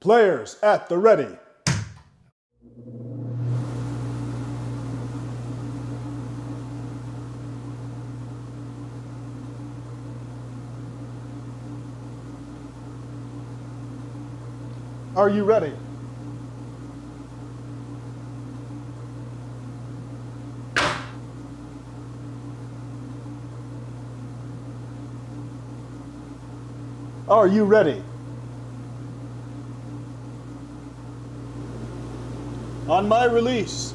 Players at the ready. Are you ready? Are you ready? On my release.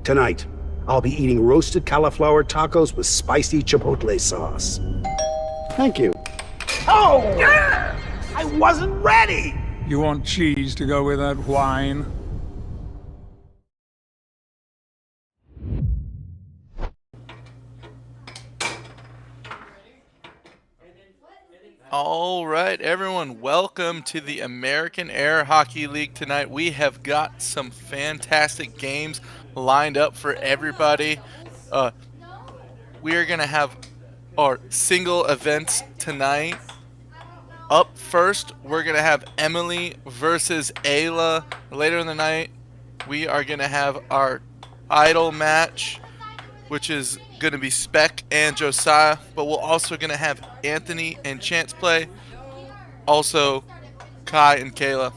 Tonight, I'll be eating roasted cauliflower tacos with spicy chipotle sauce. Thank you. Oh! I wasn't ready! You want cheese to go with that wine? All right, everyone, welcome to the American Air Hockey League tonight. We have got some fantastic games lined up for everybody. We are going to have our single events tonight. Up first, we're going to have Emily versus Ayla. Later in the night, we are going to have our idol match, which is going to be Spec and Josiah, but we're also going to have Anthony and Chance play, also Kai and Kayla.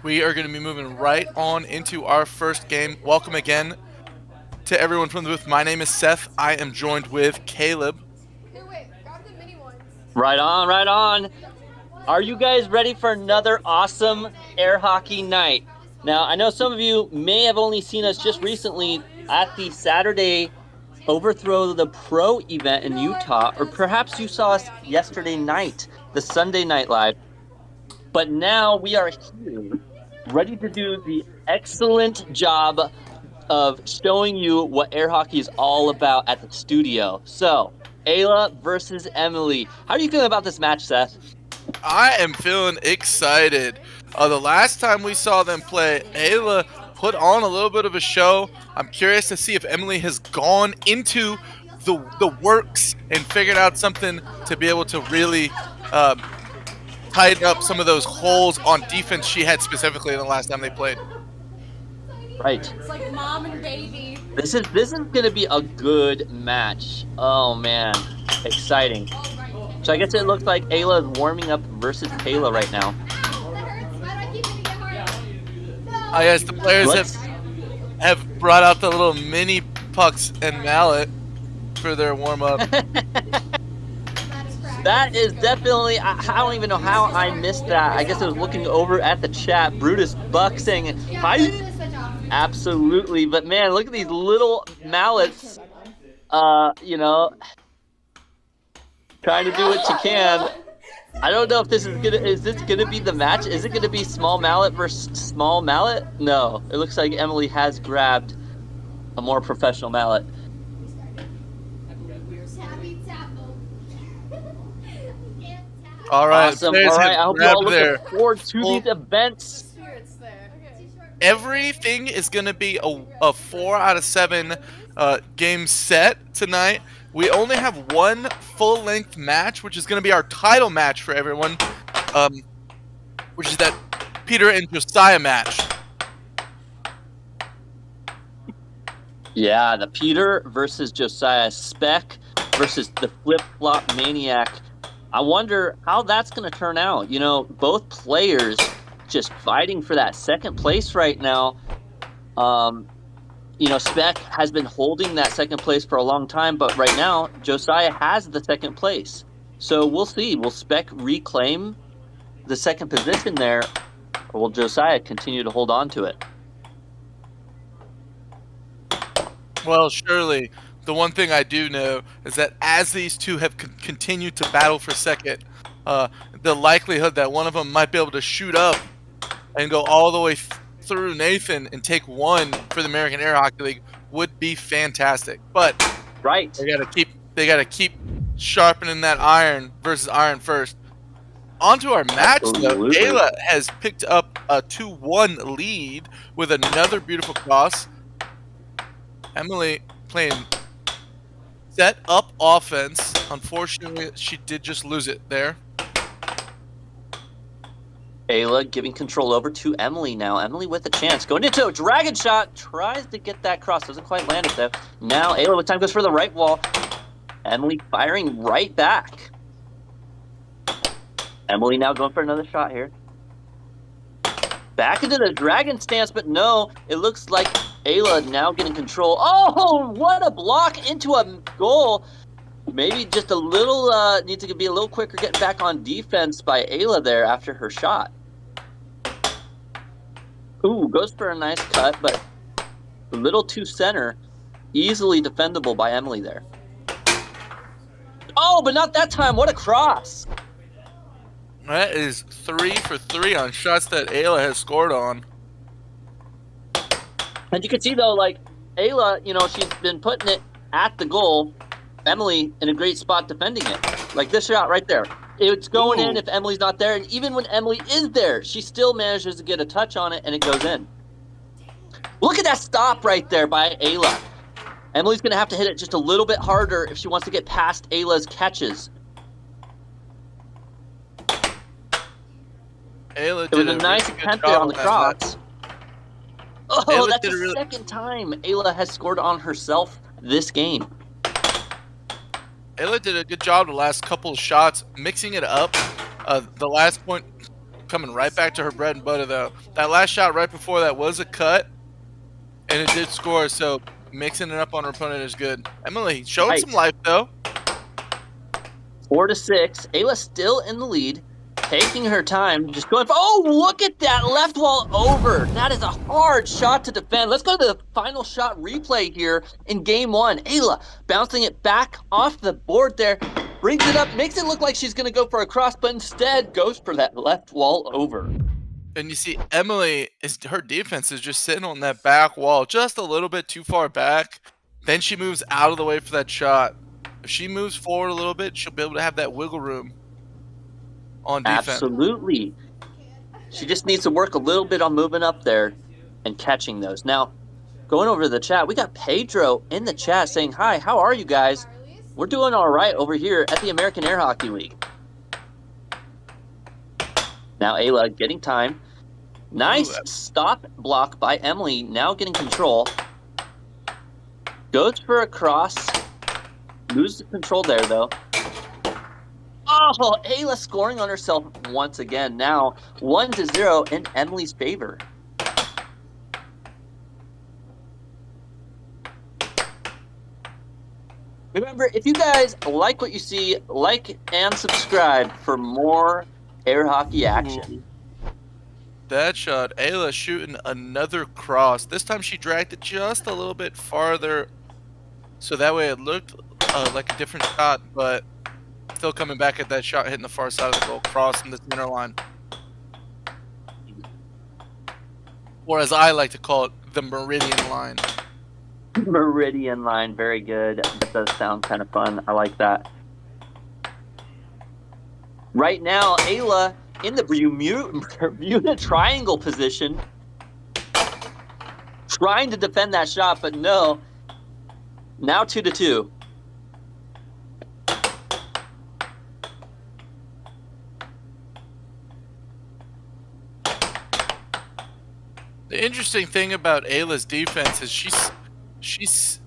We are going to be moving right on into our first game. Welcome again to everyone from the booth. My name is Seth. I am joined with Caleb. Right on, right on. Are you guys ready for another awesome air hockey night? Now, I know some of you may have only seen us just recently at the Saturday Overthrow the Pro event in Utah, or perhaps you saw us yesterday night, the Sunday Night Live. But now we are here, ready to do the excellent job of showing you what air hockey is all about at the studio. So, Ayla versus Emily. How are you feeling about this match, Seth? I am feeling excited. The last time we saw them play, Ayla put on a little bit of a show. I'm curious to see if Emily has gone into the works and figured out something to be able to really tighten up some of those holes on defense she had specifically in the last time they played. Right. It's like mom and baby. This is gonna be a good match. Oh man, exciting. So I guess it looks like Ayla is warming up versus Kayla right now. Yes, the players have brought out the little mini pucks and mallet for their warm-up. That is definitely, I don't even know how I missed that. I guess I was looking over at the chat. Brutus Buck saying, "Fight!" Absolutely, but man, look at these little mallets. You know, trying to do what you can. I don't know if this is gonna be the match? Is it gonna be small mallet versus small mallet? No, it looks like Emily has grabbed a more professional mallet. All right, awesome. All right, I hope you all look forward to these events. Everything is going to be a 4 out of 7 game set tonight. We only have one full-length match, which is going to be our title match for everyone, which is that Peter and Josiah match. Yeah, the Peter versus Josiah, Spec versus the Flip-Flop Maniac. I wonder how that's going to turn out. You know, both players just fighting for that second place right now. You know, Spec has been holding that second place for a long time, but right now, Josiah has the second place. So we'll see. Will Spec reclaim the second position there, or will Josiah continue to hold on to it? Well, surely the one thing I do know is that as these two have continued to battle for second, the likelihood that one of them might be able to shoot up and go all the way through Nathan and take one for the American Air Hockey League would be fantastic. But right, they gotta keep sharpening that iron versus iron first. On to our match, though. Kayla has picked up a 2-1 lead with another beautiful cross. Emily playing set up offense. Unfortunately, she did just lose it there. Kayla giving control over to Emily now. Emily with a chance. Going into a dragon shot. Tries to get that cross. Doesn't quite land it though. Now Ayla with time goes for the right wall. Emily firing right back. Emily now going for another shot here. Back into the dragon stance, but no. It looks like Ayla now getting control. Oh, what a block into a goal. Maybe just a little, needs to be a little quicker getting back on defense by Ayla there after her shot. Ooh, goes for a nice cut, but a little too center. Easily defendable by Emily there. Oh, but not that time. What a cross. That is 3 for 3 on shots that Ayla has scored on. And you can see, though, like, Ayla, you know, she's been putting it at the goal. Emily in a great spot defending it. Like this shot right there. It's going in if Emily's not there. And even when Emily is there, she still manages to get a touch on it, and it goes in. Look at that stop right there by Ayla. Emily's going to have to hit it just a little bit harder if she wants to get past Ayla's catches. Ayla It was a nice attempt there on the cross. Oh, Ayla that's the did a second time Ayla has scored on herself this game. Ayla did a good job the last couple of shots, mixing it up. The last point coming right back to her bread and butter, though. That last shot right before that was a cut, and it did score, so mixing it up on her opponent is good. Emily showing some life, though. 4-6. Ayla still in the lead. Taking her time, just going for, oh, look at that left wall over. That is a hard shot to defend. Let's go to the final shot replay here in game 1. Ayla bouncing it back off the board there, brings it up, makes it look like she's going to go for a cross, but instead goes for that left wall over. And you see Emily, her defense is just sitting on that back wall just a little bit too far back. Then she moves out of the way for that shot. If she moves forward a little bit, she'll be able to have that wiggle room on defense. Absolutely. She just needs to work a little bit on moving up there and catching those. Now, going over to the chat, we got Pedro in the chat saying, hi, how are you guys? We're doing all right over here at the American Air Hockey League. Now Ayla getting time. Nice stop block by Emily, now getting control. Goes for a cross. Loses control there, though. Oh, Ayla scoring on herself once again. Now 1-0 in Emily's favor. Remember, if you guys like what you see, like and subscribe for more air hockey action. That shot, Ayla shooting another cross. This time she dragged it just a little bit farther, so that way it looked like a different shot, but still coming back at that shot, hitting the far side of the goal, crossing the center line. Or as I like to call it, the meridian line. Meridian line, very good. That does sound kind of fun. I like that. Right now, Ayla in the Bermuda Triangle position, trying to defend that shot, but no. Now 2-2. The interesting thing about Ayla's defense is she's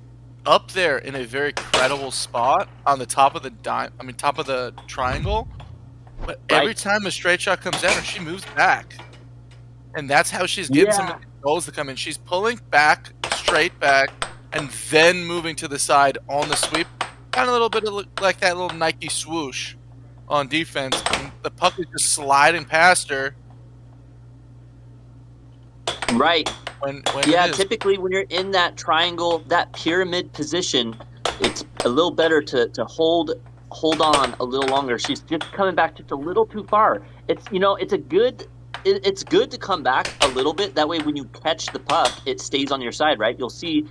up there in a very credible spot on the top of the top of the triangle. But every time a straight shot comes at her, she moves back, and that's how she's getting some of the goals to come in. She's pulling back, straight back, and then moving to the side on the sweep. Kind of a little bit of like that little Nike swoosh on defense. And the puck is just sliding past her. Right. When typically when you're in that triangle, that pyramid position, it's a little better to hold on a little longer. She's just coming back just a little too far. It's it's good to come back a little bit. That way when you catch the puck, it stays on your side, right? You'll see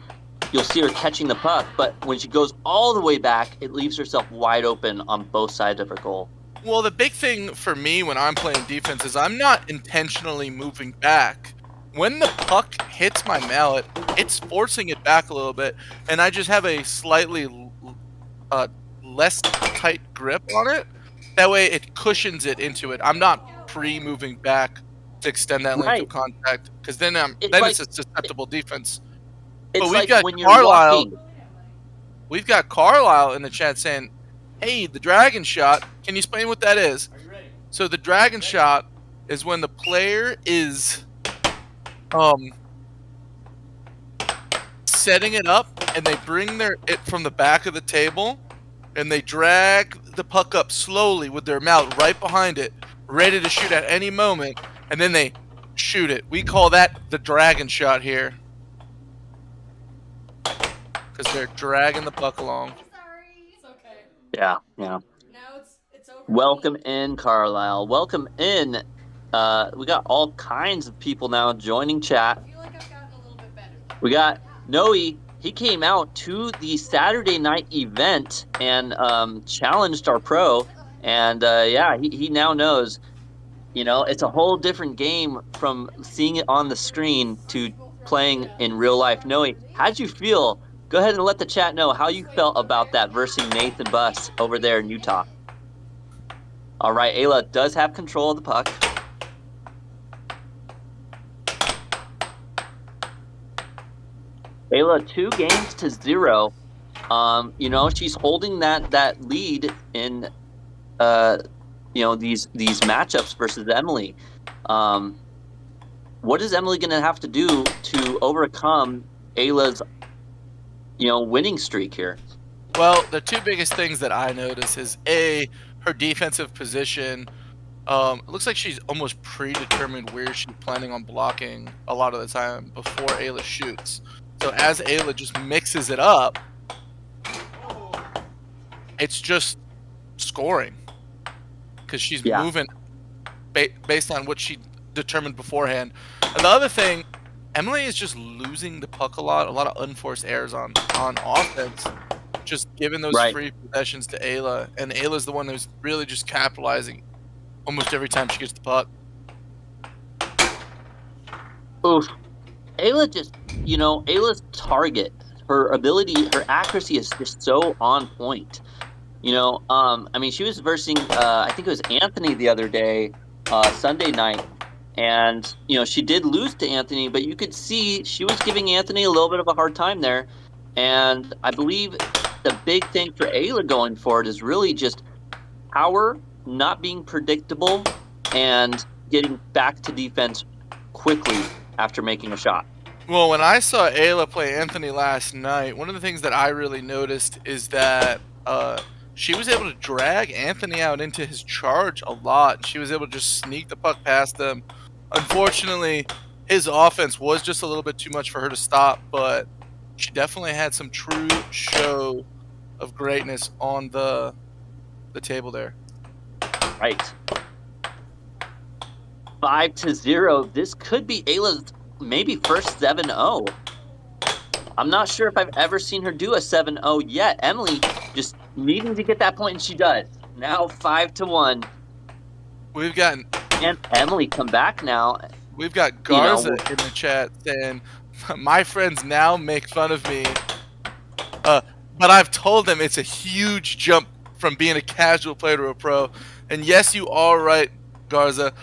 her catching the puck, but when she goes all the way back, it leaves herself wide open on both sides of her goal. Well, the big thing for me when I'm playing defense is I'm not intentionally moving back. When the puck hits my mallet, it's forcing it back a little bit, and I just have a slightly less tight grip on it. That way it cushions it into it. I'm not pre-moving back to extend that length of contact, because then it's a susceptible defense. It's but we've like got when you're Carlisle. walking. We've got Carlisle in the chat saying, "Hey, the dragon shot. Can you explain what that is?" So the dragon shot is when the player is setting it up, and they bring it from the back of the table, and they drag the puck up slowly with their mouth right behind it, ready to shoot at any moment, and then they shoot it. We call that the dragon shot here, because they're dragging the puck along. Sorry. It's okay. Yeah. Now it's over. Welcome in, Carlisle. Welcome in. We got all kinds of people now joining chat. I feel like I've gotten a little bit better. We got Noe. He came out to the Saturday night event and challenged our pro. And he now knows, it's a whole different game from seeing it on the screen to playing in real life. Noe, how'd you feel? Go ahead and let the chat know how you felt about that versus Nathan Buss over there in Utah. All right, Ayla does have control of the puck. Ayla 2-0. She's holding that lead in these matchups versus Emily. What is Emily going to have to do to overcome Ayla's winning streak here? Well, the two biggest things that I notice is her defensive position. It looks like she's almost predetermined where she's planning on blocking a lot of the time before Ayla shoots. So as Ayla just mixes it up, it's just scoring, because she's moving based on what she determined beforehand. And the other thing, Emily is just losing the puck a lot of unforced errors on offense, just giving those free possessions to Ayla, and Ayla's the one who's really just capitalizing almost every time she gets the puck. Oof. Ayla just, Ayla's target, her ability, her accuracy is just so on point. She was versing, I think it was Anthony the other day, Sunday night, and, she did lose to Anthony, but you could see she was giving Anthony a little bit of a hard time there. And I believe the big thing for Ayla going forward is really just power, not being predictable, and getting back to defense quickly after making a shot. Well, when I saw Ayla play Anthony last night, one of the things that I really noticed is that she was able to drag Anthony out into his charge a lot. She was able to just sneak the puck past them. Unfortunately, his offense was just a little bit too much for her to stop, but she definitely had some true show of greatness on the table there. Right. 5-0. This could be Ayla's maybe first 7-0. I'm not sure if I've ever seen her do a 7-0 yet. Emily just needing to get that point, and she does. Now 5-1. We've gotten... And Emily come back now. We've got Garza in the chat saying, my friends now make fun of me. But I've told them it's a huge jump from being a casual player to a pro. And yes, you are right, Garza.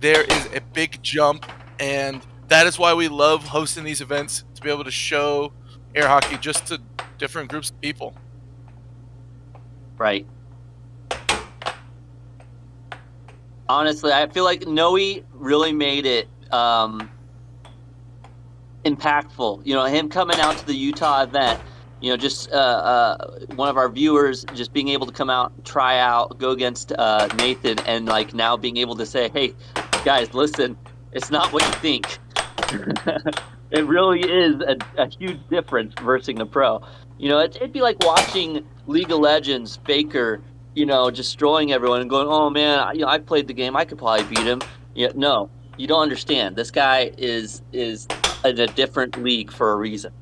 There is a big jump, and that is why we love hosting these events, to be able to show air hockey just to different groups of people. Right. Honestly, I feel like Noe really made it impactful. Him coming out to the Utah event, just one of our viewers just being able to come out, try out, go against Nathan, and now being able to say, hey, guys, listen, it's not what you think. It really is a huge difference versus the pro. It'd be like watching League of Legends, Faker, destroying everyone and going, oh man, I played the game, I could probably beat him. No, you don't understand. This guy is in a different league for a reason.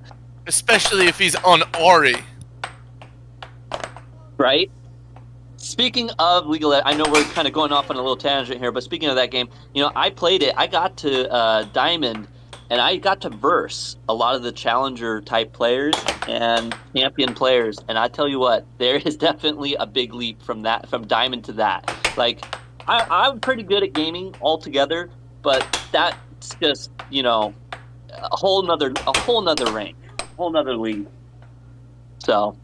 Especially if he's on Aries. Right? Speaking of League of Legends, I know we're kind of going off on a little tangent here, but speaking of that game, I played it. I got to Diamond and I got to verse a lot of the challenger type players and champion players, and I tell you what, there is definitely a big leap from diamond to that. Like, I'm pretty good at gaming altogether, but that's just, you know, a whole nother rank, a whole nother league. So,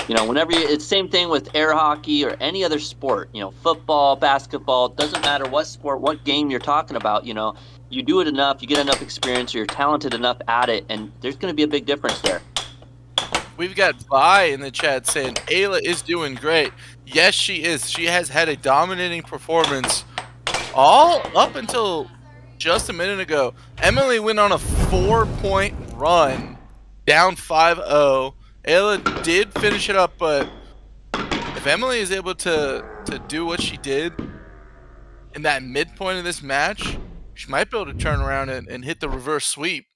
you know, whenever it's same thing with air hockey or any other sport, you know, football, basketball, doesn't matter what sport, what game you're talking about, you know, you do it enough, you get enough experience, you're talented enough at it, and there's going to be a big difference there. We've got Vi in the chat saying Ayla is doing great. Yes, she is. She has had a dominating performance all up until just a minute ago. Emily went on a 4-point run, down 5-0. Ayla did finish it up, but if Emily is able to do what she did in that midpoint of this match, she might be able to turn around and hit the reverse sweep.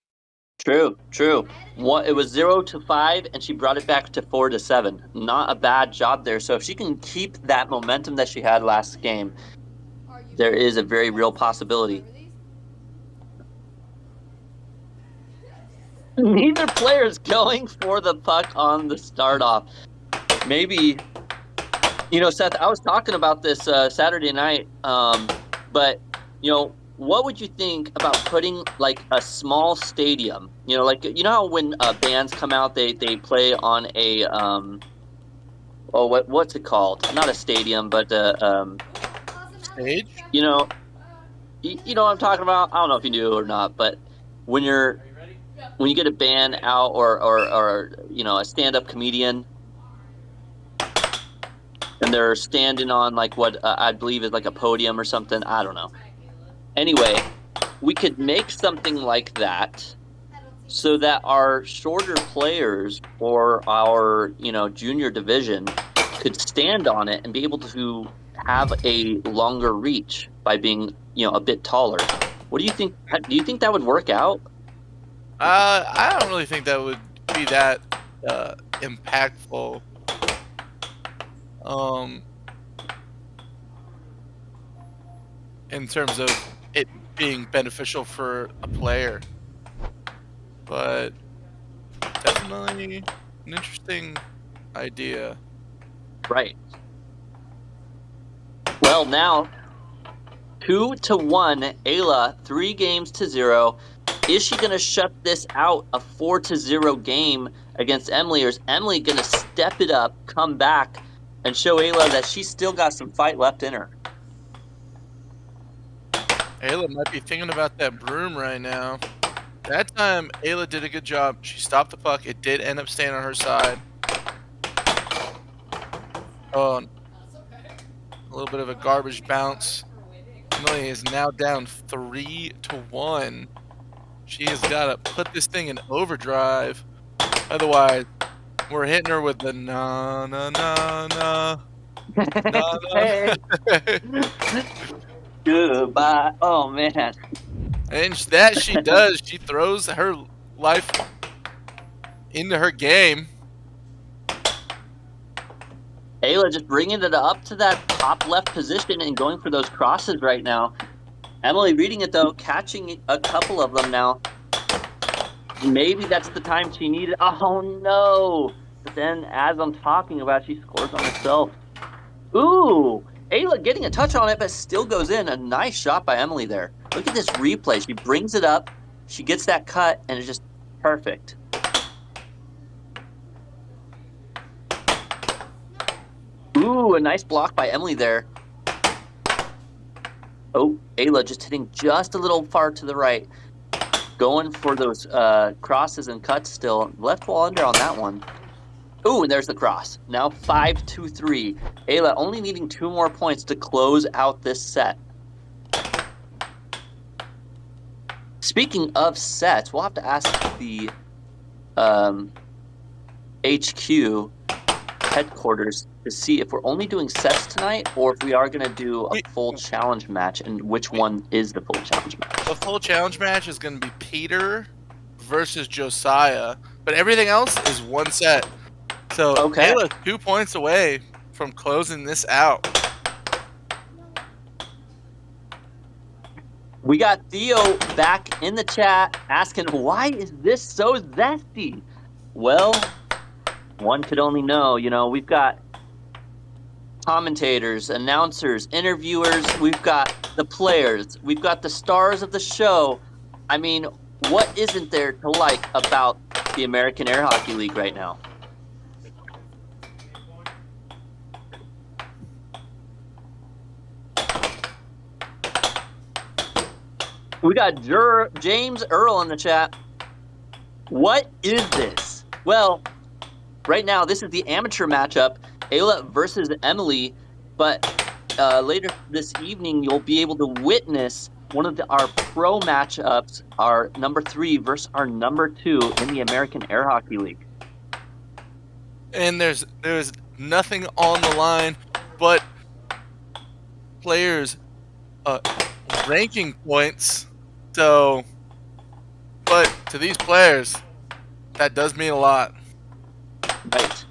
True. It was 0-5, and she brought it back to 4-7. Not a bad job there. So if she can keep that momentum that she had last game, there is a very real possibility. Neither player is going for the puck on the start off. Maybe, you know, Seth, I was talking about this Saturday night, but, you know, what would you think about putting like a small stadium? You know, like, you know how when bands come out, they play on a what's it called? Not a stadium, but Stage? you know what I'm talking about. I don't know if you knew or not, but when you get a band out or you know, a stand-up comedian, and they're standing on like what I believe is like a podium or something. I don't know. Anyway, we could make something like that so that our shorter players or our, you know, junior division could stand on it and be able to have a longer reach by being, you know, a bit taller. What do you think? Do you think that would work out? I don't really think that would be that impactful. In terms of it being beneficial for a player, but definitely an interesting idea. Right. Well, now 2-1, Ayla, 3-0. Is she going to shut this out, a 4-0 game against Emily, or is Emily going to step it up, come back, and show Ayla that she's still got some fight left in her? Ayla might be thinking about that broom right now. That time, Ayla did a good job. She stopped the puck. It did end up staying on her side. Oh, a little bit of a garbage bounce. Emily is now down 3-1. She has got to put this thing in overdrive. Otherwise, we're hitting her with the na na na na. Hey. Goodbye. Oh, man. And that she does. She throws her life into her game. Ayla just bringing it up to that top left position and going for those crosses right now. Emily reading it, though, catching a couple of them now. Maybe that's the time she needed. Oh, no. But then, as I'm talking about, she scores on herself. Ooh. Ayla getting a touch on it, but still goes in. A nice shot by Emily there. Look at this replay. She brings it up. She gets that cut, and it's just perfect. Ooh, a nice block by Emily there. Oh, Ayla just hitting just a little far to the right. Going for those crosses and cuts still. Left wall under on that one. Ooh, and there's the cross. Now 5-3. Ayla only needing 2 more points to close out this set. Speaking of sets, we'll have to ask the HQ headquarters to see if we're only doing sets tonight or if we are going to do a full challenge match, and which one is the full challenge match. The full challenge match is going to be Peter versus Josiah, but everything else is one set. So Okay. Kayla's 2 points away from closing this out. We got Theo back in the chat asking, why is this so zesty? Well, one could only know. You know, we've got commentators, announcers, interviewers, we've got the players, we've got the stars of the show. I mean, what isn't there to like about the American Air Hockey League right now? We got James Earl in the chat. What is this? Well, right now, this is the amateur matchup, Ayla versus Emily, but later this evening, you'll be able to witness one of our pro matchups, our number 3 versus our number 2 in the American Air Hockey League. And there's nothing on the line but players' ranking points. So, but to these players, that does mean a lot. Right.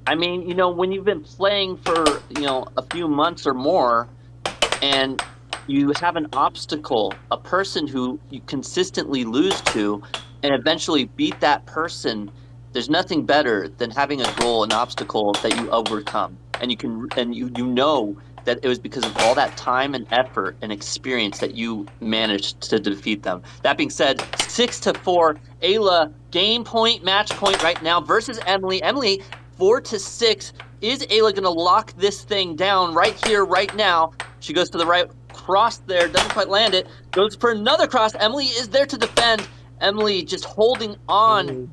I mean, you know, when you've been playing for, you know, a few months or more, and you have an obstacle, a person who you consistently lose to, and eventually beat that person, there's nothing better than having a goal, an obstacle that you overcome. And you know that it was because of all that time and effort and experience that you managed to defeat them. That being said, 6-4, Ayla, game point, match point right now versus Emily. Emily, 4-6. Is Ayla going to lock this thing down right here, right now? She goes to the right, cross there, doesn't quite land it. Goes for another cross. Emily is there to defend. Emily just holding on.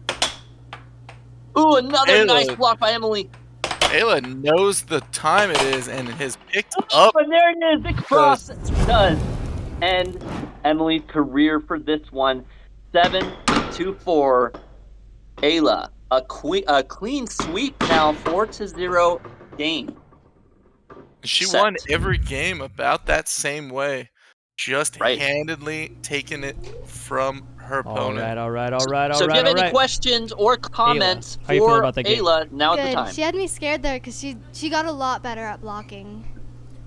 Ooh, another nice block by Emily. Ayla knows the time it is and has picked up. And there it is, the cross does end Emily's career for this one. 7-4. Ayla, a clean sweep now, 4-0 game. She won every game about that same way, just handedly taking it from her opponent. All right. So if you have any questions or comments Ayla, for Ayla, now is the time. She had me scared there because she got a lot better at blocking.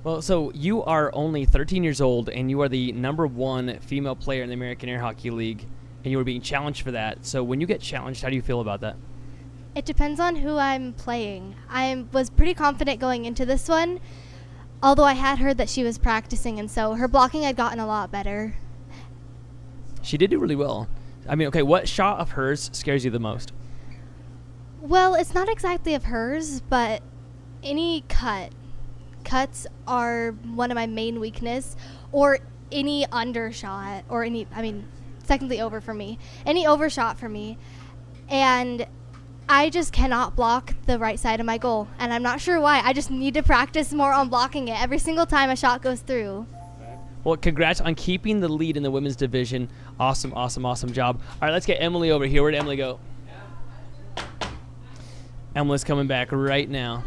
Well, so you are only 13 years old, and you are the #1 female player in the American Air Hockey League, and you were being challenged for that. So when you get challenged, how do you feel about that? It depends on who I'm playing. I was pretty confident going into this one, although I had heard that she was practicing, and so her blocking had gotten a lot better. She did do really well. I mean, okay, what shot of hers scares you the most? Well, it's not exactly of hers, but any cut. Cuts are one of my main weakness, or any undershot, or any, I mean, technically over for me. Any overshot for me. And I just cannot block the right side of my goal, and I'm not sure why. I just need to practice more on blocking it every single time a shot goes through. Well, congrats on keeping the lead in the women's division. Awesome job. All right, let's get Emily over here. Where'd Emily go? Emily's coming back right now.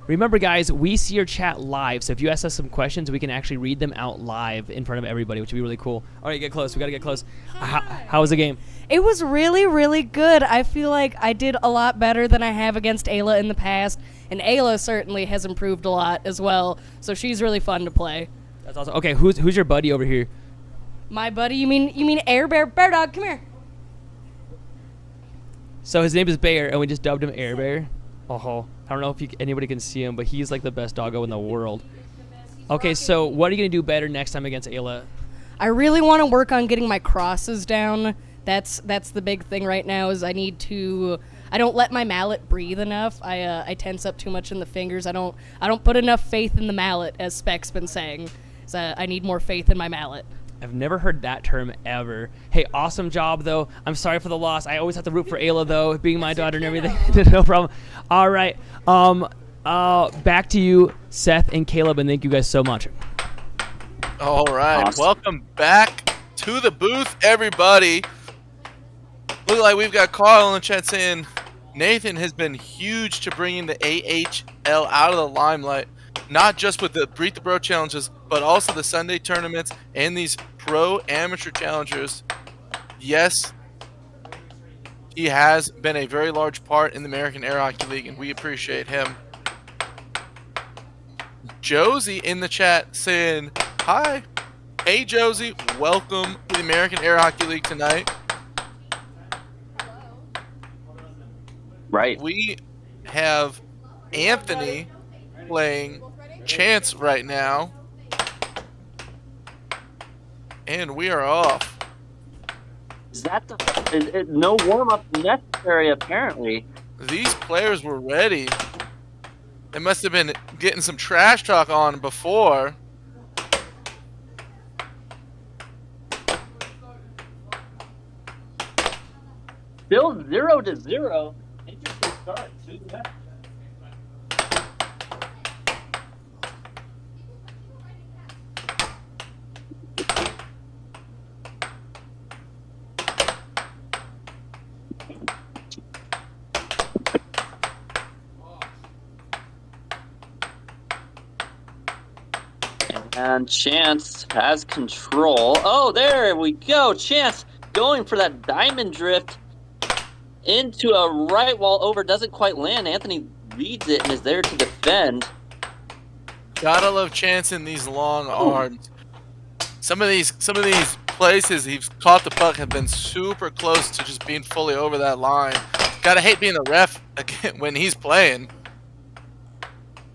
Remember, guys, we see your chat live, so if you ask us some questions, we can actually read them out live in front of everybody, which would be really cool. All right, get close. We got to get close. How was the game? It was really, really good. I feel like I did a lot better than I have against Ayla in the past, and Ayla certainly has improved a lot as well, so she's really fun to play. That's awesome. Okay, who's your buddy over here? My buddy? You mean Air Bear? Bear Dog, come here. So his name is Bear, and we just dubbed him Air Bear. Oh, I don't know if anybody can see him, but he's like the best doggo in the world. Okay, so what are you going to do better next time against Ayla? I really want to work on getting my crosses down. That's the big thing right now is I don't let my mallet breathe enough. I tense up too much in the fingers. I don't put enough faith in the mallet, as Spec's been saying. So I need more faith in my mallet. I've never heard that term ever. Hey, awesome job, though. I'm sorry for the loss. I always have to root for Ayla, though, being my daughter and everything. No problem. All right. Back to you, Seth and Caleb, and thank you guys so much. All right. Awesome. Welcome back to the booth, everybody. Look like we've got Carl in the chat saying Nathan has been huge to bringing the AAHL out of the limelight, not just with the Breathe the Bro challenges, but also the Sunday tournaments and these pro amateur challengers. Yes, he has been a very large part in the American Air Hockey League, and we appreciate him. Josie in the chat saying, hi, Hey, Josie, welcome to the American Air Hockey League tonight. Right. We have Anthony playing Chance right now. And we are off. Is that no warm-up necessary, apparently. These players were ready. They must have been getting some trash talk on before. Still 0-0. Interesting start. And Chance has control. Oh, there we go. Chance going for that diamond drift into a right wall over. Doesn't quite land. Anthony reads it and is there to defend. Gotta love Chance in these long arms. Some of these places he's caught the puck have been super close to just being fully over that line. Gotta hate being the ref again when he's playing.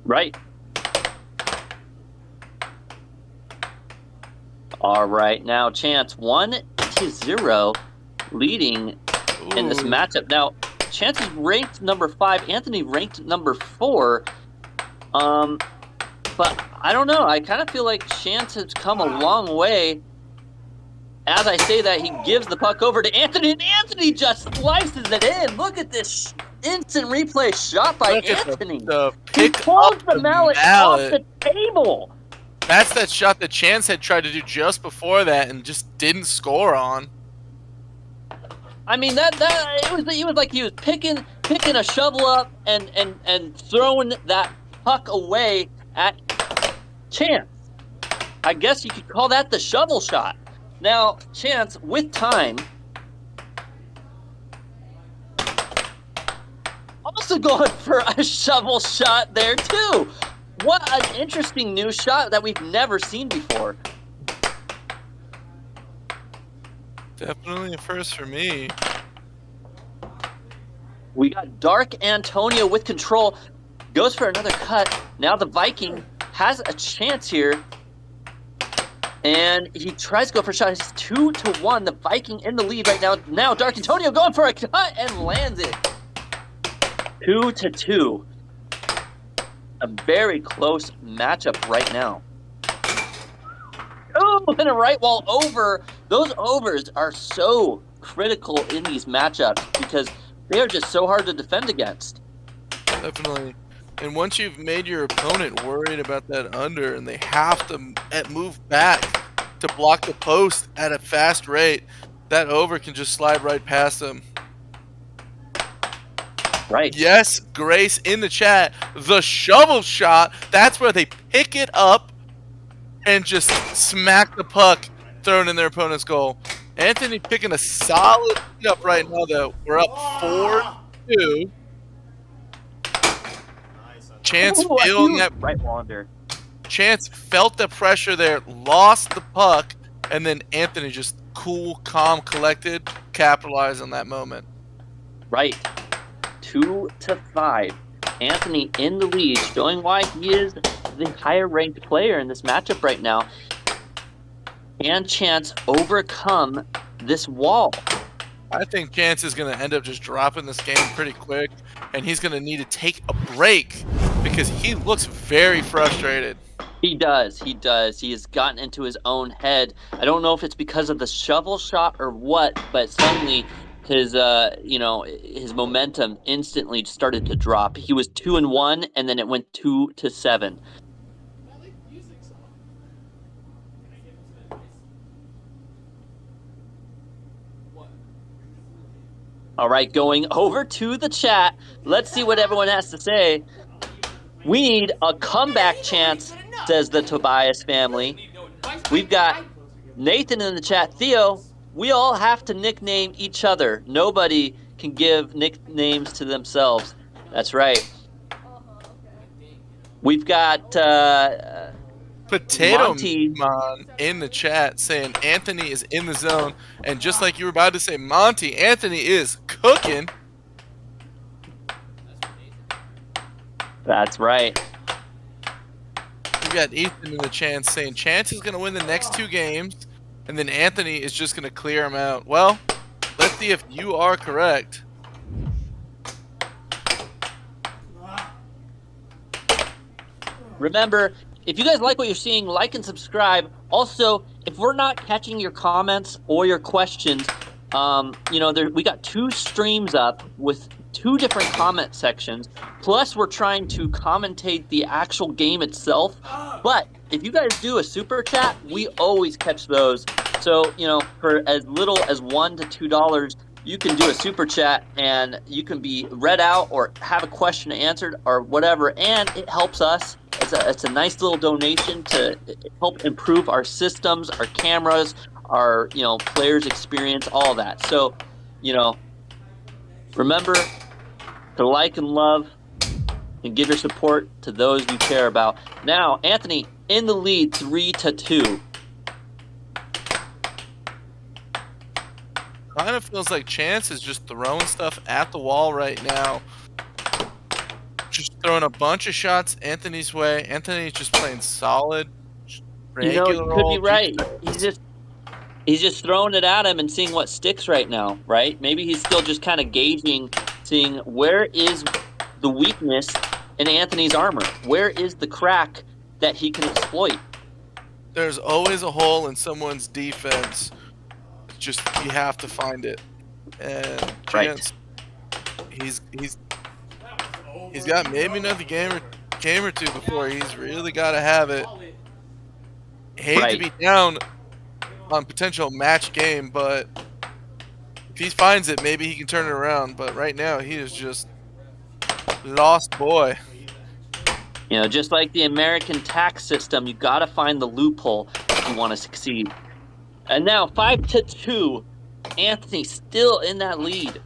Right. All right, now Chance 1-0, leading in this matchup. Now, Chance is ranked number 5. Anthony ranked number 4. But I don't know. I kind of feel like Chance has come a long way. As I say that, he gives the puck over to Anthony, and Anthony just slices it in. Look at this instant replay shot by Anthony. He pulls the mallet off the table. That's that shot that Chance had tried to do just before that and just didn't score on. I mean it was like he was picking a shovel up and throwing that puck away at Chance. I guess you could call that the shovel shot. Now, Chance, with time, also going for a shovel shot there too. What an interesting new shot that we've never seen before. Definitely a first for me. We got Dark Antonio with control. Goes for another cut. Now the Viking has a chance here. And he tries to go for a shot. It's 2-1. The Viking in the lead right now. Now Dark Antonio going for a cut and lands it. 2-2. A very close matchup right now. Oh, and a right wall over. Those overs are so critical in these matchups because they are just so hard to defend against. Definitely. And once you've made your opponent worried about that under and they have to move back to block the post at a fast rate, that over can just slide right past them. Right. Yes, Grace in the chat. The shovel shot, that's where they pick it up and just smack the puck thrown in their opponent's goal. Anthony picking a solid lead up right now, though. We're up 4-2. Chance feeling that right wall under. Chance felt the pressure there, lost the puck, and then Anthony just cool, calm, collected, capitalized on that moment. Right. 2-5. Anthony in the lead, showing why he is the higher ranked player in this matchup right now. Can Chance overcome this wall? I think Chance is going to end up just dropping this game pretty quick, and he's going to need to take a break because he looks very frustrated. He does. He has gotten into his own head. I don't know if it's because of the shovel shot or what, but suddenly his his momentum instantly started to drop. He was 2-1, and then it went 2-7. All right, going over to the chat. Let's see what everyone has to say. We need a comeback chance, says the Tobias family. We've got Nathan in the chat. Theo, we all have to nickname each other. Nobody can give nicknames to themselves. That's right. We've got Potato Monty. Man in the chat saying Anthony is in the zone, and just like you were about to say, Monty, Anthony is cooking. That's right. We got Ethan in the chance saying Chance is going to win the next 2 games, and then Anthony is just going to clear him out. Well, let's see if you are correct. Remember, if you guys like what you're seeing, like and subscribe. Also, if we're not catching your comments or your questions, we got 2 streams up with 2 different comment sections. Plus, we're trying to commentate the actual game itself. But if you guys do a super chat, we always catch those. So, for as little as $1 to $2, you can do a super chat and you can be read out or have a question answered or whatever, and it helps us. It's a nice little donation to help improve our systems, our cameras, our players' experience, all that. So, remember to like and love and give your support to those you care about. Now, Anthony in the lead, 3-2. Kind of feels like Chance is just throwing stuff at the wall right now. Just throwing a bunch of shots Anthony's way. Anthony's just playing solid, regular. You could be right. He's just throwing it at him and seeing what sticks right now, right? Maybe he's still just kind of gauging, seeing where is the weakness in Anthony's armor? Where is the crack that he can exploit? There's always a hole in someone's defense. Just you have to find it. And Chance, he's got maybe another game or 2 before he's really got to have it. Hate to be down on potential match game, but if he finds it, maybe he can turn it around. But right now, he is just lost boy. Just like the American tax system, you got to find the loophole if you want to succeed. And now 5-2, Anthony still in that lead.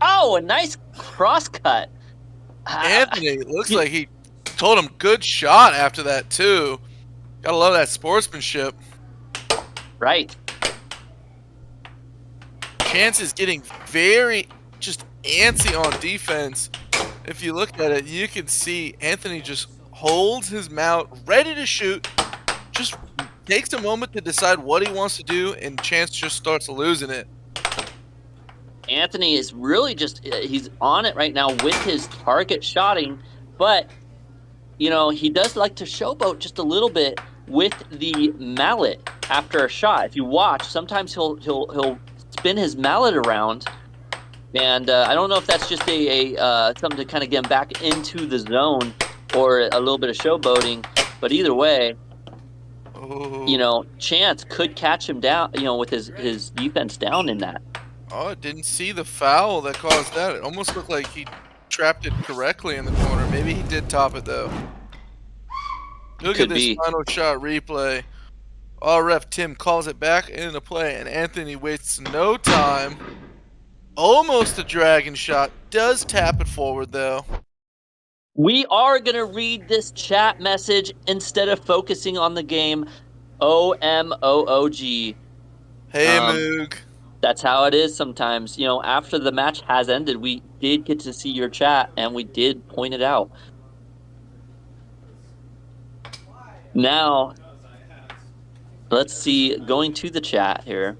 Oh, a nice cross cut. Anthony looks like he told him good shot after that too. Gotta love that sportsmanship. Right. Chance is getting very just antsy on defense. If you look at it, you can see Anthony just holds his mount, ready to shoot, just takes a moment to decide what he wants to do, and Chance just starts losing it. Anthony is really he's on it right now with his target shotting, but, he does like to showboat just a little bit with the mallet after a shot. If you watch, sometimes he'll spin his mallet around, and I don't know if that's just something to kind of get him back into the zone or a little bit of showboating, but either way, Chance could catch him down, with his defense down in that. Oh, I didn't see the foul that caused that. It almost looked like he trapped it correctly in the corner. Maybe he did top it, though. Look at this final shot replay. Oh, ref Tim calls it back into play, and Anthony wastes no time. Almost a dragon shot. Does tap it forward, though. We are going to read this chat message instead of focusing on the game. OMOOG. Hey, Moog. That's how it is sometimes. After the match has ended, we did get to see your chat, and we did point it out. Now, let's see, going to the chat here.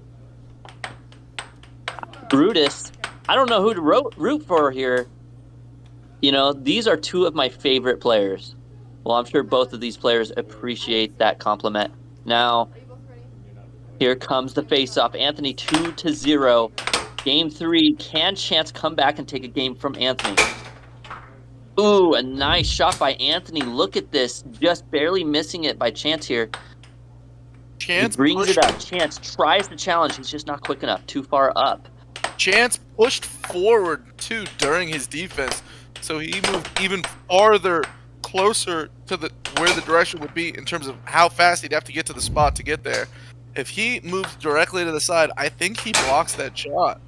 Brutus, I don't know who to root for here. These are 2 of my favorite players. Well, I'm sure both of these players appreciate that compliment. Now, here comes the face-off. Anthony 2-0. Game 3. Can Chance come back and take a game from Anthony? Ooh, a nice shot by Anthony. Look at this. Just barely missing it by Chance here. Chance he brings it up. Chance tries the challenge. He's just not quick enough. Too far up. Chance pushed forward, too, during his defense. So he moved even farther closer to where the direction would be in terms of how fast he'd have to get to the spot to get there. If he moves directly to the side, I think he blocks that shot.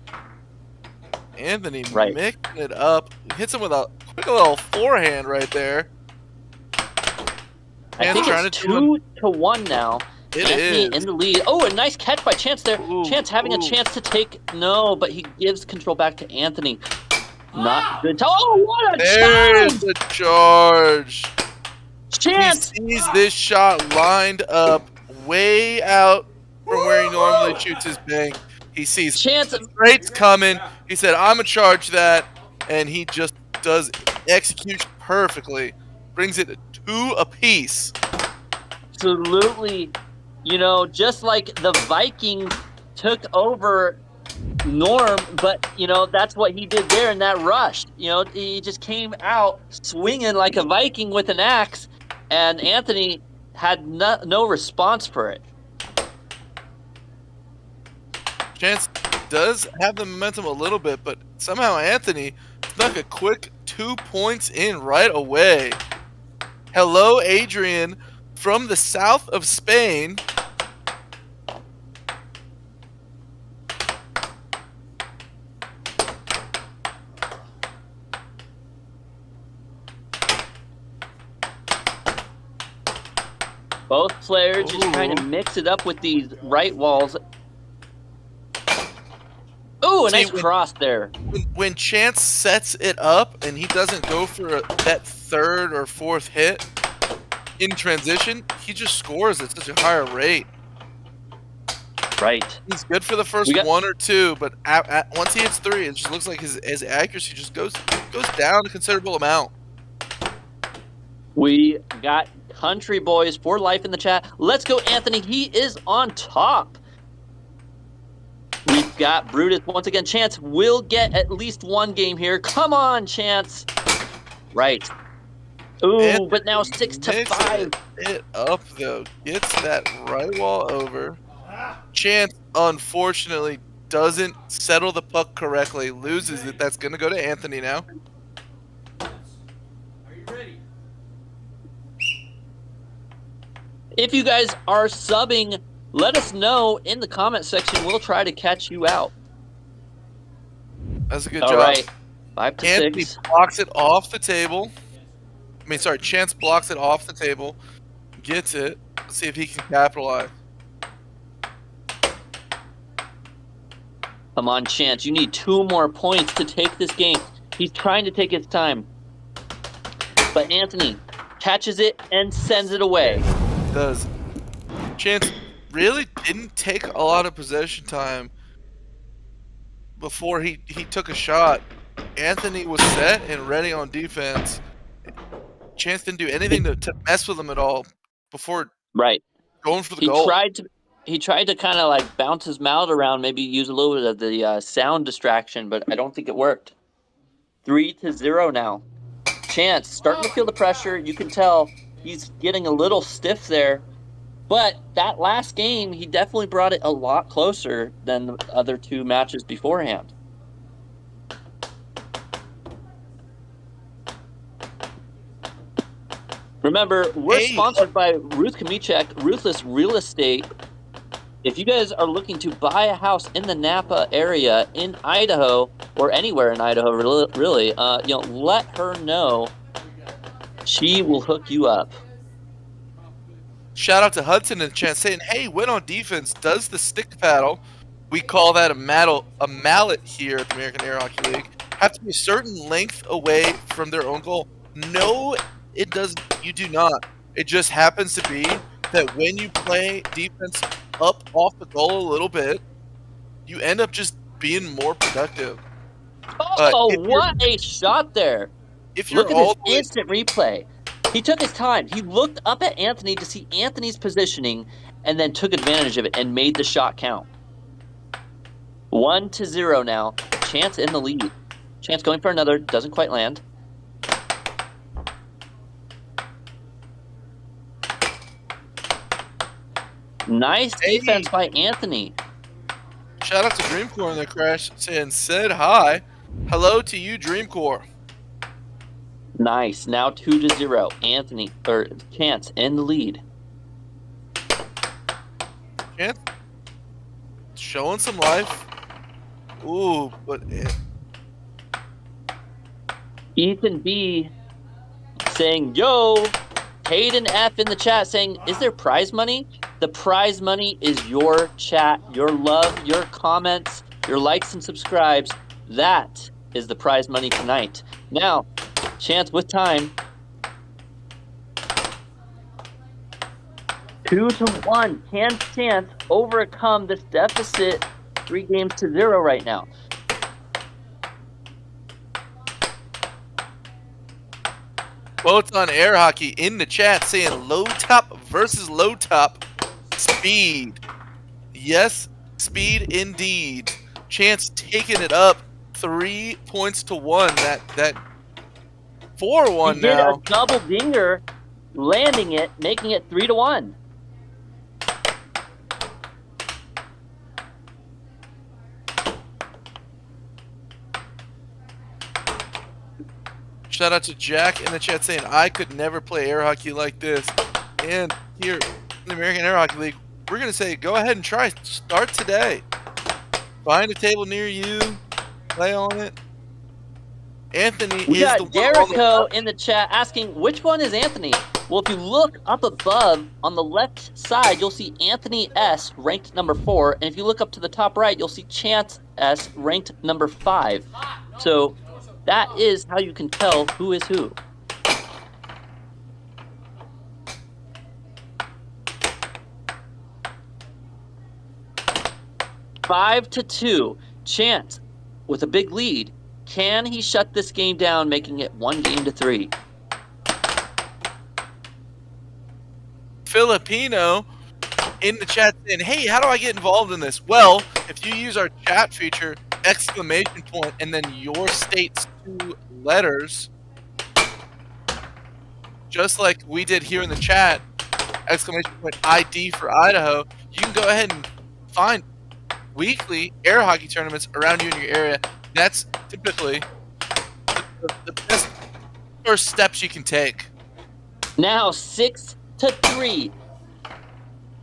Anthony mixing it up. Hits him with a quick little forehand right there. I think trying it's to do 2-1 now. It Anthony is. in the lead. Oh, a nice catch by Chance there. Ooh, Chance having a ooh. chance to take. No, but he gives control back to Anthony. Not good. Oh, what a There's charge! the charge. Chance! He sees this shot lined up way out from where he normally shoots his bank. He sees Chance. straights coming. He said, I'm going to charge that. And he just does execution perfectly. Brings it to 2 apiece. Absolutely. You know, just like the Vikings took over Norm, but, you know, that's what he did there in that rush. You know, he just came out swinging like a Viking with an axe, and Anthony had no response for it. Chance does have the momentum a little bit, but somehow Anthony snuck a quick 2 points in right away. Hello, Adrian, from the south of Spain. Both players just trying to Ooh. mix it up with these right walls. Ooh, a See, nice cross there. When Chance sets it up and he doesn't go for that 3rd or 4th hit in transition, he just scores at such a higher rate. Right. He's good for the first 1 or 2, but once he hits 3, it just looks like his accuracy just goes down a considerable amount. We got Country Boys for life in the chat. Let's go, Anthony. He is on top. We've got Brutus once again. Chance will get at least 1 game here. Come on, Chance. Right. Ooh, Anthony but now 6-5. It up though. Gets that right wall over. Chance unfortunately doesn't settle the puck correctly. Loses it. That's gonna go to Anthony now. If you guys are subbing, let us know in the comment section. We'll try to catch you out. That's a good All job. right. 5 to Anthony 6. blocks it off the table. Chance blocks it off the table. Gets it. Let's see if he can capitalize. Come on, Chance. You need 2 more points to take this game. He's trying to take his time. But Anthony catches it and sends it away. Does. Chance really didn't take a lot of possession time before he took a shot. Anthony was set and ready on defense. Chance didn't do anything to mess with him at all before going for the goal. He tried to kind of like bounce his mouth around, maybe use a little bit of the sound distraction, but I don't think it worked. 3-0 now. Chance starting to feel the pressure. You can tell he's getting a little stiff there. But that last game, he definitely brought it a lot closer than the other 2 matches beforehand. Remember, we're sponsored by Ruth Kamichek, Ruthless Real Estate. If you guys are looking to buy a house in the Napa area in Idaho, or anywhere in Idaho, really, let her know. She will hook you up. Shout out to Hudson in the chat saying, hey, win on defense does the stick paddle. We call that a mallet here at the American Air Hockey League. Have to be a certain length away from their own goal. No, it does. You do not. It just happens to be that when you play defense up off the goal a little bit, you end up just being more productive. Oh, what a shot there. Look at this instant replay. He took his time. He looked up at Anthony to see Anthony's positioning and then took advantage of it and made the shot count. 1-0 now. Chance in the lead. Chance going for another. Doesn't quite land. Nice defense by Anthony. Shout out to Dreamcore in the crash saying, said hi. Hello to you, Dreamcore. Nice. Now 2-0. Chance in the lead. Chance showing some life. Ooh, but Ethan B saying, yo, Hayden F in the chat saying, is there prize money? The prize money is your chat, your love, your comments, your likes and subscribes. That is the prize money tonight. Now, Chance with time. 2-1. Can Chance overcome this deficit? 3-0 right now. Votes on air hockey in the chat saying low top versus low top. Speed. Yes, speed indeed. Chance taking it up 3 points to 1. That 4-1 He did now. a double dinger, landing it, making it 3-1. Shout out to Jack in the chat saying, I could never play air hockey like this. And here in the American Air Hockey League, we're going to say, go ahead and try. Start today. Find a table near you. Play on it. Anthony We is got the one on the Jericho left. in the chat asking, which one is Anthony? Well, if you look up above on the left side, you'll see Anthony S. ranked number 4. And if you look up to the top right, you'll see Chance S. ranked number 5. So that is how you can tell who is who. Five to 2. Chance with a big lead. Can he shut this game down, making it 1-3? Filipino in the chat saying, hey, how do I get involved in this? Well, if you use our chat feature, ! And then your state's 2 letters, just like we did here in the chat, ! ID for Idaho, you can go ahead and find weekly air hockey tournaments around you in your area. That's typically the best first steps you can take. Now 6-3.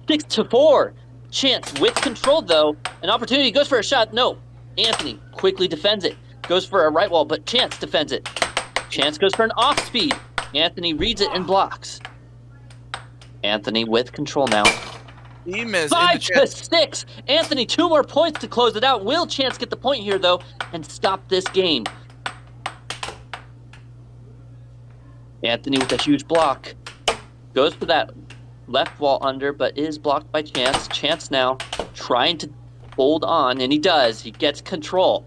6-4. Chance with control, though. An opportunity, goes for a shot. No. Anthony quickly defends it. Goes for a right wall, but Chance defends it. Chance goes for an off speed. Anthony reads it and blocks. Anthony with control now. 5-6. Anthony, 2 more points to close it out. Will Chance get the point here, though, and stop this game? Anthony with a huge block. Goes for that left wall under, but is blocked by Chance. Chance now trying to hold on, and he does. He gets control.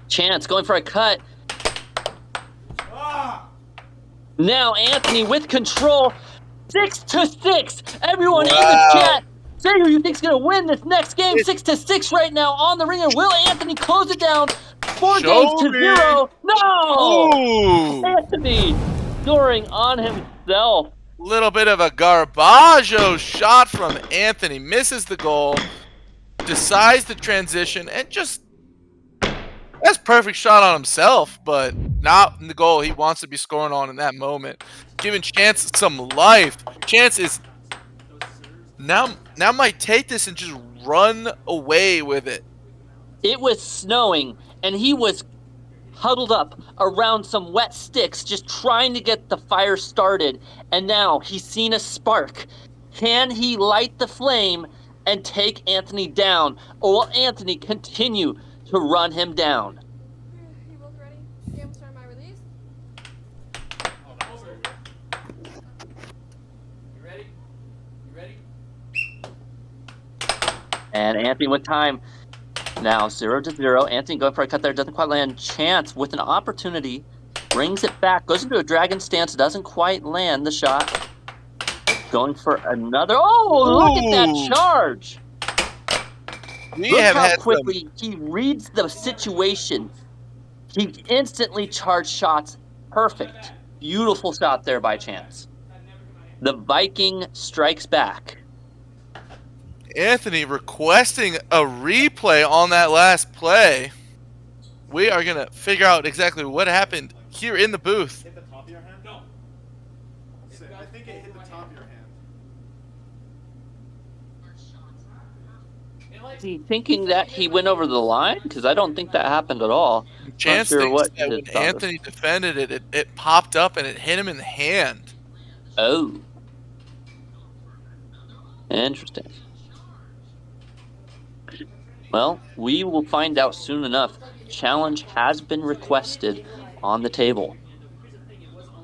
Chance going for a cut. Now Anthony with control. 6-6. Everyone in the chat, say who you think's gonna win this next game. 6-6 right now on the ringer. Will Anthony close it down? 4-0. No! Ooh. Anthony scoring on himself. Little bit of a Garbaggio shot from Anthony. Misses the goal. Decides the transition. And just... that's perfect shot on himself. But not in the goal he wants to be scoring on in that moment. Giving Chance some life. Chance is... Now might take this and just run away with it. It was snowing. And he was huddled up around some wet sticks, just trying to get the fire started. And now he's seen a spark. Can he light the flame and take Anthony down? Or will Anthony continue to run him down? You both ready? Game start my release. You ready? You ready? And Anthony with time. Now 0-0. Anthony going for a cut there, doesn't quite land. Chance with an opportunity, brings it back, goes into a dragon stance, doesn't quite land the shot. Going for another. Oh, look at that charge! Look how quickly he reads the situation. He instantly charged shots. Perfect. Beautiful shot there by Chance. The Viking strikes back. Anthony requesting a replay on that last play. We are going to figure out exactly what happened here in the booth. Hit the top of your hand? No. I think it hit the top of your hand. thinking that he went over the line? Because I don't think that happened at all. Chance Not sure thinks what that his when thought was. Anthony defended it, it popped up and it hit him in the hand. Oh. Interesting. Well, we will find out soon enough. Challenge has been requested on the table.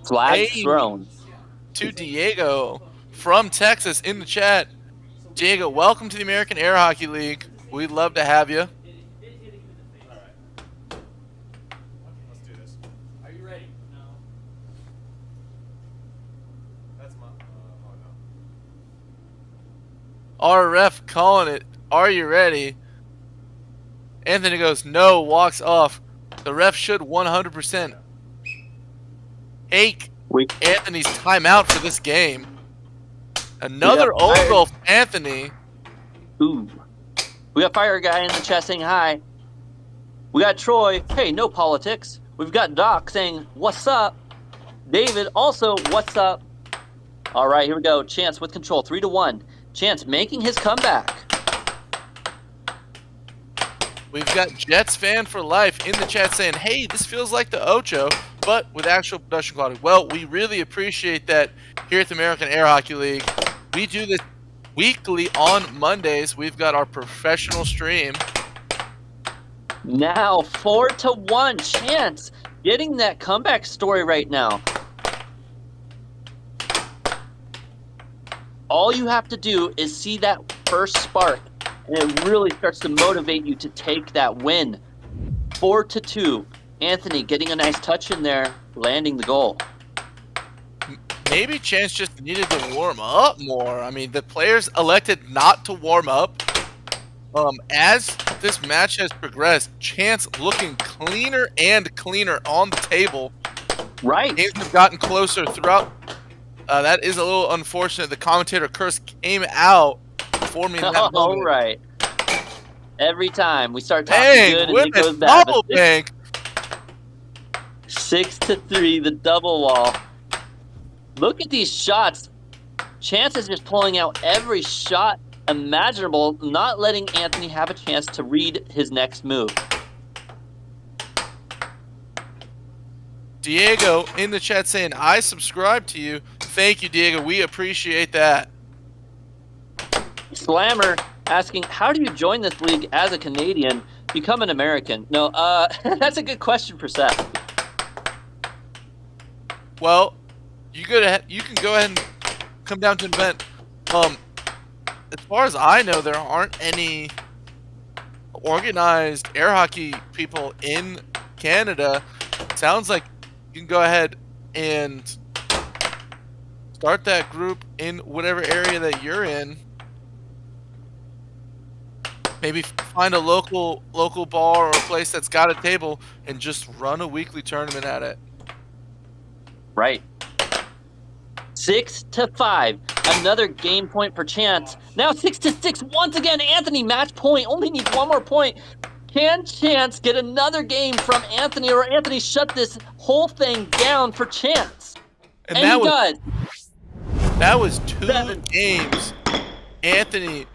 Flags Hey. thrown. To Diego from Texas in the chat. Diego, welcome to the American Air Hockey League. We'd love to have you. Let's do this. Are you ready? No. That's my. Oh no. Our ref calling it. Are you ready? Anthony goes, no, walks off. The ref should 100% take Anthony's timeout for this game. Another own goal for Anthony. Ooh. We got Fire Guy in the chat saying hi. We got Troy. Hey, no politics. We've got Doc saying, what's up? David also, what's up? All right, here we go. Chance with control, 3-1. Chance making his comeback. We've got Jets fan for life in the chat saying, hey, this feels like the Ocho, but with actual production quality. Well, we really appreciate that here at the American Air Hockey League. We do this weekly on Mondays. We've got our professional stream. Now 4-1. Chance getting that comeback story right now. All you have to do is see that first spark, and it really starts to motivate you to take that win. 4-2. Anthony getting a nice touch in there, landing the goal. Maybe Chance just needed to warm up more. I mean, the players elected not to warm up. As this match has progressed, Chance looking cleaner and cleaner on the table. Right. Games have gotten closer throughout. That is a little unfortunate. The commentator curse came out for me in that moment. All right. Every time we start talking good and it goes bad. Double bank. 6-3, the double wall. Look at these shots. Chance is just pulling out every shot imaginable, not letting Anthony have a chance to read his next move. Diego in the chat saying, I subscribe to you. Thank you, Diego. We appreciate that. Slammer asking, how do you join this league as a Canadian, become an American? No, that's a good question for Seth. Well, you can go ahead and come down to an event. As far as I know, there aren't any organized air hockey people in Canada. Sounds like you can go ahead and start that group in whatever area that you're in. Maybe find a local bar or a place that's got a table and just run a weekly tournament at it. Right. 6-5. Another game point for Chance. Now 6-6 once again. Anthony match point. Only needs one more point. Can Chance get another game from Anthony, or Anthony shut this whole thing down for Chance? And he does. That was 2 games. Anthony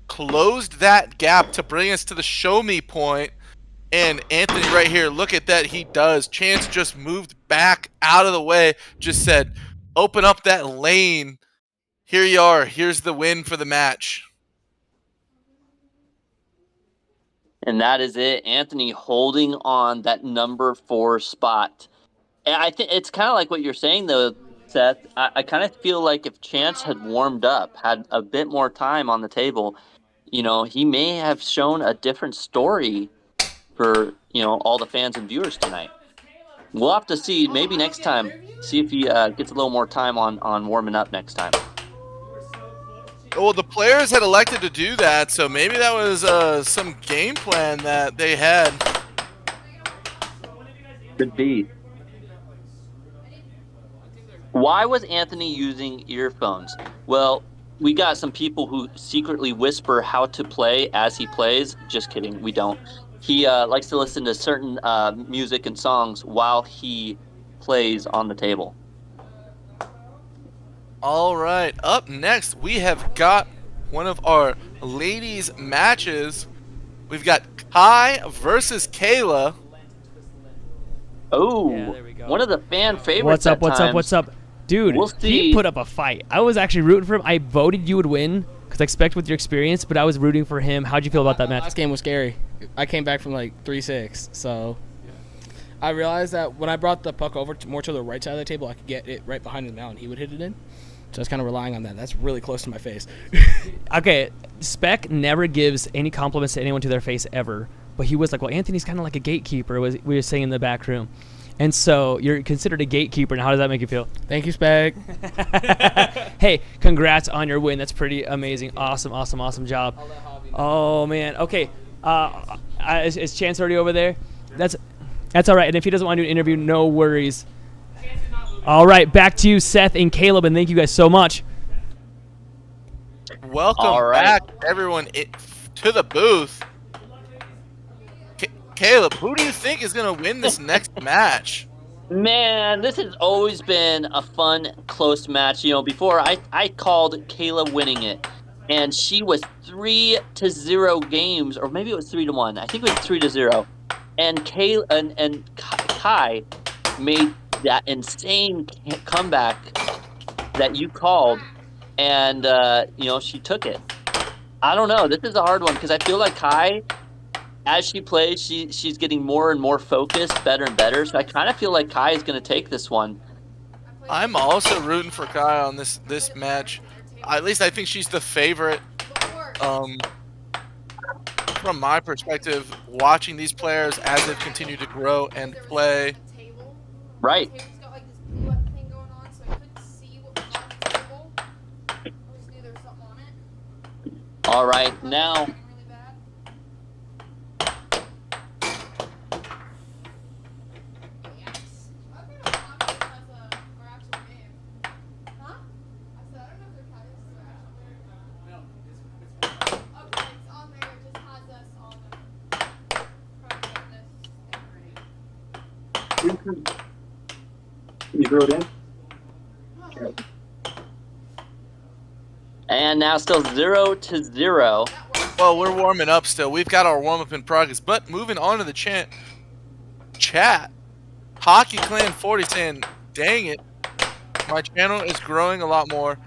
closed that gap to bring us to the show me point. And Anthony right here, look at that, he does. Chance just moved back out of the way, just said, open up that lane. Here you are. Here's the win for the match. And that is it. Anthony holding on that number 4 spot. And I think it's kind of like what you're saying, though, Seth. I kind of feel like if Chance had warmed up, had a bit more time on the table, you know, he may have shown a different story for, you know, all the fans and viewers tonight. We'll have to see. Maybe next time, see if he gets a little more time on warming up next time. Well, the players had elected to do that, so maybe that was some game plan that they had. Could be. Why was Anthony using earphones? Well, we got some people who secretly whisper how to play as he plays. Just kidding, we don't. He likes to listen to certain music and songs while he plays on the table. All right, up next we have got one of our ladies matches. We've got Kai versus Kayla. Oh, Yeah, there we go. one of the fan favorites. What's up? at What's up? times. What's up, dude? We'll see. He put up a fight. I was actually rooting for him. I voted you would win because I expect with your experience, but I was rooting for him. How'd you feel about that match? Last game was scary. I came back from like 3-6, so I realized that when I brought the puck over more to the right side of the table, I could get it right behind his mount and he would hit it in. So I was kind of relying on that. That's really close to my face. Okay, Spec never gives any compliments to anyone to their face ever, but he was like, well, Anthony's kind of like a gatekeeper, we were saying in the back room. And so you're considered a gatekeeper, and how does that make you feel? Thank you, Spec. Hey, congrats on your win. That's pretty amazing. Awesome, awesome, awesome job. Oh, man. Okay, is Chance already over there? That's all right. And if he doesn't want to do an interview, no worries. All right, back to you, Seth and Caleb, and thank you guys so much. Welcome back, everyone, to the booth. Caleb, who do you think is going to win this next match? Man, this has always been a fun, close match. You know, before I called Kayla winning it, and she was 3-0 games, or maybe it was 3-1. I think it was 3-0. And Kayla and Kai made that insane comeback that you called, and you know, she took it. I don't know. This is a hard one because I feel like Kai, as she plays, she's getting more and more focused, better and better. So I kind of feel like Kai is going to take this one. I'm also rooting for Kai on this match. At least I think she's the favorite. From my perspective, watching these players as they've continued to grow and play. Right. All right, now. You throw it in? And now still 0-0. Well, we're warming up still. We've got our warm-up in progress. But moving on to the chat. Hockey Clan 40 saying, dang it, my channel is growing a lot more.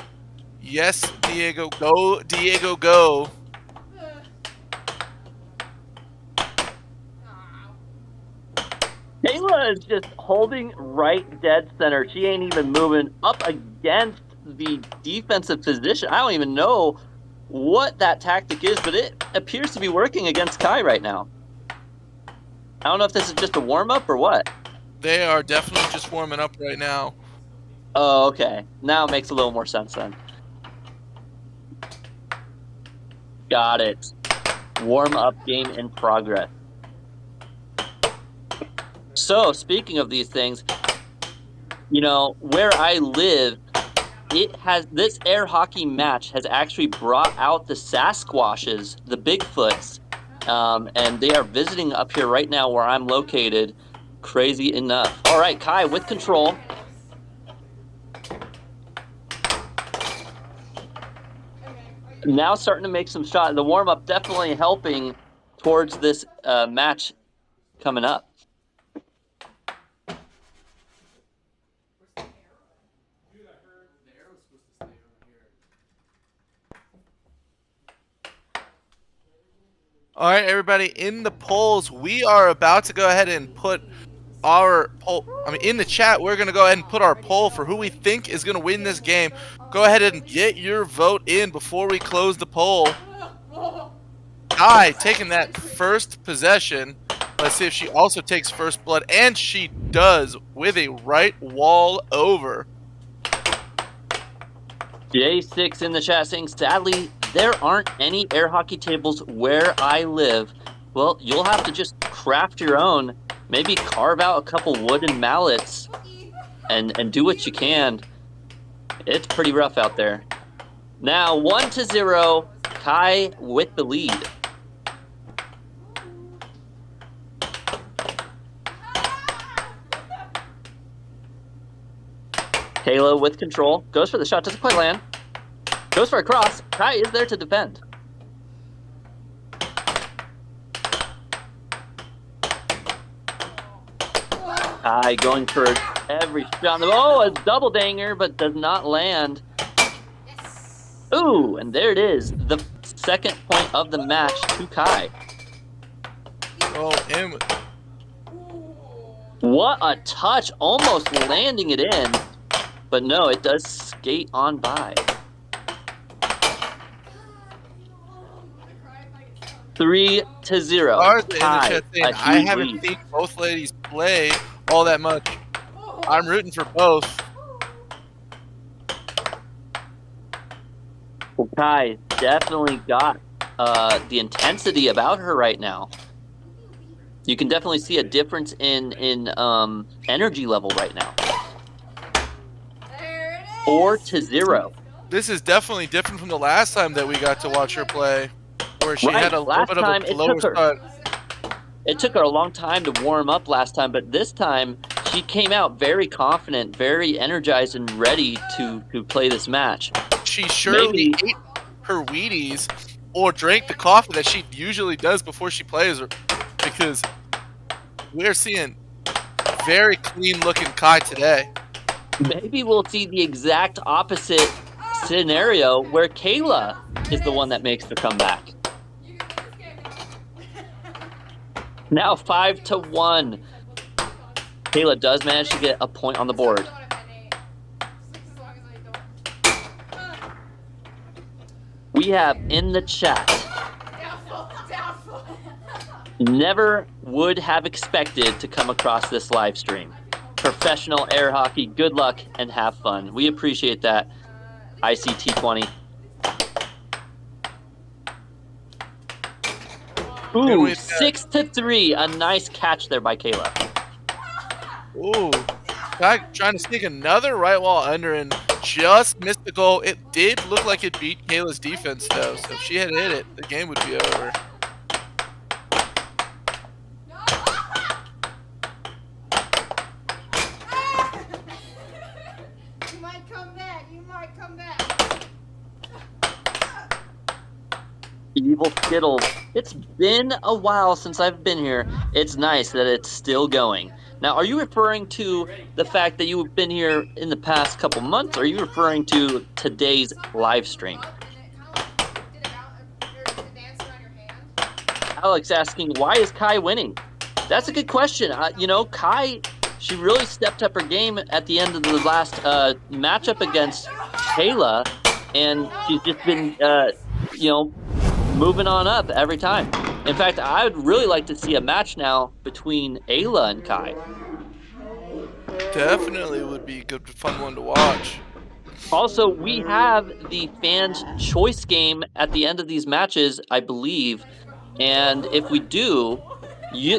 Yes, Diego. Go, Diego, go. Kayla is just holding right dead center. She ain't even moving up against the defensive position. I don't even know what that tactic is, but it appears to be working against Kai right now. I don't know if this is just a warm-up or what. They are definitely just warming up right now. Oh, okay. Now it makes a little more sense then. Got it. Warm-up game in progress. So, speaking of these things, you know, where I live, this air hockey match has actually brought out the Sasquatches, the Bigfoots, and they are visiting up here right now where I'm located. Crazy enough. All right, Kai with control. Now starting to make some shots. The warm-up definitely helping towards this match coming up. All right, everybody, in the polls, we are about to go ahead and put our poll. In the chat, we're going to go ahead and put our poll for who we think is going to win this game. Go ahead and get your vote in before we close the poll. Kai taking that first possession. Let's see if she also takes first blood, and she does with a right wall over. J6 in the chat saying, sadly, there aren't any air hockey tables where I live. Well, you'll have to just craft your own. Maybe carve out a couple wooden mallets and do what you can. It's pretty rough out there. Now, 1-0, Kai with the lead. Kayla with control. Goes for the shot. Doesn't quite land. Goes for a cross. Kai is there to defend. Kai going for every shot. Oh, a double danger, but does not land. Ooh, and there it is. The second point of the match to Kai. Oh, him. What a touch. Almost landing it in. But no, it does skate on by. 3-0. Ours in the chat saying, a I huge haven't lead. seen both ladies play all that much. I'm rooting for both. Well, Kai definitely got the intensity about her right now. You can definitely see a difference in energy level right now. 4-0. This is definitely different from the last time that we got to watch her play, where she Right, had a little last bit of time a it lower took her- start. It took her a long time to warm up last time, but this time she came out very confident, very energized, and ready to play this match. She surely Maybe- ate her Wheaties or drank the coffee that she usually does before she plays, because we're seeing very clean-looking Kai today. Maybe we'll see the exact opposite scenario where Kayla is the one that makes the comeback. Now 5-1. Kayla does manage to get a point on the board. We have in the chat, never would have expected to come across this live stream. Professional air hockey, good luck and have fun. We appreciate that, ICT20. Ooh, 6-3. A nice catch there by Kayla. Ooh, Kai trying to sneak another right wall under and just missed the goal. It did look like it beat Kayla's defense, though, so if she had hit it, the game would be over. You might come back. You might come back. Evil Skittles. It's been a while since I've been here. It's nice that it's still going. Now, are you referring to the fact that you've been here in the past couple months, or are you referring to today's live stream? Alex asking, why is Kai winning? That's a good question. You know, Kai, she really stepped up her game at the end of the last matchup against Kayla, and she's just been, you know, moving on up every time. In fact, I would really like to see a match now between Ayla and Kai. Definitely would be a good, fun one to watch. Also, we have the fans' choice game at the end of these matches, I believe. And if we do,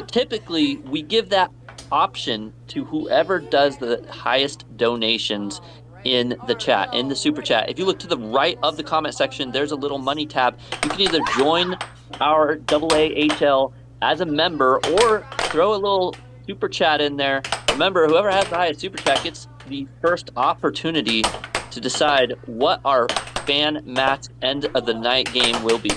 typically we give that option to whoever does the highest donations in the chat, in the super chat. If you look to the right of the comment section, there's a little money tab. You can either join our AAHL as a member or throw a little super chat in there. Remember, whoever has the highest super chat gets the first opportunity to decide what our fan match end of the night game will be.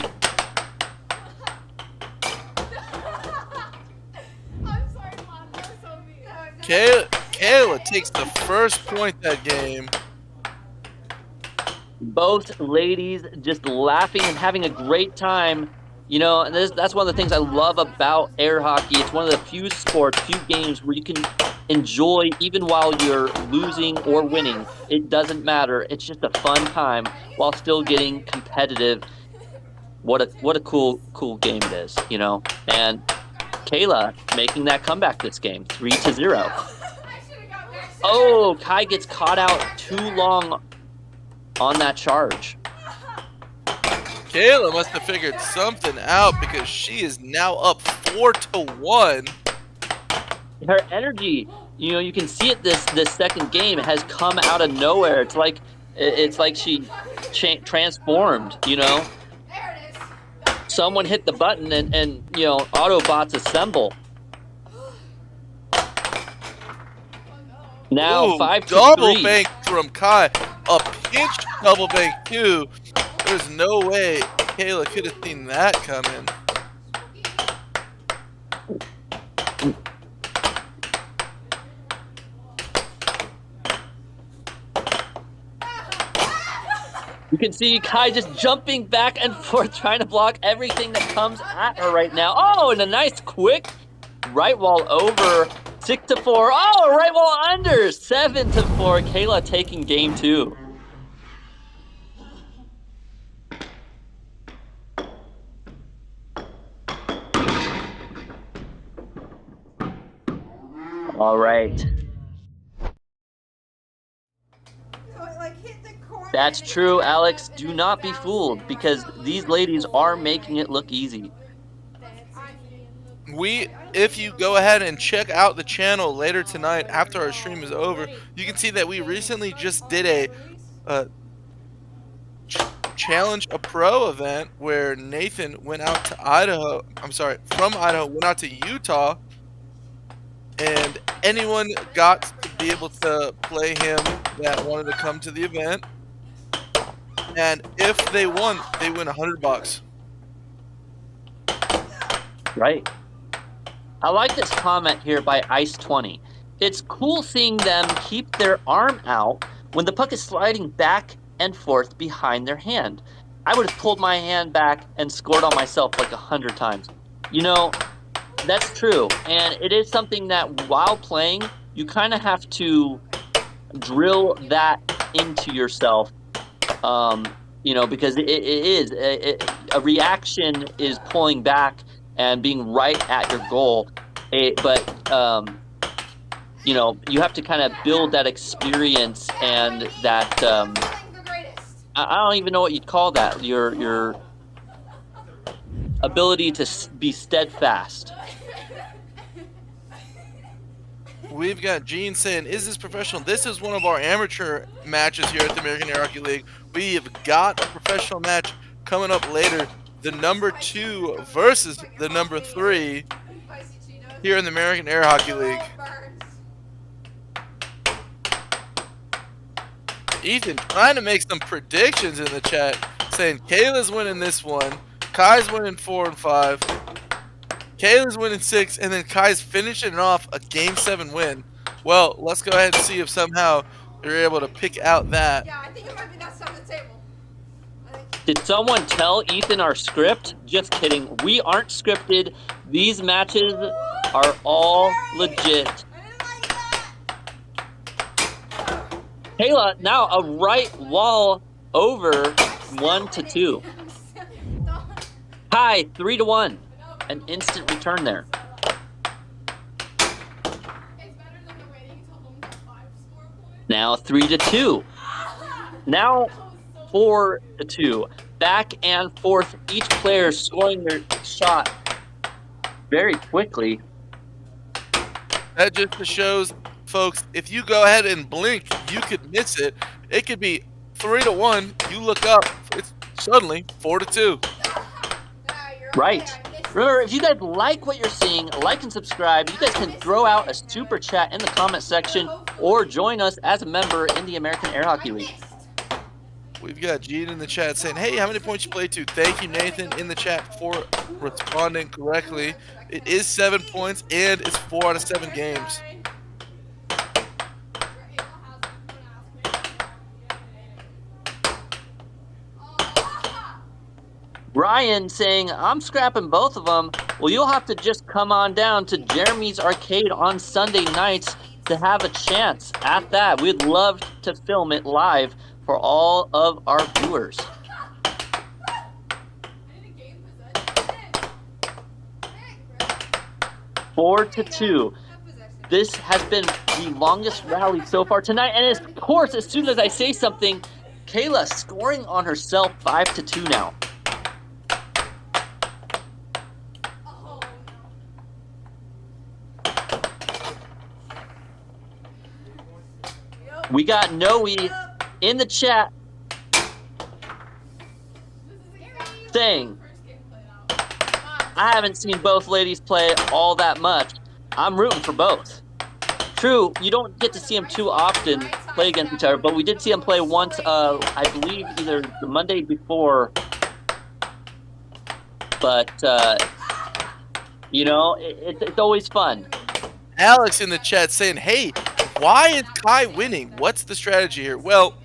I'm sorry, Mom. That was so mean. Kayla takes the first point that game. Both ladies just laughing and having a great time. You know, and that's one of the things I love about air hockey. It's one of the few sports, few games where you can enjoy even while you're losing or winning. It doesn't matter. It's just a fun time while still getting competitive. What a cool game it is, you know. And Kayla making that comeback this game, 3-0. Oh, Kai gets caught out too long on that charge. Kayla must have figured something out because she is now up 4-1. Her energy, you know, you can see it this second game has come out of nowhere. It's like she transformed, you know. Someone hit the button and you know, Autobots assemble. Now Ooh, 5-3. double bank from Kai. A pinch double bank too. There's no way Kayla could have seen that coming. You can see Kai just jumping back and forth, trying to block everything that comes at her right now. Oh, and a nice quick right wall over. 6-4. Oh, right wall under. 7-4. Kayla taking game 2. All right. That's true, Alex. Do not be fooled, because these ladies are making it look easy. If you go ahead and check out the channel later tonight after our stream is over, you can see that we recently just did a challenge a pro event where Nathan went out to from Idaho, went out to Utah, and anyone got to be able to play him that wanted to come to the event. And if they won, they win $100. Right. I like this comment here by Ice20. It's cool seeing them keep their arm out when the puck is sliding back and forth behind their hand. I would have pulled my hand back and scored on myself like 100 times. You know, that's true. And it is something that while playing, you kind of have to drill that into yourself. You know, because a reaction is pulling back and being right at your goal. But you know, you have to kind of build that experience and that, I don't even know what you'd call that, your ability to be steadfast. We've got Gene saying, is this professional? This is one of our amateur matches here at the American Air Hockey League. We have got a professional match coming up later. The number 2 versus the number 3 here in the American Air Hockey League. Ethan trying to make some predictions in the chat, saying Kayla's winning this one, Kai's winning 4 and 5. Kayla's winning 6, and then Kai's finishing off a Game 7 win. Well, let's go ahead and see if somehow you're able to pick out that. Yeah, I think it might be next on the table. Did someone tell Ethan our script? Just kidding. We aren't scripted. These matches are all legit. Kayla, now a right wall over 1-2. Kai, 3-1. An instant return there. Now 3-2. Now 4-2. Back and forth. Each player scoring their shot very quickly. That just shows, folks, if you go ahead and blink, you could miss it. It could be 3-1. You look up, it's suddenly 4-2. Right. Remember, if you guys like what you're seeing, like and subscribe. You guys can throw out a super chat in the comment section or join us as a member in the American Air Hockey League. We've got Gene in the chat saying, hey, how many points you played to? Thank you, Nathan, in the chat for responding correctly. It is 7 points, and it's 4 out of 7 games. Ryan saying, I'm scrapping both of them. Well, you'll have to just come on down to Jeremy's Arcade on Sunday nights to have a chance at that. We'd love to film it live for all of our viewers. Four to 2. This has been the longest rally so far tonight. And of course, as soon as I say something, Kayla scoring on herself 5-2 now. We got Noe in the chat saying, I haven't seen both ladies play all that much. I'm rooting for both. True, you don't get to see them too often play against each other, but we did see them play once, I believe either the Monday before. But, you know, it's always fun. Alex in the chat saying, hey, why is Kai winning? What's the strategy here? Well,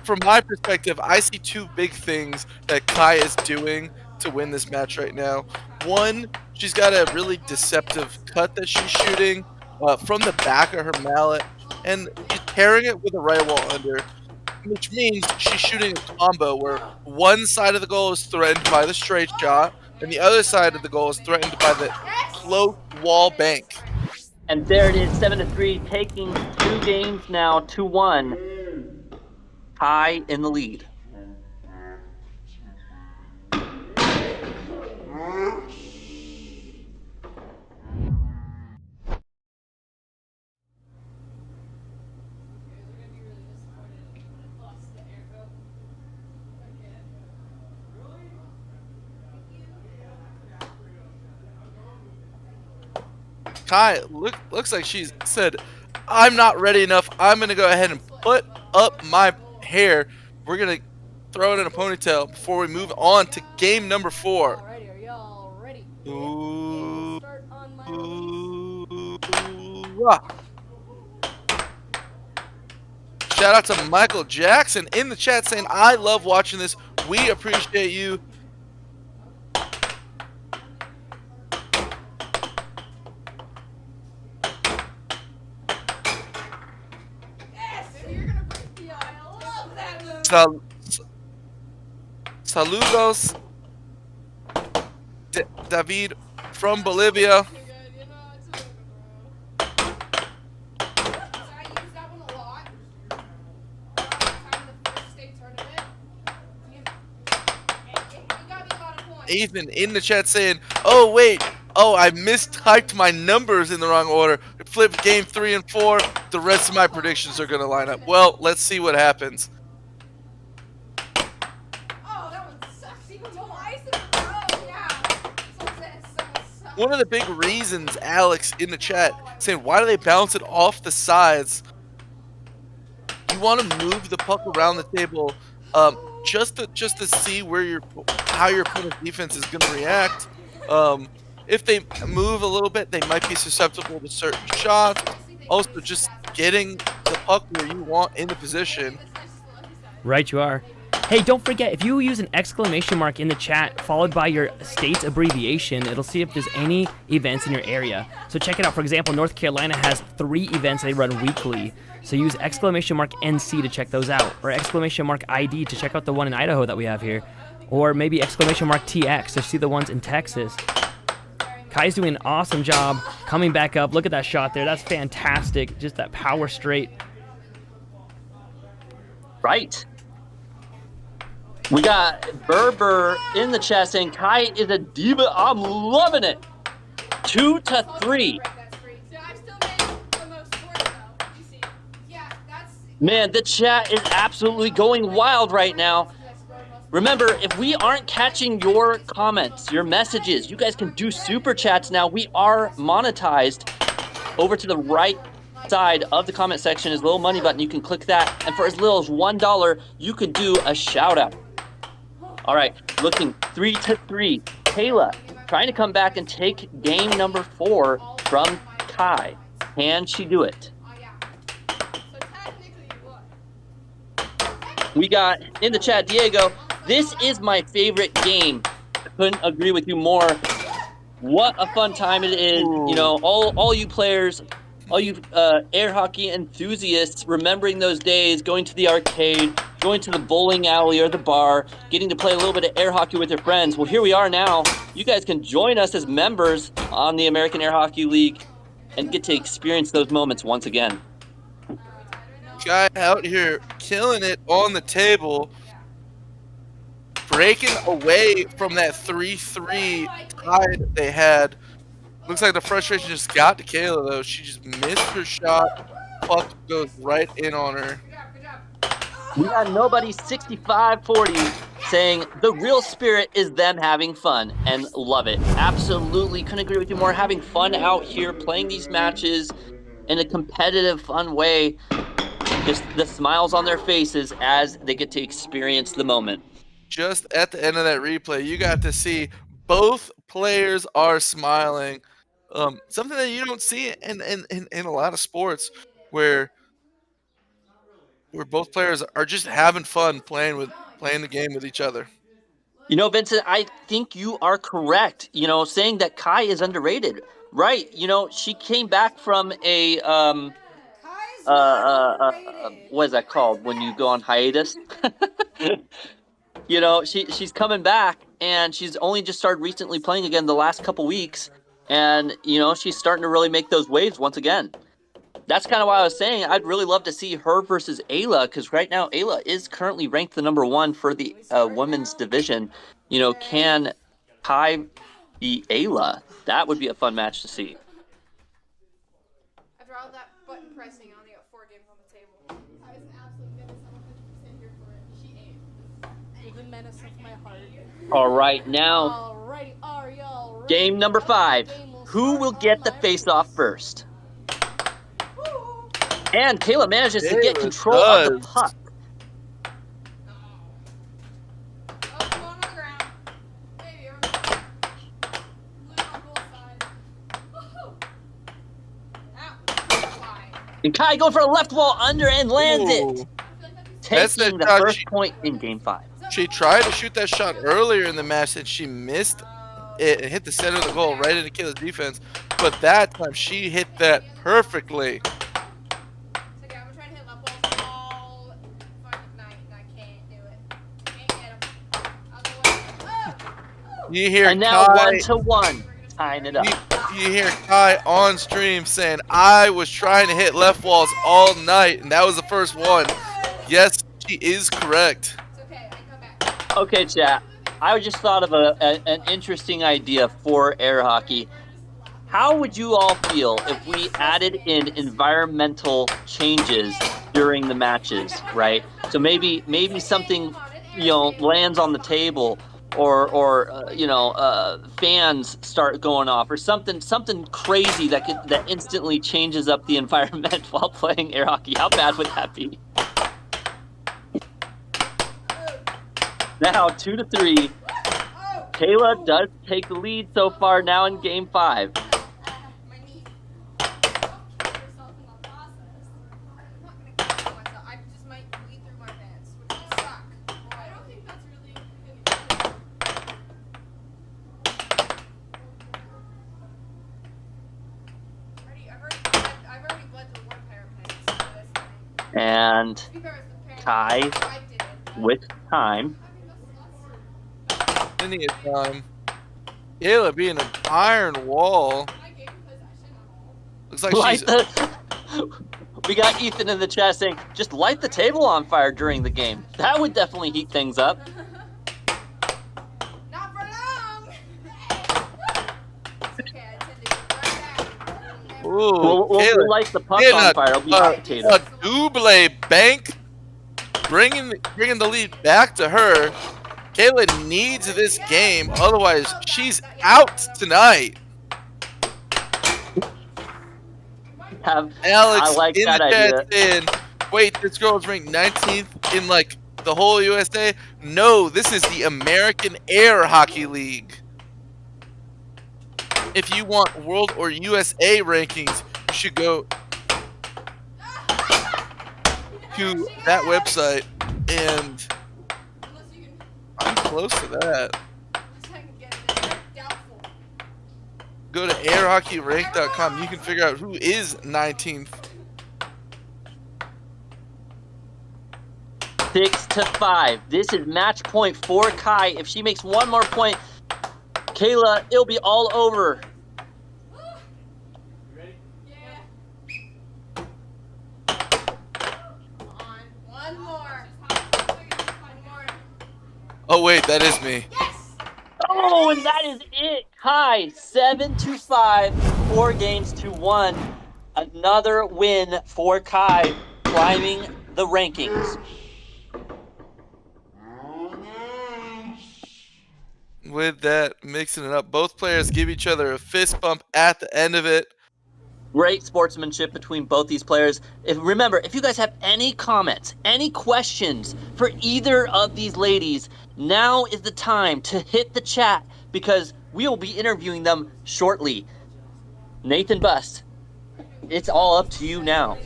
from my perspective, I see two big things that Kai is doing to win this match right now. One, she's got a really deceptive cut that she's shooting from the back of her mallet, and she's pairing it with a right wall under, which means she's shooting a combo where one side of the goal is threatened by the straight shot, and the other side of the goal is threatened by the close wall bank. And there it is, 7-3, taking 2 games now, 2-1. Kai in the lead. Kai looks like she's said, I'm not ready enough. I'm going to go ahead and put up my hair. We're going to throw it in a ponytail before we move on to game number 4. Alrighty, are y'all ready? Ooh. Start on my Ooh. Shout out to Michael Jackson in the chat saying, I love watching this. We appreciate you. Saludos, David from Bolivia. Ethan in the chat saying, oh wait, I mistyped my numbers in the wrong order. Flipped game 3 and 4. The rest of my predictions are going to line up. Well, let's see what happens. One of the big reasons, Alex in the chat saying, why do they bounce it off the sides? You want to move the puck around the table, just to see where how your opponent's defense is going to react. If they move a little bit, they might be susceptible to certain shots. Also, just getting the puck where you want in the position. Right, you are. Hey, don't forget, if you use an exclamation mark in the chat followed by your state's abbreviation, it'll see if there's any events in your area. So check it out. For example, North Carolina has 3 events they run weekly. So use exclamation mark NC to check those out, or exclamation mark ID to check out the one in Idaho that we have here, or maybe exclamation mark TX to see the ones in Texas. Kai's doing an awesome job coming back up. Look at that shot there. That's fantastic. Just that power straight. Right. We got Berber in the chat saying, Kai is a diva. I'm loving it. 2-3. Man, the chat is absolutely going wild right now. Remember, if we aren't catching your comments, your messages, you guys can do super chats now. We are monetized. Over to the right side of the comment section is a little money button. You can click that. And for as little as $1, you can do a shout out. All right, looking 3-3. Kayla trying to come back and take game number 4 from Kai. Can she do it? We got in the chat, Diego, this is my favorite game. Couldn't agree with you more. What a fun time it is. You know, all you players, all you air hockey enthusiasts, remembering those days, going to the arcade, going to the bowling alley or the bar, getting to play a little bit of air hockey with your friends. Well, here we are now. You guys can join us as members on the American Air Hockey League and get to experience those moments once again. Guy out here killing it on the table, breaking away from that 3-3 tie that they had. Looks like the frustration just got to Kayla, though. She just missed her shot. Puck goes right in on her. We got nobody 65-40 saying the real spirit is them having fun, and love it. Absolutely couldn't agree with you more. Having fun out here, playing these matches in a competitive, fun way. Just the smiles on their faces as they get to experience the moment. Just at the end of that replay, you got to see both players are smiling. Something that you don't see in a lot of sports, where where both players are just having fun playing the game with each other. You know, Vincent, I think you are correct. You know, saying that Kai is underrated, right? You know, she came back from a what is that called when you go on hiatus? You know, she's coming back, and she's only just started recently playing again the last couple weeks, and you know, she's starting to really make those waves once again. That's kind of why I was saying I'd really love to see her versus Ayla, because right now Ayla is currently ranked the number 1 for the women's division. You know, can Kai be Ayla? That would be a fun match to see. After all that button pressing, I only got 4 games on the table. I was an absolute menace. I'm 100% here for it. She ate. The menace of my heart. All right, now Alrighty, are y'all ready? game number 5. Who will get the face-off first? And Kayla manages to get control of the puck. Oh, going on the ground. Baby, lose on both sides. Woohoo! Ow. And Kai going for a left wall under and lands it. That's Taking the shot first point in game 5. She tried to shoot that shot earlier in the match and she missed it and hit the center of the goal right into Kayla's defense. But that time she hit that perfectly. You hear And now Kai, 1-1, tying it up. you hear Kai on stream saying, I was trying to hit left walls all night, and that was the first one. Yes, she is correct. Okay, chat. I just thought of an interesting idea for air hockey. How would you all feel if we added in environmental changes during the matches, right? So maybe something, you know, lands on the table, or you know, fans start going off, or something crazy that instantly changes up the environment while playing air hockey. How bad would that be? Now 2-3. Kayla does take the lead so far now in game 5. And Kai with time. Plenty of time. Kayla being an iron wall. Looks like she's... We got Ethan in the chat saying, just light the table on fire during the game. That would definitely heat things up. Not for long. Okay, I tend to get right back. Ooh, We'll light the puck on fire. It'll be hot potato. A double bank, bringing the lead back to her. Kayla needs this game, otherwise she's out tonight. Alex, I like in that the idea. chat saying, wait, this girl's ranked 19th in like the whole USA? No, this is the American Air Hockey League. If you want world or USA rankings, you should go to that website, and I'm close to that. Go to airhockeyrank.com. You can figure out who is 19th. 6-5. This is match point for Kai. If she makes one more point, Kayla, it'll be all over. Ready? Yeah. One more. Oh wait, that is me. Yes. Oh, and that is it. Kai, 7-5, 4 games to 1. Another win for Kai, climbing the rankings. With that, mixing it up, both players give each other a fist bump at the end of it. Great sportsmanship between both these players. Remember, if you guys have any comments, any questions for either of these ladies, now is the time to hit the chat, because we will be interviewing them shortly. Nathan Bust, it's all up to you now.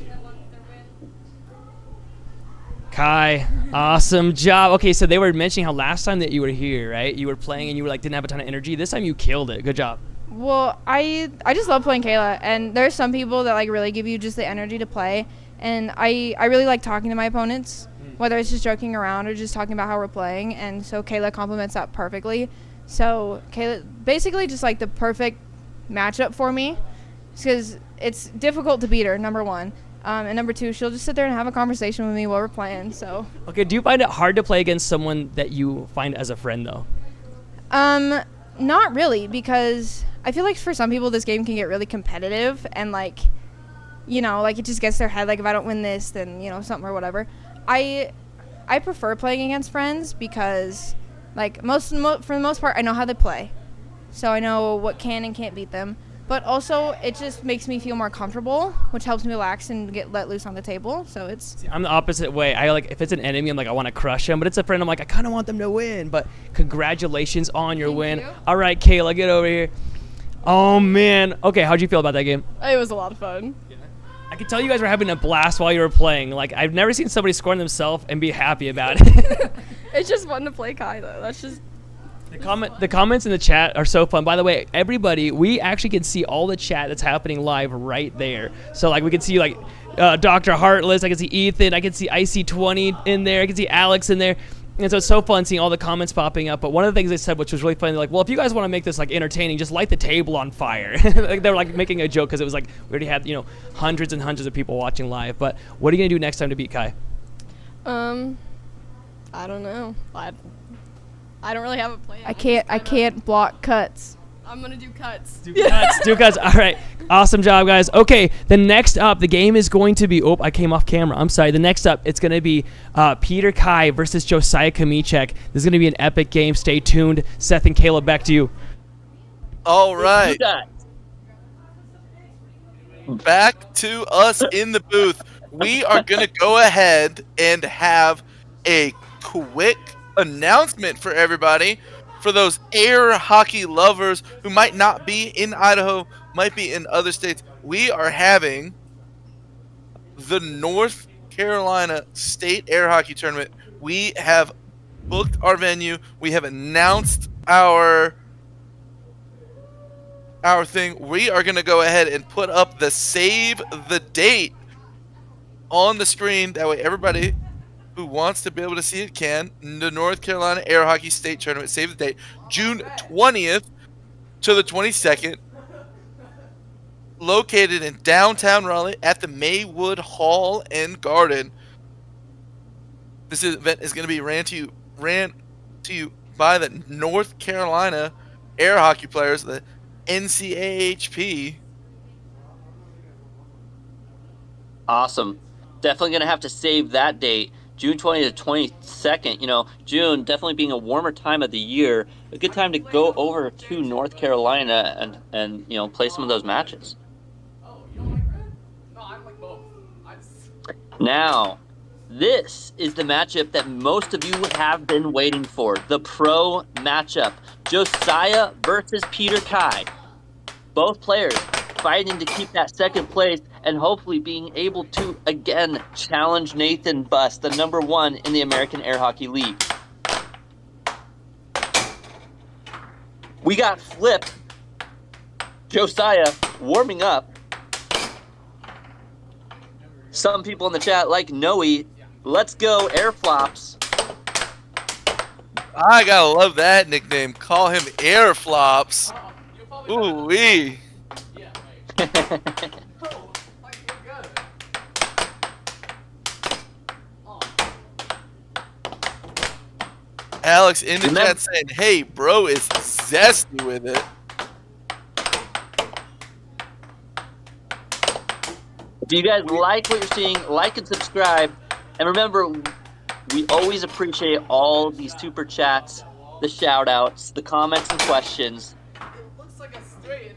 Kai, awesome job. Okay, so they were mentioning how last time that you were here, right? You were playing and you were like didn't have a ton of energy. This time you killed it. Good job. Well, I just love playing Kayla, and there's some people that like really give you just the energy to play, and I really like talking to my opponents, whether it's just joking around or just talking about how we're playing, and so Kayla complements that perfectly. So Kayla basically just like the perfect matchup for me, because it's difficult to beat her, number one. And number two, she'll just sit there and have a conversation with me while we're playing. So. Okay, do you find it hard to play against someone that you find as a friend, though? Not really, because I feel like for some people this game can get really competitive and like, you know, like it just gets their head. Like if I don't win this, then you know something or whatever. I prefer playing against friends because, like for the most part, I know how they play, so I know what can and can't beat them. But also, it just makes me feel more comfortable, which helps me relax and get let loose on the table. So it's. See, I'm the opposite way. I like if it's an enemy, I'm like I want to crush him. But it's a friend, I'm like I kind of want them to win. But congratulations on your win. You. All right, Kayla, get over here. Oh man. Okay, how'd you feel about that game? It was a lot of fun. I could tell you guys were having a blast while you were playing. Like I've never seen somebody scoring themselves and be happy about it. It's just fun to play Kai though. That's just. The comments in the chat are so fun. By the way, everybody, we actually can see all the chat that's happening live right there. So like we can see like Dr. Heartless, I can see Ethan, I can see IC20 in there, I can see Alex in there. And so it's so fun seeing all the comments popping up. But one of the things they said, which was really funny, they're like, well, if you guys want to make this like entertaining, just light the table on fire. Like they were like making a joke because it was like we already had, you know, hundreds and hundreds of people watching live. But what are you gonna do next time to beat Kai? I don't know. I don't really have a plan. I can't block cuts. I'm gonna do cuts. Do cuts. All right. Awesome job, guys. Okay, the next up, the game is going to be. Oh, I came off camera. I'm sorry. The next up, it's going to be Peter Kai versus Josiah K. This is going to be an epic game. Stay tuned. Seth and Kayla, back to you. All right. Back to us in the booth. We are going to go ahead and have a quick announcement for everybody. For those air hockey lovers who might not be in Idaho, might be in other states, we are having the North Carolina State Air Hockey Tournament. We have booked our venue. We have announced our thing. We are going to go ahead and put up the save the date on the screen. That way everybody who wants to be able to see it can. The North Carolina Air Hockey State Tournament, save the date, June 20th to the 22nd, located in downtown Raleigh at the Maywood Hall and Garden. This event is going to be ran to you by the North Carolina Air Hockey players, the NCAHP. Awesome. Definitely going to have to save that date. June 20th to 22nd, you know, June definitely being a warmer time of the year, a good time to go over to North Carolina and you know, play some of those matches. Oh, you don't like red? No, I like both. Now, this is the matchup that most of you have been waiting for, the pro matchup. Josiah versus Peter Kai. Both players fighting to keep that second place and hopefully being able to, again, challenge Nathan Buss, the #1 in the American Air Hockey League. We got Flip, Josiah, warming up. Some people in the chat like Noe. Let's go, Air Flops. I gotta love that nickname. Call him Air Flops. Ooh-wee. Alex in the chat saying, hey, bro is zesty with it. If you guys like what you're seeing, like and subscribe. And remember, we always appreciate all these super chats, the shout outs, the comments and questions.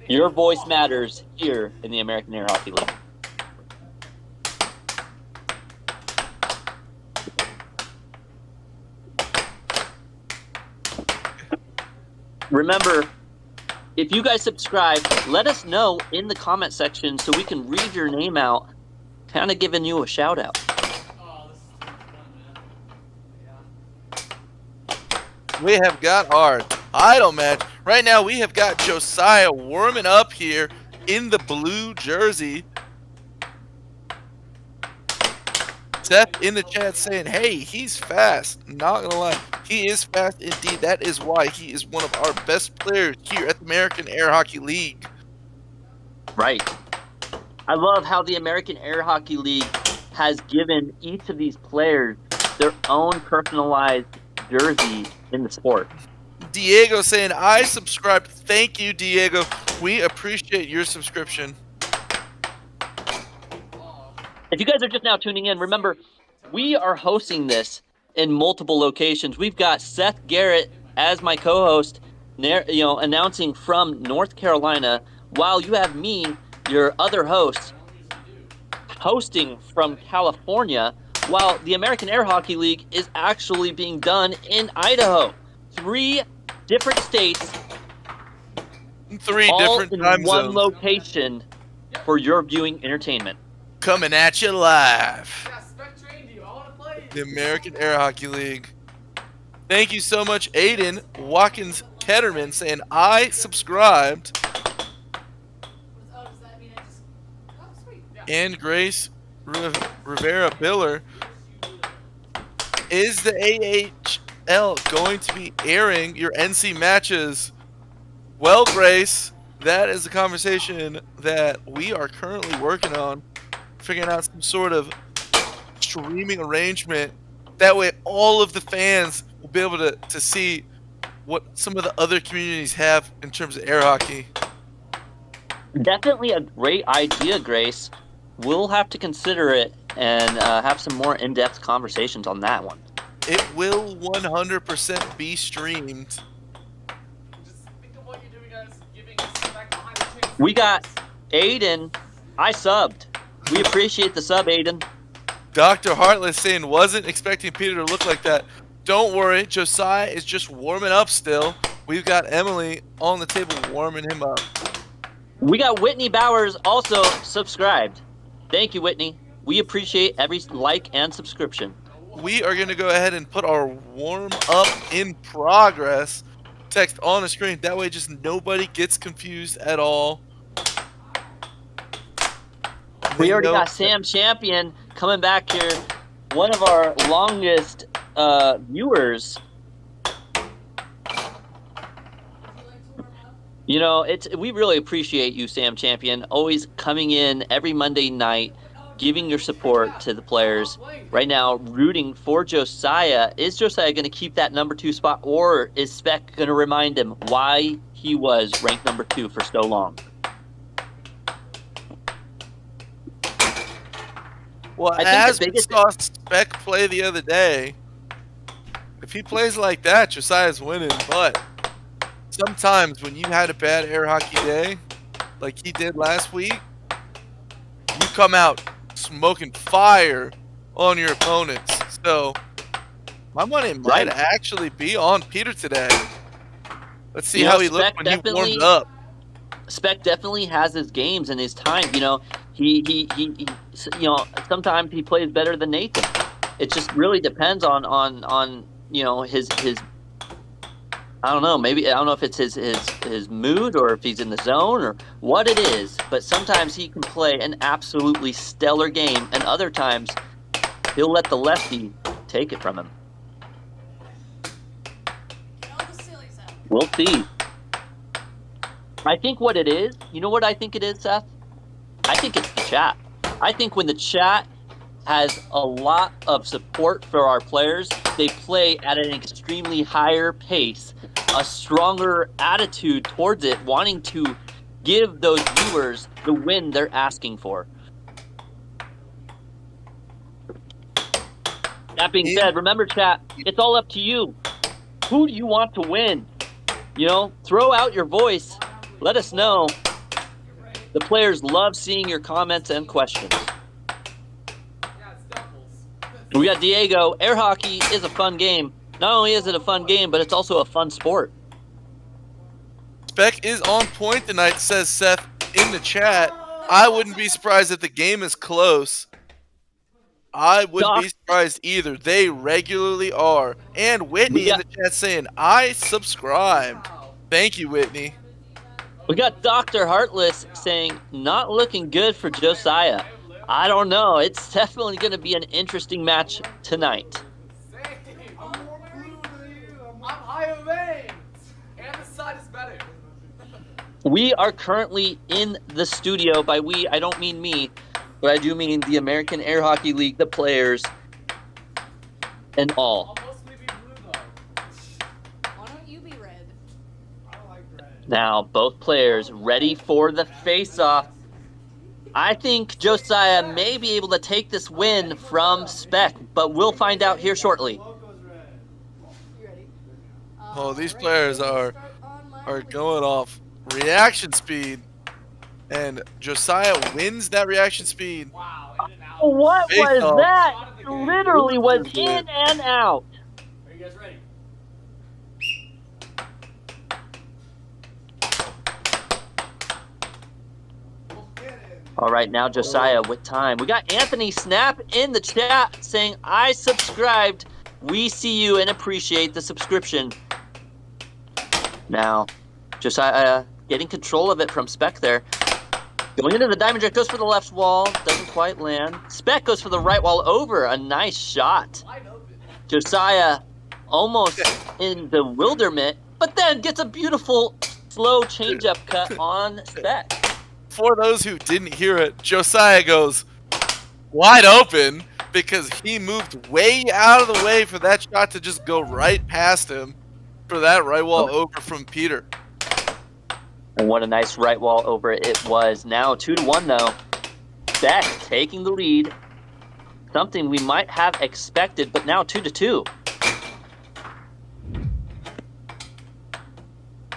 Your voice matters here in the American Air Hockey League. Remember, if you guys subscribe, let us know in the comment section so we can read your name out, kind of giving you a shout out. we have got our title match. Right now, we have got Josiah warming up here in the blue jersey. Seth in the chat saying, hey, he's fast. Not gonna lie, he is fast indeed. That is why he is one of our best players here at the American Air Hockey League. Right. I love how the American Air Hockey League has given each of these players their own personalized jersey in the sport. Diego saying, I subscribed. Thank you, Diego. We appreciate your subscription. If you guys are just now tuning in, remember, we are hosting this in multiple locations. We've got Seth Garrett as my co-host, announcing from North Carolina, while you have me, your other host, hosting from California, while the American Air Hockey League is actually being done in Idaho. 3 different states, 3 all different in time one zones. location for your viewing entertainment. Coming at you live. The American Air Hockey League. Thank you so much, Aiden Watkins Ketterman, saying, I subscribed. And Grace Rivera Biller. Is the AAHL going to be airing your NC matches? Well, Grace, that is a conversation that we are currently working on, figuring out some sort of streaming arrangement. That way all of the fans will be able to see what some of the other communities have in terms of air hockey. Definitely a great idea, Grace. We'll have to consider it and have some more in-depth conversations on that one. It will 100% be streamed. We got Aiden. I subbed. We appreciate the sub, Aiden. Dr. Heartless saying, wasn't expecting Peter to look like that. Don't worry, Josiah is just warming up still. We've got Emily on the table warming him up. We got Whitney Bowers also subscribed. Thank you, Whitney. We appreciate every like and subscription. We are going to go ahead and put our warm up in progress text on the screen. That way just nobody gets confused at all. We already got Sam Champion coming back here. One of our longest viewers. You know, we really appreciate you, Sam Champion, always coming in every Monday night, giving your support to the players. Right now, rooting for Josiah. Is Josiah going to keep that number 2 spot, or is Spec going to remind him why he was ranked number 2 for so long? Well, as we saw Spec play the other day, if he plays like that, Josiah's winning, but sometimes when you had a bad air hockey day, like he did last week, you come out smoking fire on your opponents. So my money might actually be on Peter today. Let's see how he looked when he warmed up. Spec definitely has his games and his time. You know, he sometimes he plays better than Nathan. It just really depends on his I don't know, maybe I don't know if it's his mood or if he's in the zone or what it is, but sometimes he can play an absolutely stellar game and other times he'll let the lefty take it from him. We'll see. I think what it is, you know what I think it is, Seth? I think it's the chat. I think when the chat has a lot of support for our players, they play at an extremely higher pace, a stronger attitude towards it, wanting to give those viewers the win they're asking for. That being said, remember, chat, it's all up to you. Who do you want to win? You know, throw out your voice. Let us know. The players love seeing your comments and questions. We got Diego. Air hockey is a fun game. Not only is it a fun game, but it's also a fun sport. Spec is on point tonight, says Seth in the chat. I wouldn't be surprised if the game is close. I would be surprised either. They regularly are. And Whitney in the chat saying, I subscribed. Thank you, Whitney. We got Dr. Heartless saying, not looking good for Josiah. I don't know. It's definitely going to be an interesting match tonight. I'm more blue than you. I'm higher veins. And the sun is better. We are currently in the studio. By we, I don't mean me, but I do mean the American Air Hockey League, the players, and all. I'll mostly be blue, though. Why don't you be red? I don't like red. Now, both players ready for the face-off. I think Josiah may be able to take this win from Spec, but we'll find out here shortly. Oh, these players are going off reaction speed, and Josiah wins that reaction speed. Wow, in and out. What Face was off. that? Literally was in and out. Are you guys ready? All right, now Josiah with time. We got Anthony Snap in the chat saying, I subscribed. We see you and appreciate the subscription. Now, Josiah getting control of it from Spec there. Going into the diamond jet, goes for the left wall. Doesn't quite land. Spec goes for the right wall over. A nice shot. Josiah almost in bewilderment, but then gets a beautiful slow changeup cut on Spec. For those who didn't hear it, Josiah goes wide open because he moved way out of the way for that shot to just go right past him for that right wall over from Peter. And what a nice right wall over it was. Now 2-1 though. Spec taking the lead. Something we might have expected, but now 2-2.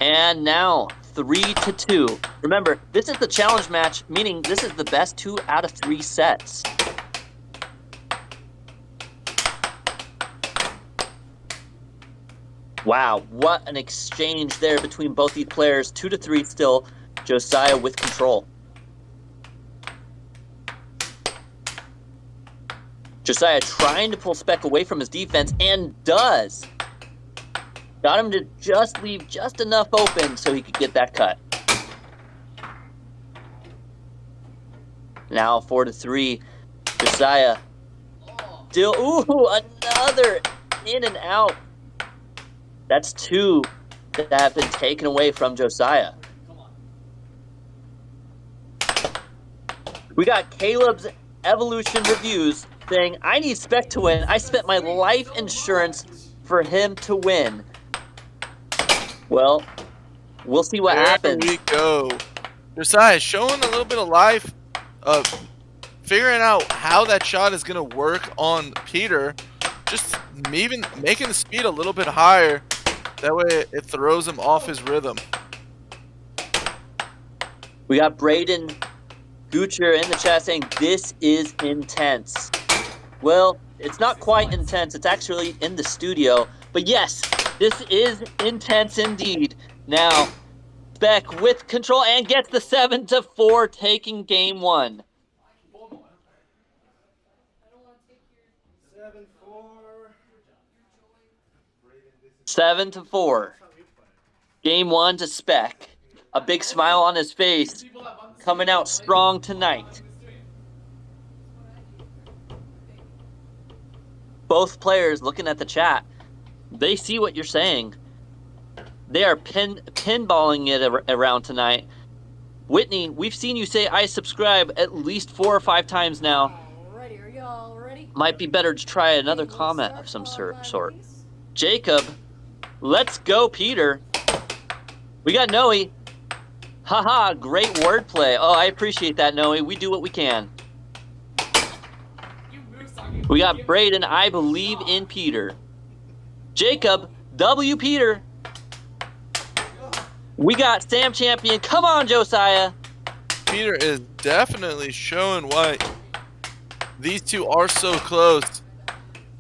And now 3-2. Remember, this is the challenge match, meaning this is the best 2 out of 3 sets. Wow, what an exchange there between both these players. 2-3 still. Josiah with control. Josiah trying to pull Spec away from his defense, and does. Got him to just leave just enough open so he could get that cut. Now 4-3. Josiah still, ooh, another in and out. That's 2 that have been taken away from Josiah. We got Caleb's Evolution Reviews saying, I need Spec to win. I spent my life insurance for him to win. Well, we'll see what happens. There we go. Josiah showing a little bit of life of figuring out how that shot is going to work on Peter. Just even making the speed a little bit higher. That way it throws him off his rhythm. We got Braden Gucher in the chat saying, this is intense. Well, it's not quite intense. It's actually in the studio. But yes, this is intense indeed. Now, Spec with control and gets the 7-4, taking game 1. 7-4. Game 1 to Spec. A big smile on his face. Coming out strong tonight. Both players looking at the chat. They see what you're saying. They are pinballing it around tonight. Whitney, we've seen you say I subscribe at least 4 or 5 times now. Alrighty, are y'all ready? Might be better to try another comment of some sort. Jacob, let's go, Peter. We got Noe. Haha, great wordplay. Oh, I appreciate that, Noe. We do what we can. We got Braden, I believe in Peter. Jacob, W Peter. We got Sam Champion. Come on, Josiah. Peter is definitely showing why these two are so close.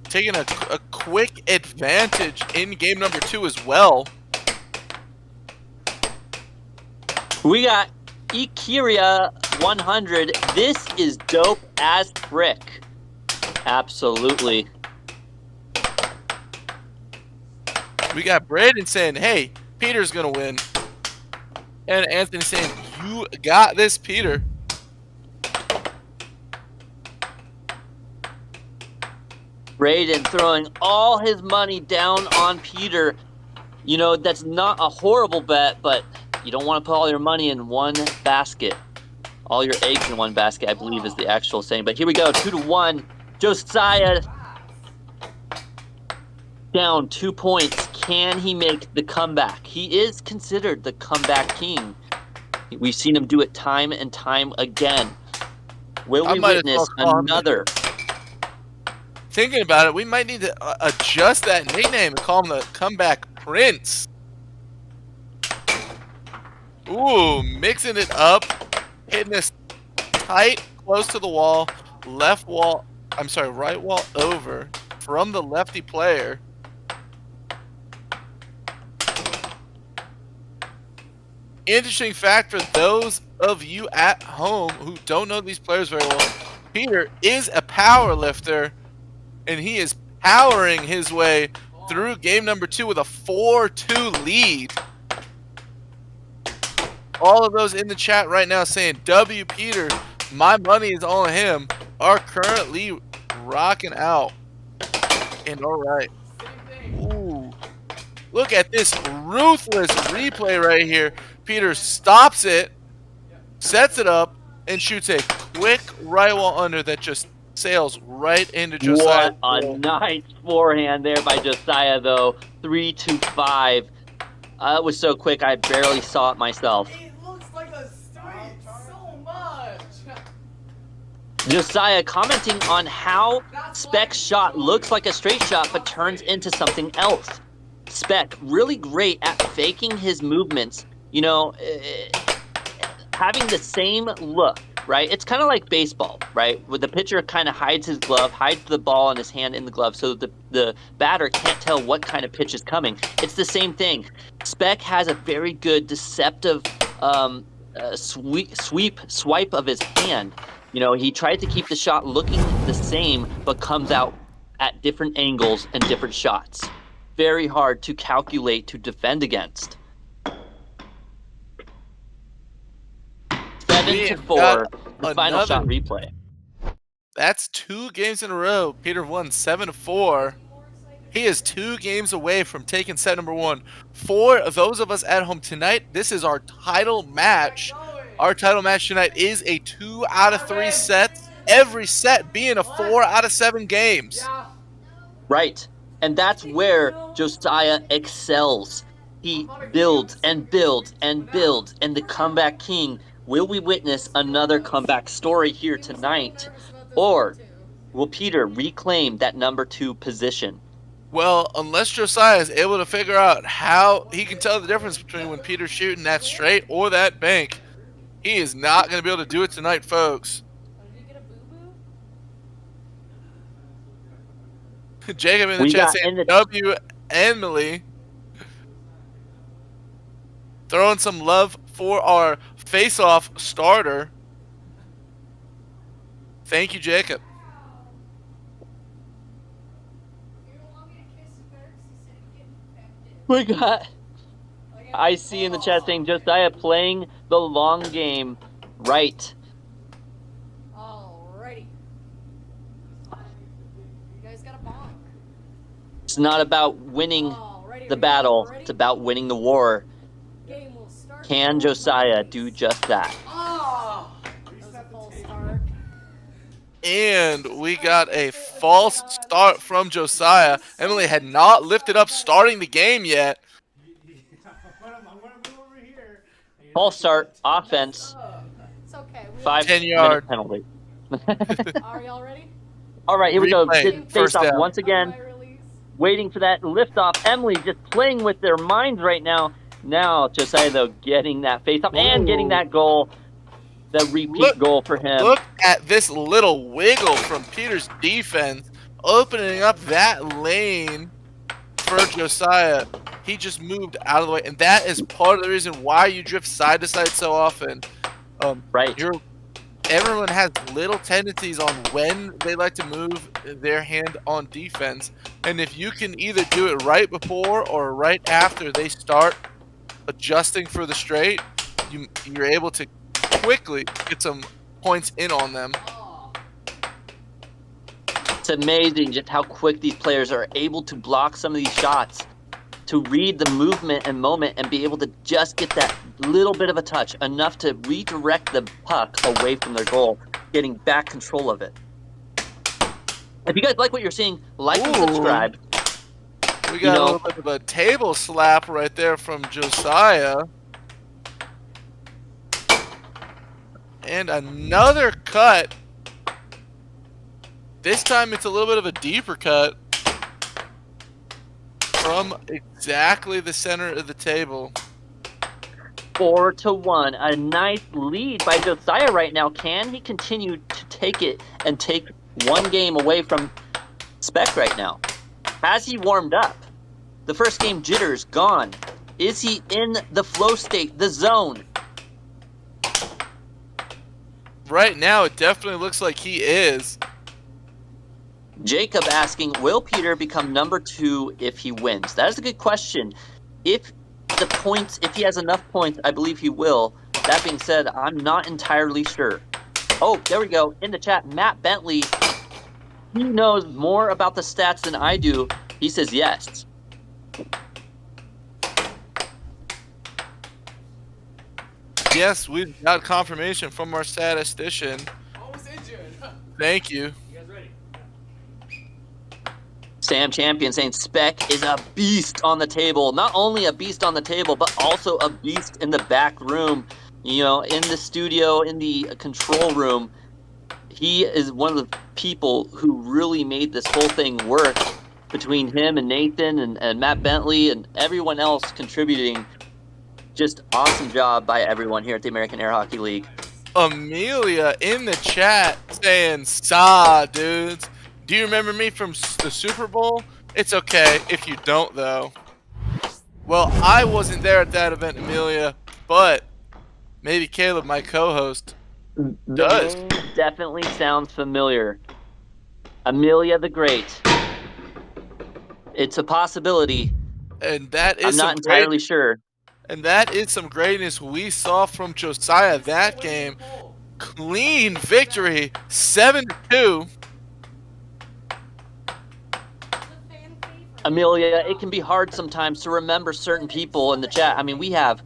Taking a quick advantage in game number 2 as well. We got Ikiria 100. This is dope as frick. Absolutely. We got Braden saying, hey, Peter's going to win. And Anthony saying, you got this, Peter. Braden throwing all his money down on Peter. You know, that's not a horrible bet, but you don't want to put all your money in one basket. All your eggs in one basket, I believe is the actual saying. But here we go, 2-1. Josiah down 2 points. Can he make the comeback? He is considered the comeback king. We've seen him do it time and time again. Will we witness another? Thinking about it, we might need to adjust that nickname and call him the Comeback Prince. Ooh, mixing it up, hitting this tight, close to the wall, right wall over from the lefty player. Interesting fact for those of you at home who don't know these players very well, Peter is a power lifter, and he is powering his way through game number 2 with a 4-2 lead. All of those in the chat right now saying, W Peter, my money is on him, are currently rocking out. And all right. Ooh. Look at this ruthless replay right here. Peter stops it, sets it up, and shoots a quick right wall under that just sails right into Josiah. What a nice forehand there by Josiah, though. 3-5. It was so quick, I barely saw it myself. It looks like a straight so much. Josiah commenting on how Spec's shot looks like a straight shot, but turns into something else. Spec, really great at faking his movements. You know, having the same look, right? It's kind of like baseball, right? Where the pitcher kind of hides his glove, hides the ball in his hand in the glove, so the batter can't tell what kind of pitch is coming. It's the same thing. Spec has a very good deceptive swipe of his hand. You know, he tried to keep the shot looking the same, but comes out at different angles and different shots. Very hard to calculate, to defend against. 7-4, the final shot replay. That's 2 games in a row. Peter won 7-4. He is 2 games away from taking set number 1. For those of us at home tonight, this is our title match. Our title match tonight is a 2 out of 3 sets. Every set being a 4 out of 7 games. Right. And that's where Josiah excels. He builds and builds and builds. And the comeback king. Will we witness another comeback story here tonight? Or will Peter reclaim that number 2 position? Well, unless Josiah is able to figure out how he can tell the difference between when Peter's shooting that straight or that bank, he is not going to be able to do it tonight, folks. Jacob in the chat saying W. Emily. Throwing some love for our face-off starter. Thank you, Jacob. We got IC in the chat saying Josiah playing the long game right. Alrighty. You guys got a bonk. It's not about winning the battle, it's about winning the war. Can Josiah do just that? And we got a false start from Josiah. Emily had not lifted up starting the game yet. False start, offense. It's okay. 5 10-yard penalty. Are y'all ready? All right, here we go. Replay, Face first off down. once again. Waiting for that liftoff. Emily just playing with their minds right now. Now Josiah, though, getting that face off and getting that goal. The repeat goal for him. Look at this little wiggle from Peter's defense, opening up that lane for Josiah. He just moved out of the way, and that is part of the reason why you drift side to side so often. Right. everyone has little tendencies on when they like to move their hand on defense. And if you can either do it right before or right after they start adjusting for the straight, you're able to quickly get some points in on them. It's amazing just how quick these players are able to block some of these shots, to read the movement and moment and be able to just get that little bit of a touch, enough to redirect the puck away from their goal, getting back control of it. If you guys like what you're seeing, like and subscribe. We got a little bit of a table slap right there from Josiah. And another cut. This time it's a little bit of a deeper cut from exactly the center of the table. 4-1. A nice lead by Josiah right now. Can he continue to take it and take one game away from Spec right now? Has he warmed up? The first game jitters gone. Is he in the flow state, the zone? Right now, it definitely looks like he is. Jacob asking, will Peter become number 2 if he wins? That is a good question. If he has enough points, I believe he will. That being said, I'm not entirely sure. Oh, there we go. In the chat, Matt Bentley, he knows more about the stats than I do. He says yes. Yes, we've got confirmation from our statistician. Almost injured. Thank you. You guys ready? Sam Champion saying Spec is a beast on the table. Not only a beast on the table, but also a beast in the back room. You know, in the studio, in the control room. He is one of the people who really made this whole thing work, between him and Nathan and Matt Bentley and everyone else contributing. Just awesome job by everyone here at the American Air Hockey League. Amelia in the chat saying, "Saw, dudes. Do you remember me from the Super Bowl? It's okay if you don't, though." Well, I wasn't there at that event, Amelia, but maybe Caleb, my co-host, does. The name definitely sounds familiar. Amelia the Great. It's a possibility. And that is I'm not entirely sure. And that is some greatness we saw from Josiah that game. Clean victory, 7-2. Amelia, it can be hard sometimes to remember certain people in the chat. I mean, we have,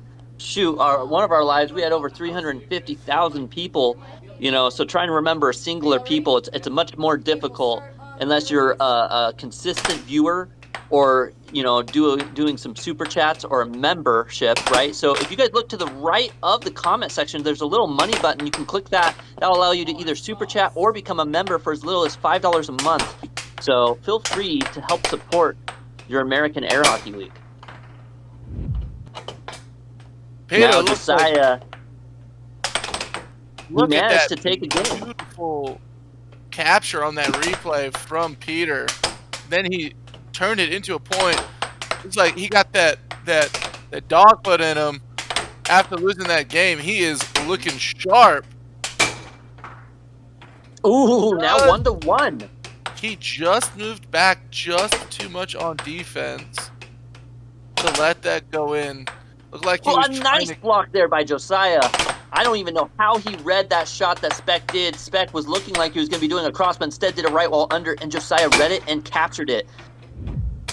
one of our lives, we had over 350,000 people, you know, so trying to remember singular people, it's a much more difficult unless you're a consistent viewer or, you know, doing some super chats or a membership, right? So if you guys look to the right of the comment section, there's a little money button. You can click that. That'll allow you to either super chat or become a member for as little as $5 a month. So feel free to help support your American Air Hockey League. Peter, now Josiah look at managed that to take a game. Beautiful capture on that replay from Peter. Then he turned it into a point. It's like he got that dog foot in him after losing that game. He is looking sharp. Ooh, now 1-1. He just moved back just too much on defense to let that go in. Looked like he was a nice block there by Josiah. I don't even know how he read that shot that Spec did. Spec was looking like he was going to be doing a cross, but instead did a right wall under, and Josiah read it and captured it.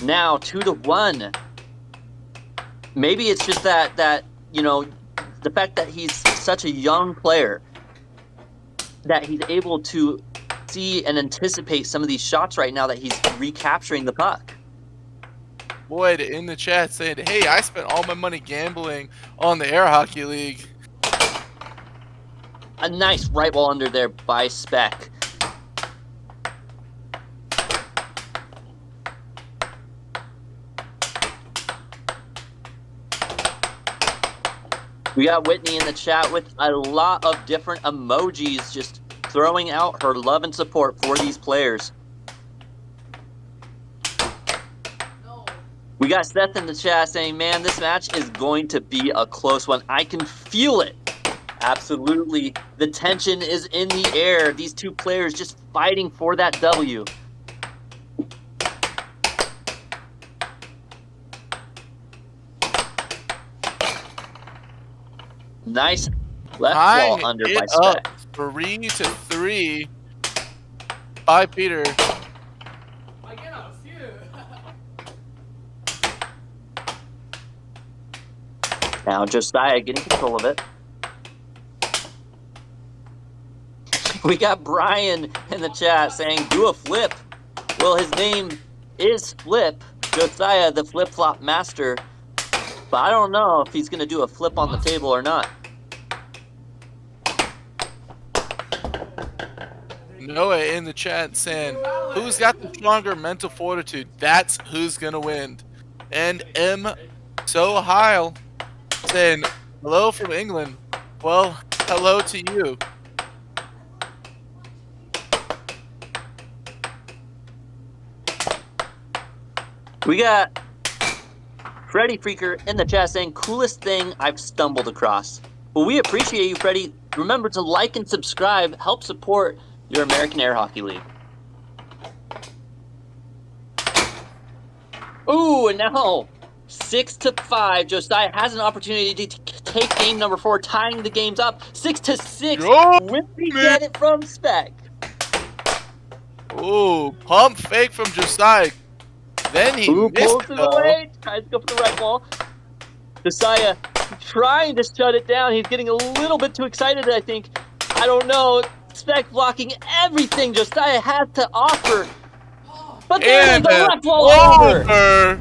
Now 2-1. Maybe it's just that you know, the fact that he's such a young player, that he's able to see and anticipate some of these shots right now that he's recapturing the puck. Boyd in the chat saying, "Hey, I spent all my money gambling on the Air Hockey League." A nice right wall under there by Spec. We got Whitney in the chat with a lot of different emojis, just throwing out her love and support for these players. We got Seth in the chat saying, "Man, this match is going to be a close one. I can feel it." Absolutely. The tension is in the air. These two players just fighting for that W. Nice left Tying wall under it by up Spec. 3-3 by Peter. Now Josiah getting control of it. We got Brian in the chat saying, do a flip. Well, his name is Flip. Josiah, the flip-flop master. But I don't know if he's going to do a flip on the table or not. Noah in the chat saying, who's got the stronger mental fortitude? That's who's going to win. And Hill saying, hello from England. Well, hello to you. We got Freddy Freaker in the chat saying, coolest thing I've stumbled across. Well, we appreciate you, Freddy. Remember to like and subscribe. Help support your American Air Hockey League. Ooh, and now 6-5. Josiah has an opportunity to take game number 4, tying the games up 6-6. Will we get it from Spec? Ooh, pump fake from Josiah. Then he missed pulls it away. Tries to go for the right wall. Josiah trying to shut it down. He's getting a little bit too excited, I think. I don't know. Spec blocking everything Josiah has to offer. But there's the left wall over.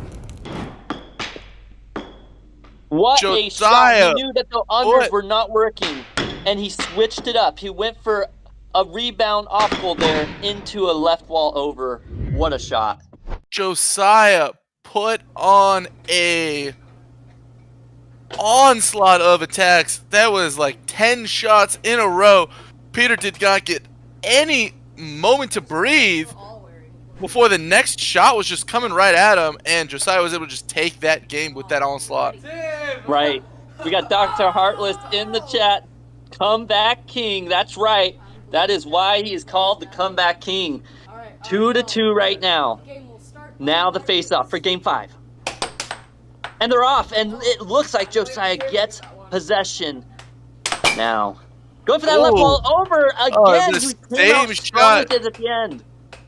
What Josiah, a shot. He knew that the unders were not working, and he switched it up. He went for a rebound off goal there into a left wall over. What a shot. Josiah put on a onslaught of attacks. That was like 10 shots in a row. Peter did not get any moment to breathe before the next shot was just coming right at him, and Josiah was able to just take that game with that onslaught. Right. We got Dr. Heartless in the chat. Comeback King. That's right. That is why he is called the Comeback King. 2-2 right now. Now the face-off for Game 5. And they're off, and it looks like Josiah gets possession. Now, going for that left wall over again. The same shot at the end.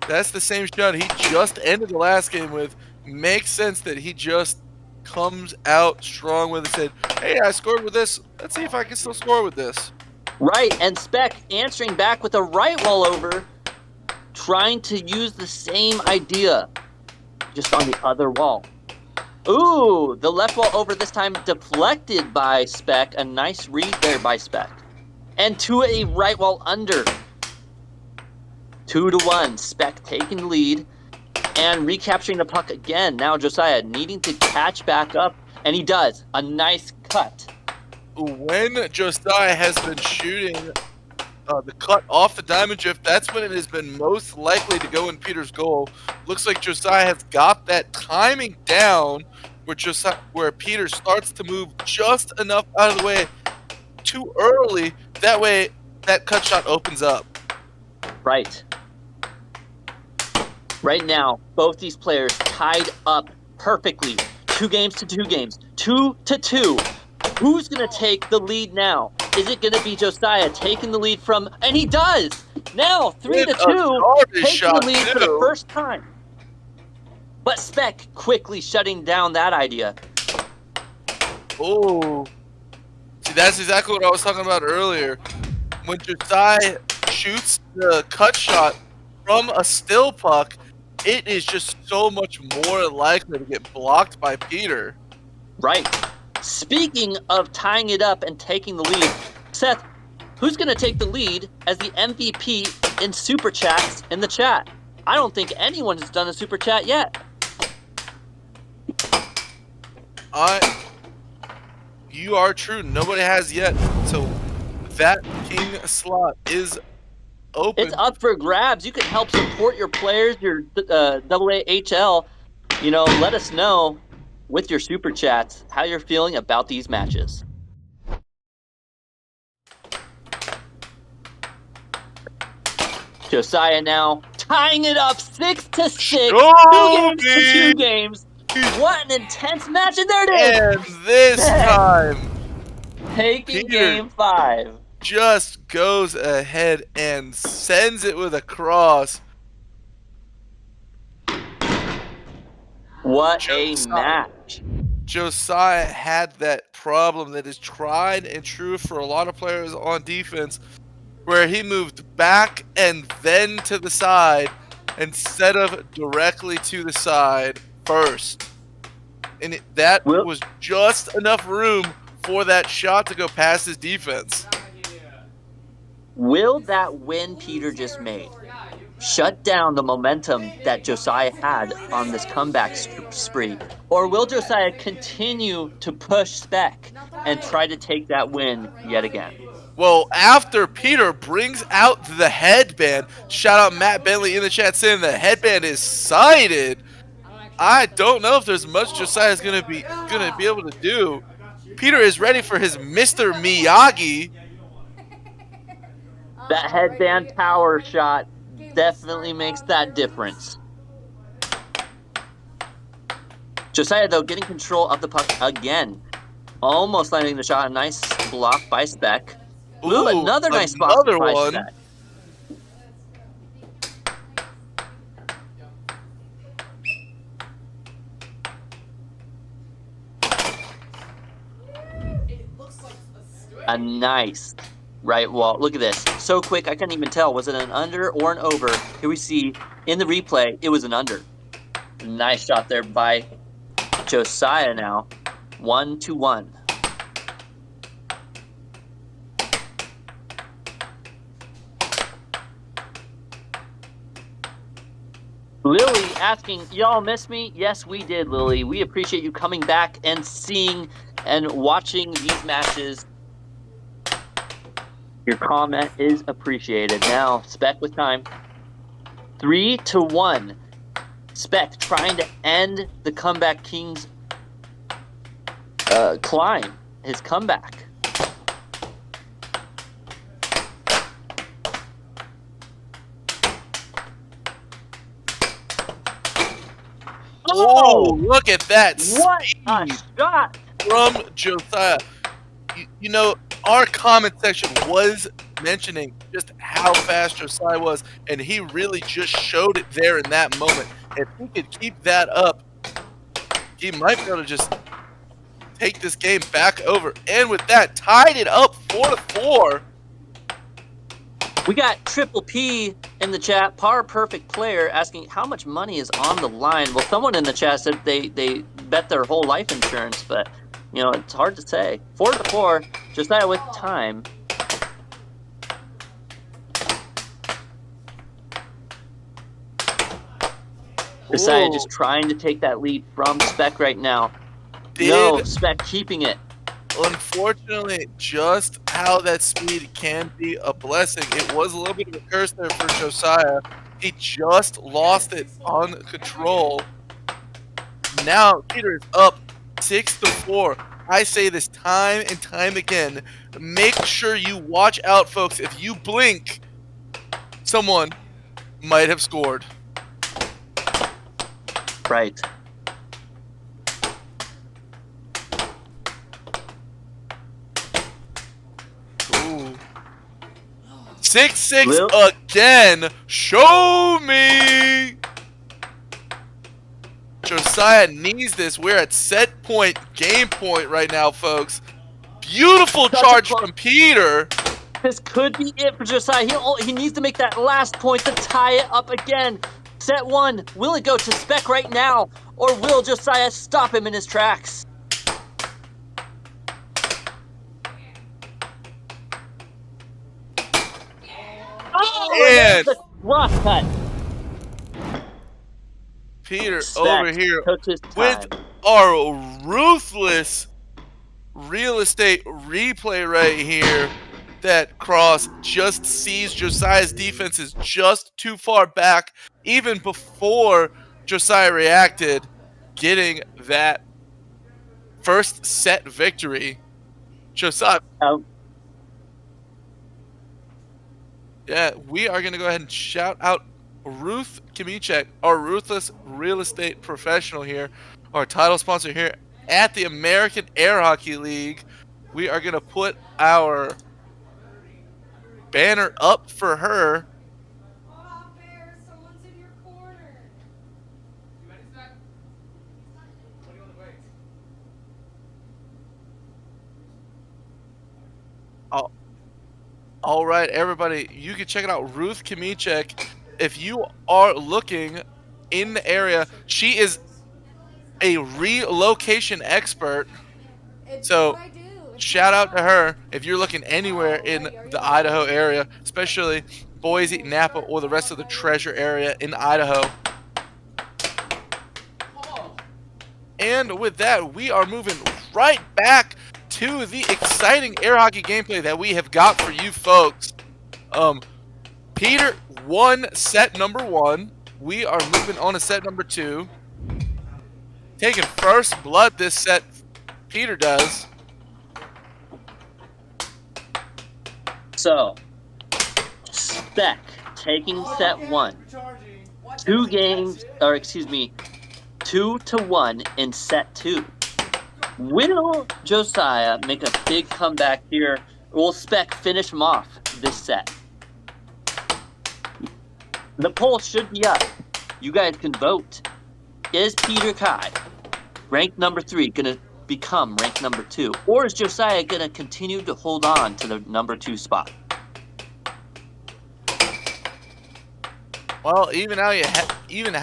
That's the same shot he just ended the last game with. Makes sense that he just comes out strong with it. Said, hey, I scored with this. Let's see if I can still score with this. Right, and Spec answering back with a right wall over, trying to use the same idea, just on the other wall. Ooh, the left wall over this time deflected by Spec. A nice read there by Spec. And to a right wall under. 2-1. Spec taking the lead and recapturing the puck again. Now Josiah needing to catch back up, and he does. A nice cut. When Josiah has been shooting the cut off the diamond drift, that's when it has been most likely to go in Peter's goal. Looks like Josiah has got that timing down where Peter starts to move just enough out of the way too early. That way, that cut shot opens up. Right. Right now, both these players tied up perfectly. 2 games to 2 games. 2-2. Who's going to take the lead now? Is it going to be Josiah taking the lead from... And he does! Now, 3-2, taking the lead for the first time. But Spec quickly shutting down that idea. Oh. See, that's exactly what I was talking about earlier. When Josiah shoots the cut shot from a still puck, it is just so much more likely to get blocked by Peter. Right. Speaking of tying it up and taking the lead, Seth, who's going to take the lead as the MVP in Super Chats in the chat? I don't think anyone has done a Super Chat yet. You are true. Nobody has yet. So that king slot is open. It's up for grabs. You can help support your players, your AAHL. You know, let us know with your Super Chats how you're feeling about these matches. Josiah now tying it up 6-6. Show 2 games to 2 games. What an intense match, and there it is. And this time, taking Peter game 5. just goes ahead and sends it with a cross. What a match. Josiah had that problem that is tried and true for a lot of players on defense, where he moved back and then to the side instead of directly to the side first. And that was just enough room for that shot to go past his defense. Will that win Peter just made shut down the momentum that Josiah had on this comeback spree? Or will Josiah continue to push Spec and try to take that win yet again? Well, after Peter brings out the headband, shout out Matt Bentley in the chat saying the headband is sighted. I don't know if there's much Josiah's gonna be able to do. Peter is ready for his Mr. Miyagi. That headband power shot definitely makes that difference. Josiah, though, getting control of the puck again. Almost landing the shot. A nice block by Spec. Ooh, another nice block by Spec. A nice right wall. Look at this. So quick, I couldn't even tell. Was it an under or an over? Here we see in the replay, it was an under. Nice shot there by Josiah now. 1-1. Lily asking, y'all miss me? Yes, we did, Lily. We appreciate you coming back and seeing and watching these matches. Your comment is appreciated. Now, Spec with time. 3-1. Spec trying to end the Comeback King's climb, his comeback. Oh, look at that. What a shot from Josiah. You know, our comment section was mentioning just how fast Josiah was, and he really just showed it there in that moment. If he could keep that up, he might be able to just take this game back over. And with that, tied it up 4-4. We got Triple P in the chat, par perfect player, asking how much money is on the line. Well, someone in the chat said they bet their whole life insurance, but you know, it's hard to say. 4-4, Josiah with time. Josiah just trying to take that lead from Spec right now. No, Spec keeping it. Unfortunately, just how that speed can be a blessing. It was a little bit of a curse there for Josiah. He just lost it on control. Now Peter is up 6-4. I say this time and time again. Make sure you watch out, folks. If you blink, someone might have scored. Right. Ooh. 6-6 again. Show me. Josiah needs this. We're at set point, game point right now, folks. Beautiful charge from Peter. This could be it for Josiah. He needs to make that last point to tie it up again. Set one. Will it go to Spec right now? Or will Josiah stop him in his tracks? Oh, and the cross cut. Peter Spec over here took his time. with our ruthless real estate replay right here. That cross just sees Josiah's defense is just too far back, even before Josiah reacted, getting that first set victory. Josiah. Yeah, we are going to go ahead and shout out Ruth Kimichek, our Ruthless Real Estate Professional here, our title sponsor here at the American Air Hockey League. We are going to put our banner up for her. All right, everybody, you can check it out. Ruth Kimichek, if you are looking in the area, she is a relocation expert. So shout out to her if you're looking anywhere in the Idaho area, especially Boise, Napa, or the rest of the treasure area in Idaho. And with that, we are moving right back to the exciting air hockey gameplay that we have got for you folks. Peter won set number 1. We are moving on to set number 2. Taking first blood this set, Peter does. So, Spec taking set 1. 2 to 1 in set 2. Will Josiah make a big comeback here? Will Spec finish him off this set? The poll should be up. You guys can vote. Is Peter Kai, ranked number 3, going to become ranked number 2? Or is Josiah going to continue to hold on to the number 2 spot? Well, even how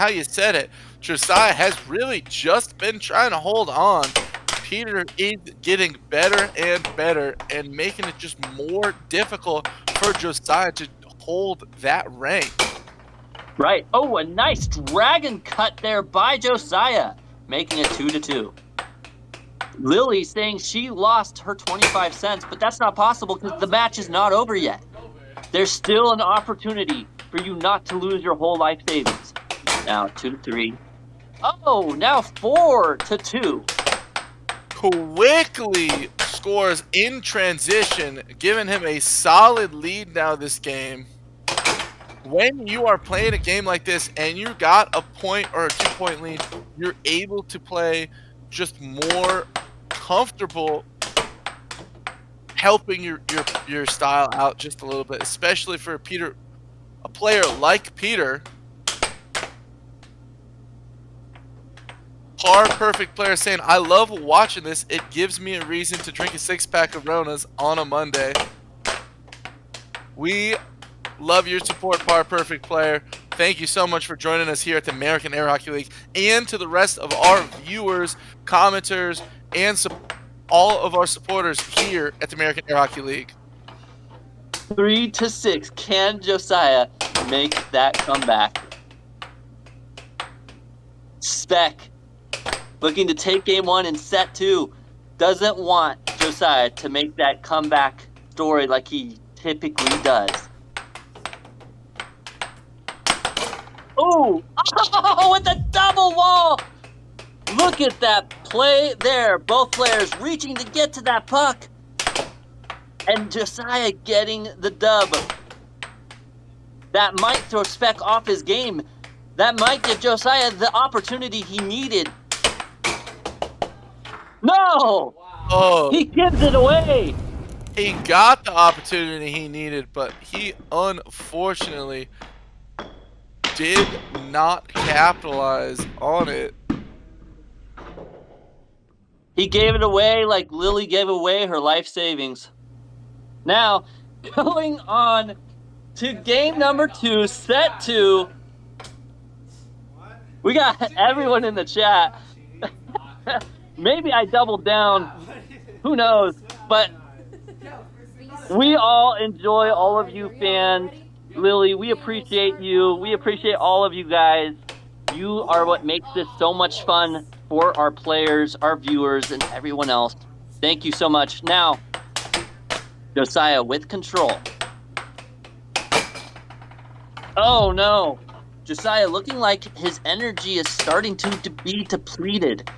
you said it, Josiah has really just been trying to hold on. Peter is getting better and better and making it just more difficult for Josiah to hold that rank. Right. Oh, a nice dragon cut there by Josiah, making it 2-2. Lily saying she lost her 25 cents, but that's not possible because the match is not over yet. There's still an opportunity for you not to lose your whole life savings. Now 2-3. Oh, now 4-2. Quickly scores in transition, giving him a solid lead now this game. When you are playing a game like this and you got a point or a 2-point lead, you're able to play just more comfortable, helping your style out just a little bit, especially for Peter, a player like Peter. Par perfect player saying, I love watching this. It gives me a reason to drink a 6-pack of Ronas on a Monday. We love your support, Par perfect player. Thank you so much for joining us here at the American Air Hockey League, and to the rest of our viewers, commenters, and all of our supporters here at the American Air Hockey League. 3-6. Can Josiah make that comeback? Spec, looking to take game 1 in set 2, doesn't want Josiah to make that comeback story like he typically does. Ooh! Oh, with the double wall! Look at that play there. Both players reaching to get to that puck. And Josiah getting the dub. That might throw Spec off his game. That might give Josiah the opportunity he needed. No! Oh, He gives it away. he got the opportunity he needed, but he unfortunately did not capitalize on it. He gave it away like Lily gave away her life savings. Now, going on to game number 2, set 2. We got everyone in the chat. Maybe I doubled down. Who knows? But we all enjoy all of you fans. Lily, we appreciate you. We appreciate all of you guys. You are what makes this so much fun for our players, our viewers, and everyone else. Thank you so much. Now, Josiah with control. Oh no. Josiah looking like his energy is starting to be depleted.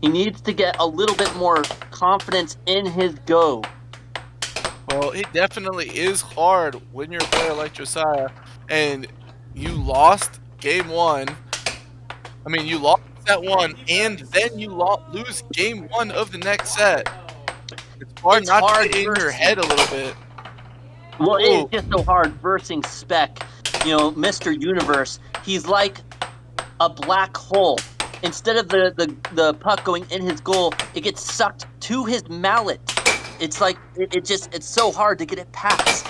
He needs to get a little bit more confidence in his go. Well, Well, it definitely is hard when you're a player like Josiah and you lost game one. I mean, you lost set one, and then you lose game one of the next set. It's hard not to get in your head a little bit. Well, it is just so hard versing Spec. You know, Mr. Universe, he's like a black hole. Instead of the puck going in his goal, it gets sucked to his mallet. It's like, it's so hard to get it past.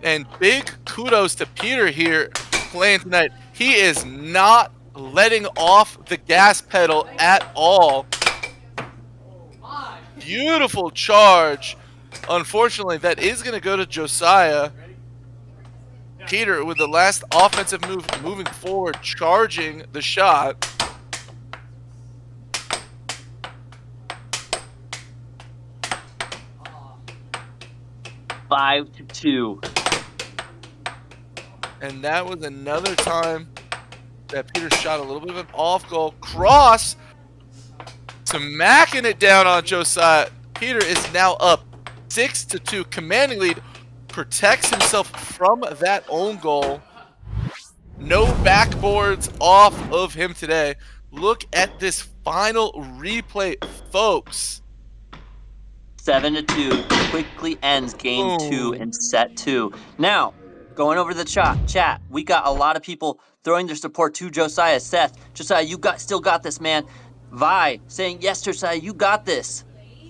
And big kudos to Peter here playing tonight. He is not letting off the gas pedal at all. Beautiful charge. Unfortunately, that is going to go to Josiah. Peter with the last offensive move moving forward, charging the shot. Five to 2. And that was another time that Peter shot a little bit of an off goal. Cross, smacking it down on Josiah. Peter is now up 6 to 2, commanding lead. Protects himself from that own goal. No backboards off of him today. Look at this final replay, folks. 7 to 2 quickly ends game 2 in set 2. Now, going over the chat, we got a lot of people throwing their support to Josiah. Seth, Josiah, you still got this, man. Vi saying, yes, Josiah, you got this.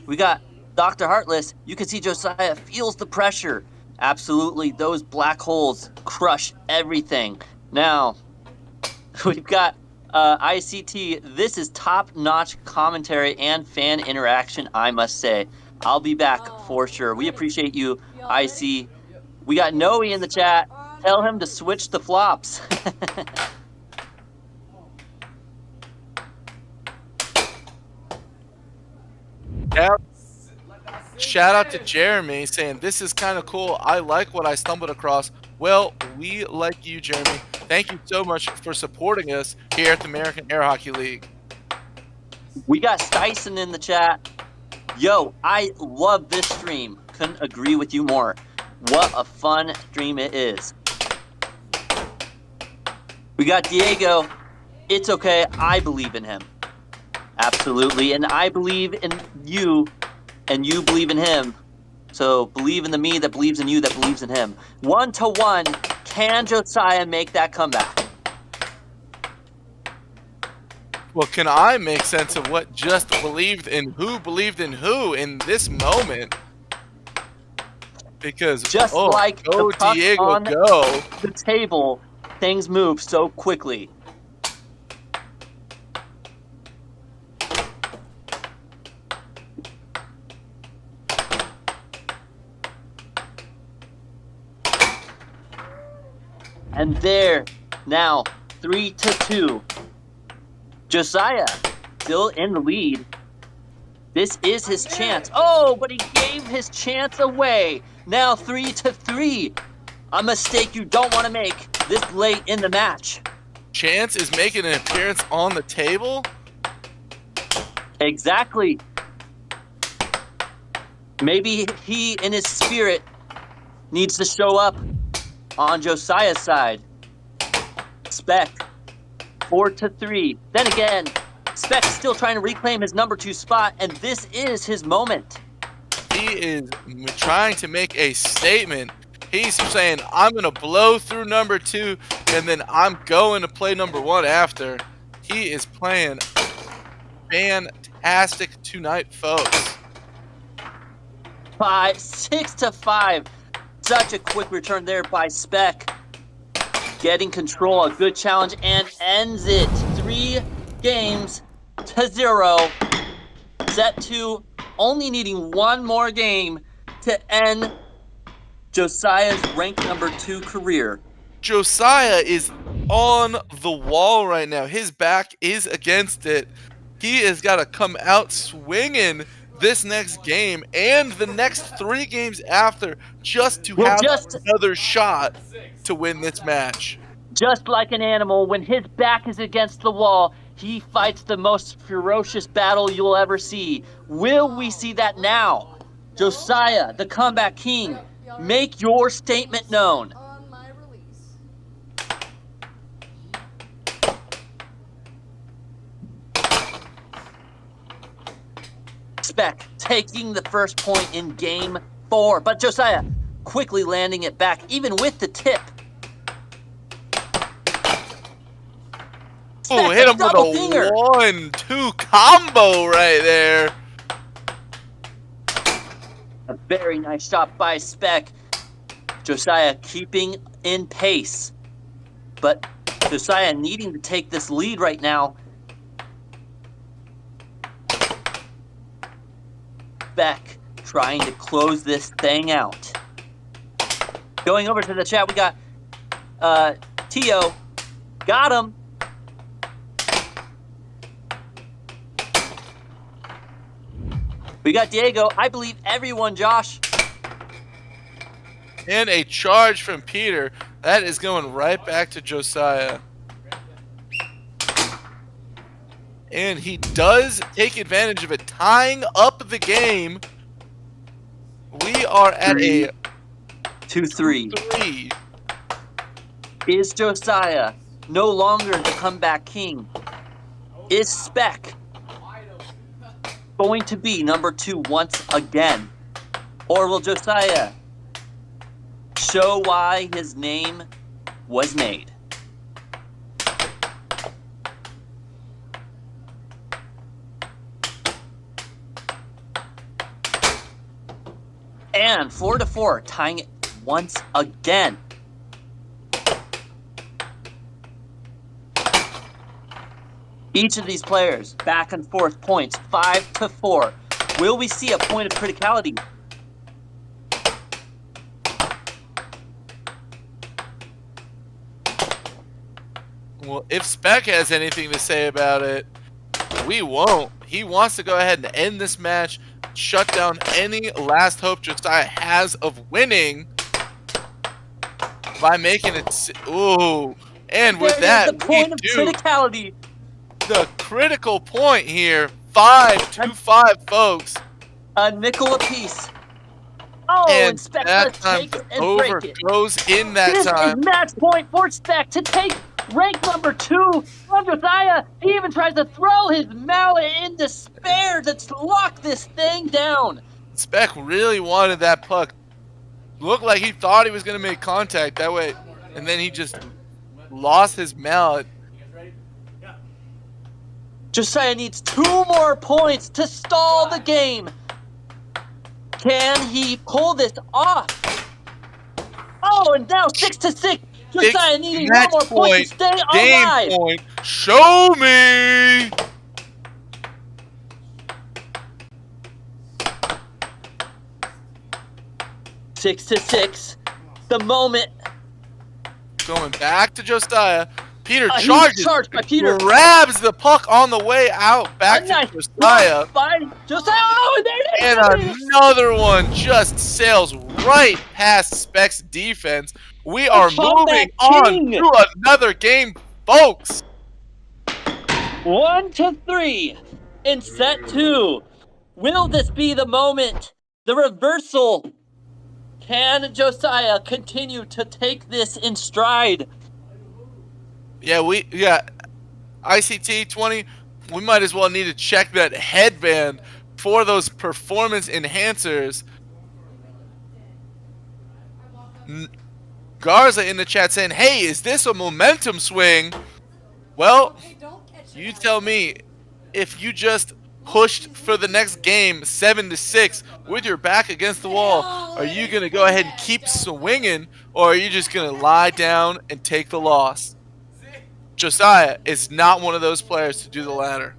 We got Dr. Heartless. You can see Josiah feels the pressure. Absolutely, those black holes crush everything. Now, we've got ICT. This is top-notch commentary and fan interaction, I must say. I'll be back for sure. We appreciate you, IC. We got Noe in the chat. Tell him to switch the flops. Shout out to Jeremy saying, this is kind of cool. I like what I stumbled across. Well, we like you, Jeremy. Thank you so much for supporting us here at the American Air Hockey League. We got Styson in the chat. Yo, I love this stream. Couldn't agree with you more. What a fun stream it is. We got Diego. It's okay. I believe in him. Absolutely. And I believe in you. And you believe in him. So believe in the me that believes in you that believes in him. 1-1. Can Josiah make that comeback? Well, can I make sense of what just believed in who in this moment? Because just like go the puck Diego, on go. The table, things move so quickly. And there, now 3-2. Josiah still in the lead. This is his chance. Oh, but he gave his chance away. Now 3-3. A mistake you don't want to make this late in the match. Chance is making an appearance on the table? Exactly. Maybe he, in his spirit, needs to show up on Josiah's side. Spec, 4-3. Then again, Spec still trying to reclaim his number 2 spot, and this is his moment. He is trying to make a statement. He's saying, I'm going to blow through number 2, and then I'm going to play number 1 after. He is playing fantastic tonight, folks. 6-5. Such a quick return there by Spec. Getting control, a good challenge, and ends it. 3-0. Set 2, only needing one more game to end Josiah's ranked number 2 career. Josiah is on the wall right now. His back is against it. He has got to come out swinging this next game and the next 3 games after just to have another shot to win this match. Just like an animal, when his back is against the wall, he fights the most ferocious battle you'll ever see. Will we see that now? Josiah, the comeback king, make your statement known. On my release. Spec taking the first point in game 4, but Josiah quickly landing it back, even with the tip. Oh, hit him with a 1-2 combo right there. A very nice shot by Spec. Josiah keeping in pace, but Josiah needing to take this lead right now. Spec trying to close this thing out. Going over to the chat, we got Tio. Got him. We got Diego. I believe everyone, Josh. And a charge from Peter. That is going right back to Josiah. And he does take advantage of it, tying up the game. We are at a 2-3. Is Josiah no longer the comeback king? Is Spec going to be number 2 once again? Or will Josiah show why his name was made? And 4-4, tying it once again. Each of these players, back and forth points, 5-4. Will we see a point of criticality? Well, if Spec has anything to say about it, we won't. He wants to go ahead and end this match, shut down any last hope Josiah has of winning by making it. Ooh, and with that, the point of criticality. The critical point here, 5-5, folks. A nickel apiece. Oh, and Spec that time takes the and over break it. goes in that This time. is match point for Spec to take rank number 2 from Josiah. He even tries to throw his mallet in despair to lock this thing down. Spec really wanted that puck. Looked like he thought he was going to make contact that way, and then he just lost his mallet. Josiah needs 2 more points to stall the game. Can he pull this off? Oh, and now 6-6. Josiah needing 1 more point to stay game alive. Point. Show me. Six to 6. The moment. Going back to Josiah. Peter He's charges. charged by Peter. Grabs the puck on the way out. Back to Josiah. By Josiah. Oh, and there it And is. another one just sails right past Spec's defense. We are moving on to another game, folks. 1-3 in set 2. Will this be the moment? The reversal. Can Josiah continue to take this in stride? Yeah, ICT 20. We might as well need to check that headband for those performance enhancers. Garza in the chat saying, "Hey, is this a momentum swing?" Well, you tell me. If you just pushed for the next game 7-6 with your back against the wall, are you gonna go ahead and keep swinging, or are you just gonna lie down and take the loss? Josiah is not one of those players to do the latter.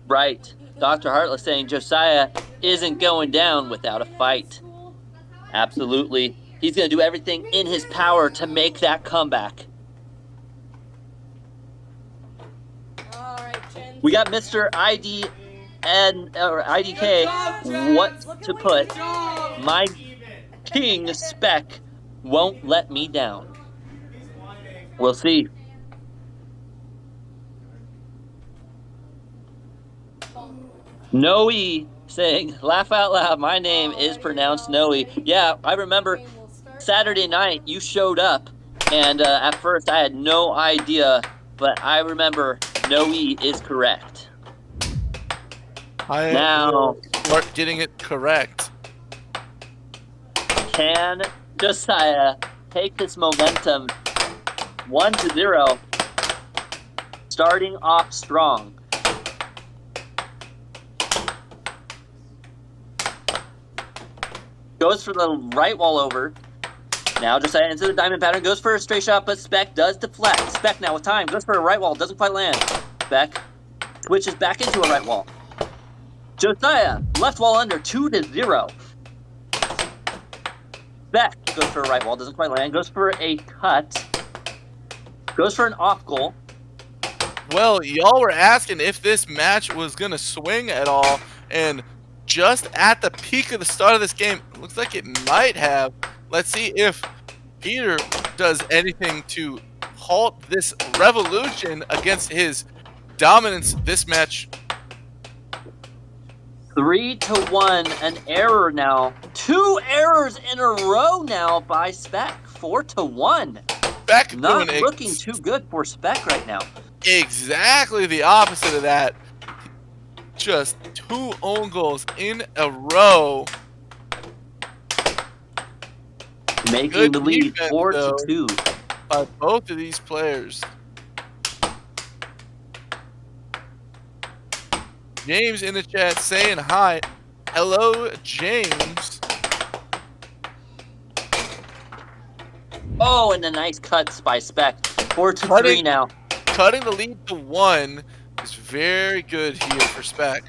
Right. Dr. Hartless saying Josiah isn't going down without a fight. Absolutely. He's going to do everything in his power to make that comeback. We got Mr. IDK. What to put? My king Spec won't let me down. We'll see. Noe saying, laugh out loud, my name is pronounced Noe. Yeah, I remember Saturday night you showed up, and at first I had no idea, but I remember Noe is correct. I will start getting it correct. Can Josiah take this momentum 1-0, starting off strong? Goes for the right wall over. Now Josiah into the diamond pattern, goes for a straight shot, but Spec does deflect. Spec now with time, goes for a right wall, doesn't quite land. Spec switches back into a right wall. Josiah, left wall under, 2-0. Spec goes for a right wall, doesn't quite land, goes for a cut. Goes for an off goal. Well, y'all were asking if this match was going to swing at all, and just at the peak of the start of this game, looks like it might have. Let's see if Peter does anything to halt this revolution against his dominance this match. 3-1, an error now. 2 errors in a row now by Spec. 4-1. Spec not looking too good for Spec right now. Exactly the opposite of that. Just 2 own goals in a row. Making Good the lead defense, 4-2 by both of these players. James in the chat saying hi. Hello, James. Oh, and a nice cuts by Spec. 4-3 now. Cutting the lead to 1 is very good here for Spec.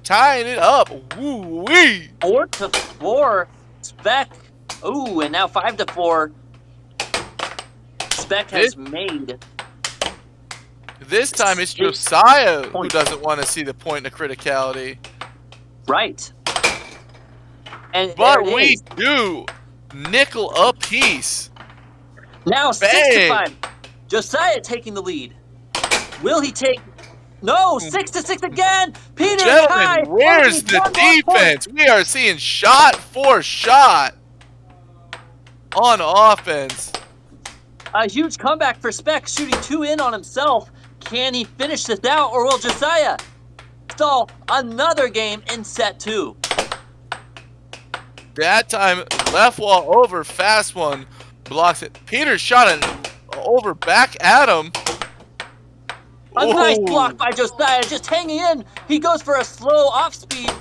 Tying it up. Woo-wee. 4-4. Spec. Ooh, and now 5-4. Spec has made. This time it's Josiah who doesn't want to see the point of criticality. Right. And but we do. Nickel apiece. Now 6-5. Josiah taking the lead. Will he take? No, 6-6 again. Peter, gentlemen, where's the defense? We are seeing shot for shot on offense. A huge comeback for Spec, shooting 2 in on himself. Can he finish this out, or will Josiah stall another game in set 2? That time, left wall over, fast one, blocks it. Peter shot it over back at him. A nice block by Josiah, just hanging in. He goes for a slow off speed.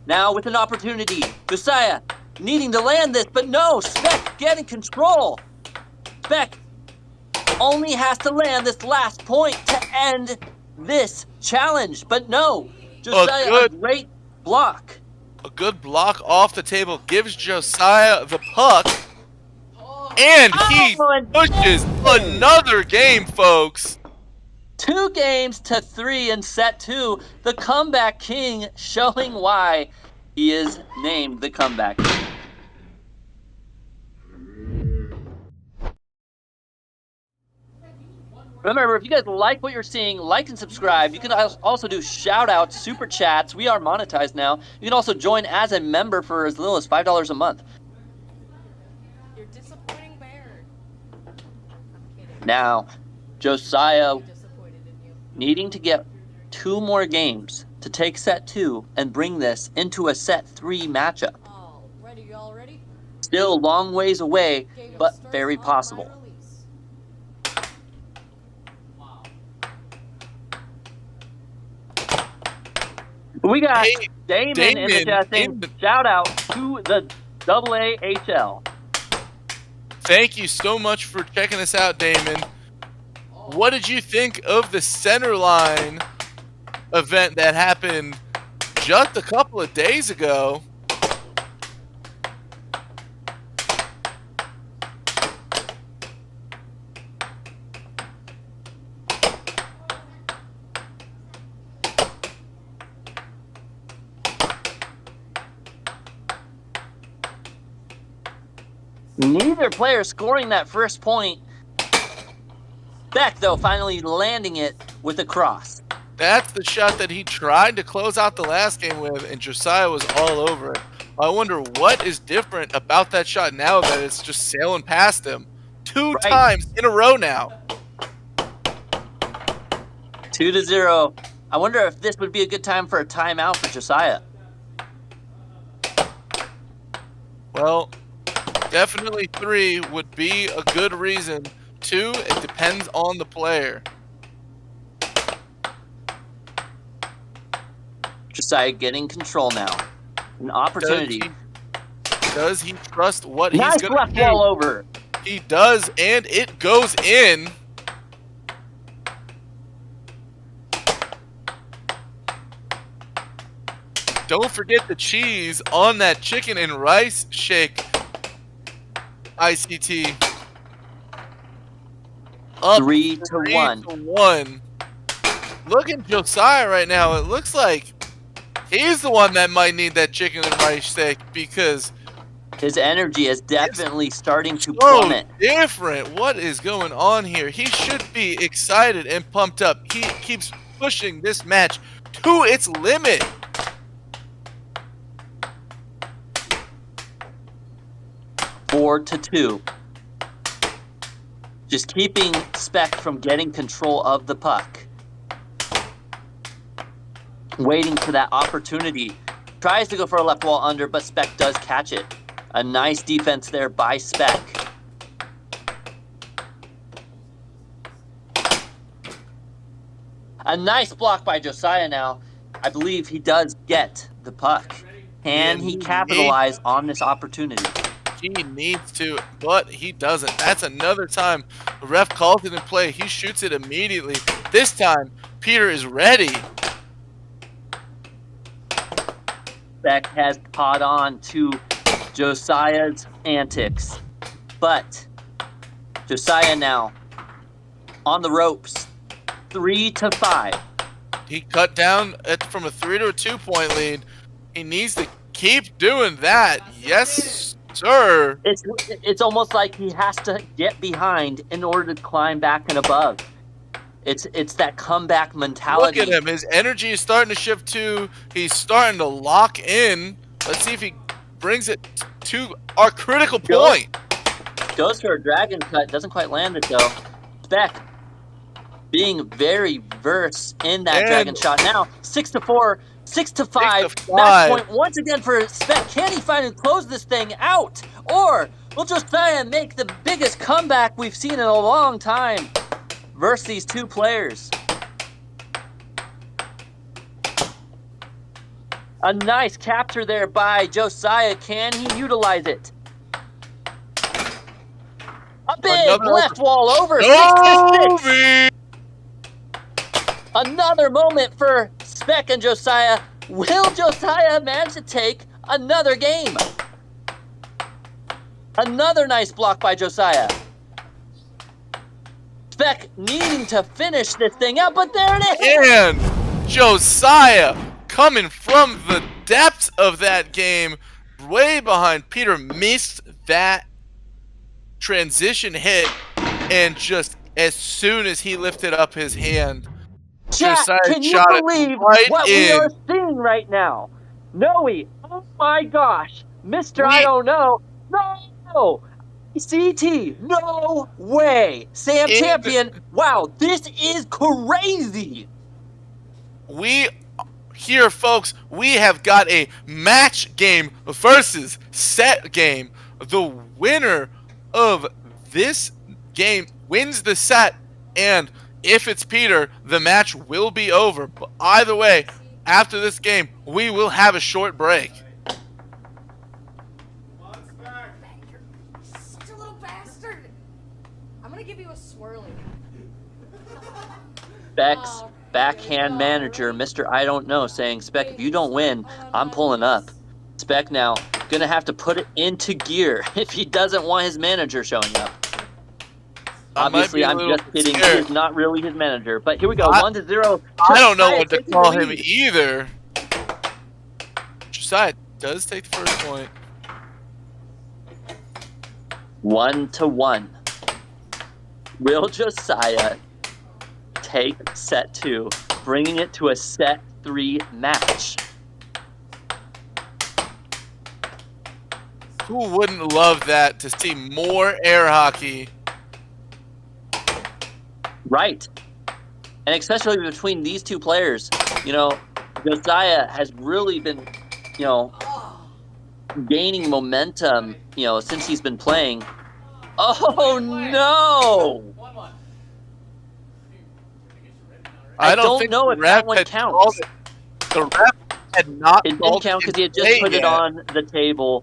Now with an opportunity, Josiah needing to land this, but no, Spec getting control. Spec only has to land this last point to end this challenge, but no, Josiah, a great block. A good block off the table gives Josiah the puck, and he pushes another game, folks. 2 games to 3 in set 2. The comeback king showing why he is named the comeback king. Remember, if you guys like what you're seeing, like and subscribe. You can also do shout-outs, super chats. We are monetized now. You can also join as a member for as little as $5 a month. You're disappointing Bear. Now, Josiah needing to get 2 more games to take set 2 and bring this into a set 3 matchup. Y'all ready? Still a long ways away, but very possible. We got Damon in the chat saying, shout out to the AAHL. Thank you so much for checking us out, Damon. What did you think of the center line event that happened just a couple of days ago? Neither player scoring that first point. Beck, though, finally landing it with a cross. That's the shot that he tried to close out the last game with, and Josiah was all over it. I wonder what is different about that shot now that it's just sailing past him. Two times in a row now. 2-0. I wonder if this would be a good time for a timeout for Josiah. Well, definitely 3 would be a good reason. 2, it depends on the player. Josiah getting control now. An opportunity. Does he trust what nice he's going left to do? ball over. He does, and it goes in. Don't forget the cheese on that chicken and rice shake. ICT. Up 3-1. Look at Josiah right now. It looks like he's the one that might need that chicken and rice shake because his energy is definitely starting to so plummet. Different. What is going on here? He should be excited and pumped up. He keeps pushing this match to its limit. Four to 2. Just keeping Spec from getting control of the puck. Waiting for that opportunity. Tries to go for a left wall under, but Spec does catch it. A nice defense there by Spec. A nice block by Josiah now. I believe he does get the puck. Can he capitalize on this opportunity? He needs to, but he doesn't. That's another time the ref calls it in play. He shoots it immediately. This time, Peter is ready. Beck has caught on to Josiah's antics. But Josiah now on the ropes. 3-5. He cut down from a 3 to a 2-point lead. He needs to keep doing that. Yes, sir. It's almost like he has to get behind in order to climb back and above. It's that comeback mentality. Look at him. His energy is starting to shift too. He's starting to lock in. Let's see if he brings it to our critical point. Goes for a dragon cut. Doesn't quite land it though. Spec being very verse in that dragon shot. Now 6-4, 6-5. Match point once again for Spec. Can he finally close this thing out? Or will Josiah make the biggest comeback we've seen in a long time versus these two players? A nice capture there by Josiah. Can he utilize it? A big left wall over. 6-6. Another moment for Spec and Josiah. Will Josiah manage to take another game? Another nice block by Josiah. Spec needing to finish this thing out, but there it is. And Josiah coming from the depths of that game, way behind. Peter missed that transition hit, and just as soon as he lifted up his hand, Chat, Josiah can you shot believe it right what in. we are seeing right now? Noe, oh my gosh. Mr. I don't know. No! CT, no way. Sam Champion, wow, this is crazy. Here, folks, we have got a match game versus set game. The winner of this game wins the set, and if it's Peter, the match will be over. But either way, after this game, we will have a short break. Such a little bastard. I'm gonna give you a swirly. Beck's backhand manager, Mr. I don't know, saying, Spec, if you don't win, I'm pulling up. Spec now gonna have to put it into gear if he doesn't want his manager showing up. Obviously, I'm just kidding. He is not really his manager. But here we go, 1-0. I don't know what to call him either. Josiah does take the first point. 1-1. Will Josiah take set 2 bringing it to a set 3 match. Who wouldn't love that, to see more air hockey? Right. And especially between these two players, you know, Josiah has really been, you know, gaining momentum, you know, since he's been playing. Oh, no! I don't know if that one counts. The ref had not. It didn't count because he had just put it on the table.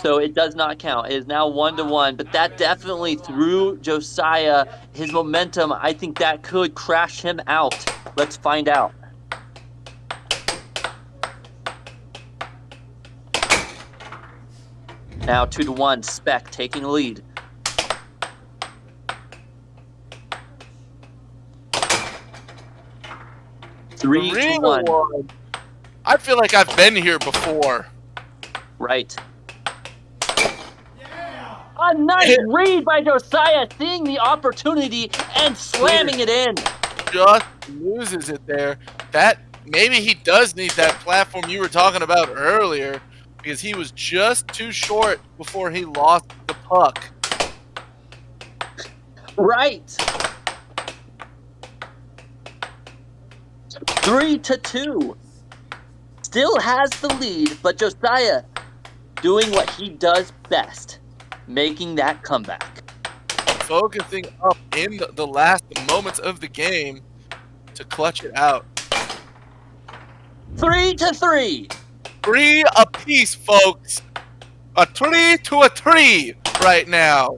So it does not count. It is now 1-1, but that definitely threw Josiah his momentum. I think that could crash him out. Let's find out. Now 2-1, Spec taking the lead. Three to one. I feel like I've been here before. Right. A nice read by Josiah, seeing the opportunity and slamming it in. Just loses it there. That maybe he does need that platform you were talking about earlier, because he was just too short before he lost the puck. Right. 3-2. Still has the lead, but Josiah doing what he does best, making that comeback. Focusing up in the last moments of the game to clutch it out. 3-3. 3 apiece, folks. A 3-3 right now.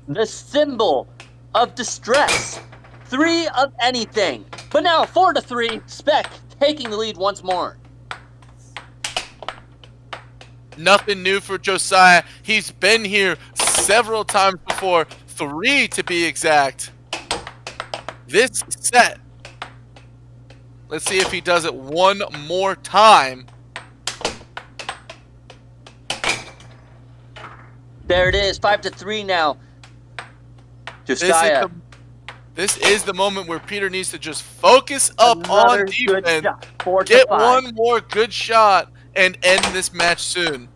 The symbol of distress. 3 of anything. But now 4-3, Spec taking the lead once more. Nothing new for Josiah. He's been here several times before. 3 to be exact. This set. Let's see if he does it one more time. There it is, 5-3 now. Josiah. This is the moment where Peter needs to just focus up Another on defense, good shot. get 4-5. one more good shot, and end this match soon.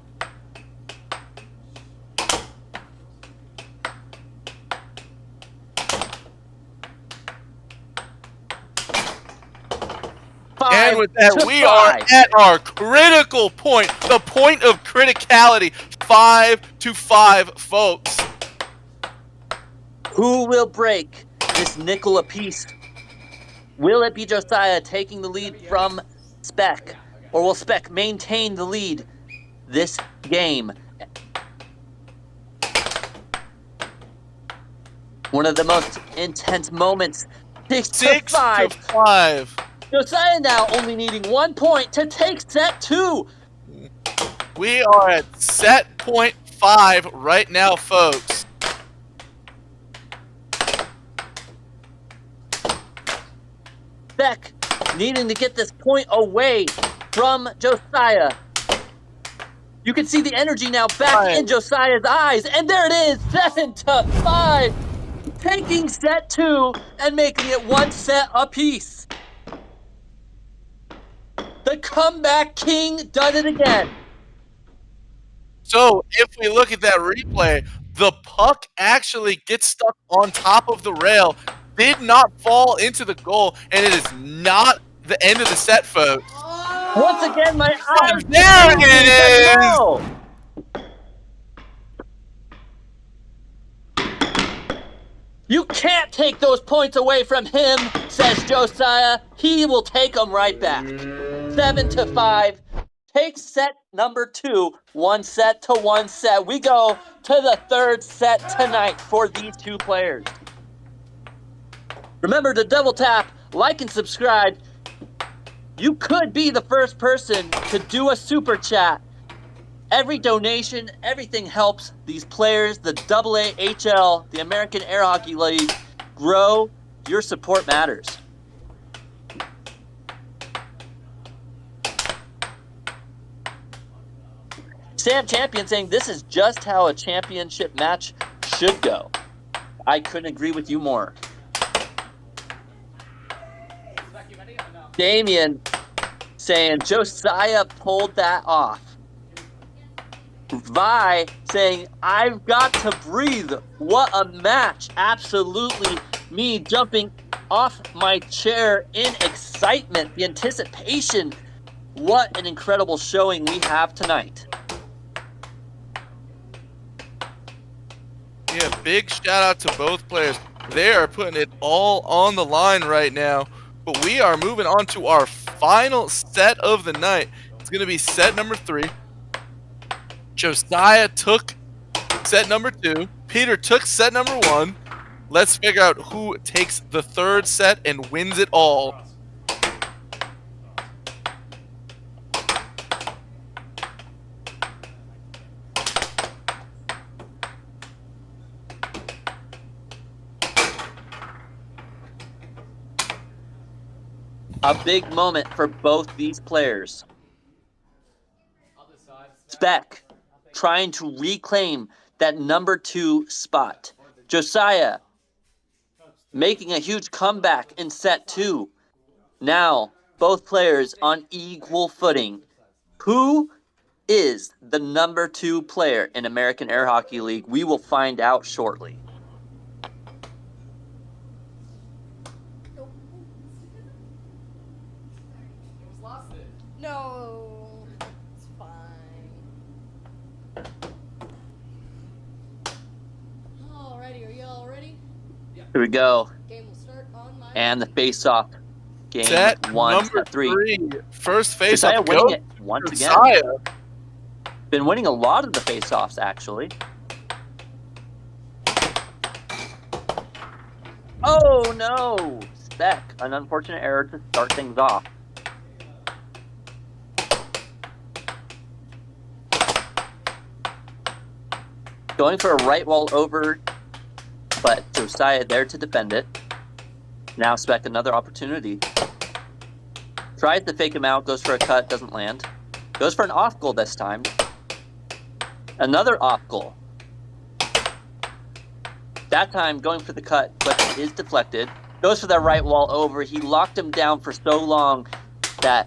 And with that, we are at our critical point, the point of criticality, 5-5, folks. Who will break this nickel apiece? Will it be Josiah taking the lead from Spec? Or will Spec maintain the lead this game? One of the most intense moments. 6-5. Josiah now only needing 1 point to take set 2. We are at set point 5 right now, folks. Spec needing to get this point away from Josiah. You can see the energy now back in Josiah's eyes. And there it is, 7-5. Taking set 2 and making it 1 set apiece. The comeback king does it again. So if we look at that replay, the puck actually gets stuck on top of the rail, did not fall into the goal, and it is not the end of the set, folks. Once again, my eyes. There it is! You can't take those points away from him, says Josiah. He will take them right back. 7-5. Take set number 2. 1 set to 1 set. We go to the 3rd set tonight for these 2 players. Remember to double tap, like, and subscribe. You could be the first person to do a super chat. Every donation, everything helps these players, the AAHL, the American Air Hockey League, grow. Your support matters. Sam Champion saying this is just how a championship match should go. I couldn't agree with you more. Damien saying Josiah pulled that off. Vi saying, I've got to breathe. What a match. Absolutely me jumping off my chair in excitement, the anticipation. What an incredible showing we have tonight. Yeah, big shout out to both players. They are putting it all on the line right now. But we are moving on to our final set of the night. It's going to be set number 3. Josiah took set number 2. Peter took set number 1. Let's figure out who takes the 3rd set and wins it all. A big moment for both these players. Spec trying to reclaim that number 2 spot. Josiah making a huge comeback in set 2. Now, both players on equal footing. Who is the number 2 player in American Air Hockey League? We will find out shortly. No, it's fine. Alrighty, are you all ready? Here we go. Game will start on my. And the face-off. Game Set 1, number set 3. First Josiah face-off. winning it once again. Josiah. Been winning a lot of the face-offs, actually. Oh, no! Spec, an unfortunate error to start things off. Going for a right wall over, but Josiah there to defend it. Now Spec, another opportunity. Tries to fake him out, goes for a cut, doesn't land. Goes for an off goal this time. Another off goal. That time going for the cut, but it is deflected. Goes for that right wall over. He locked him down for so long that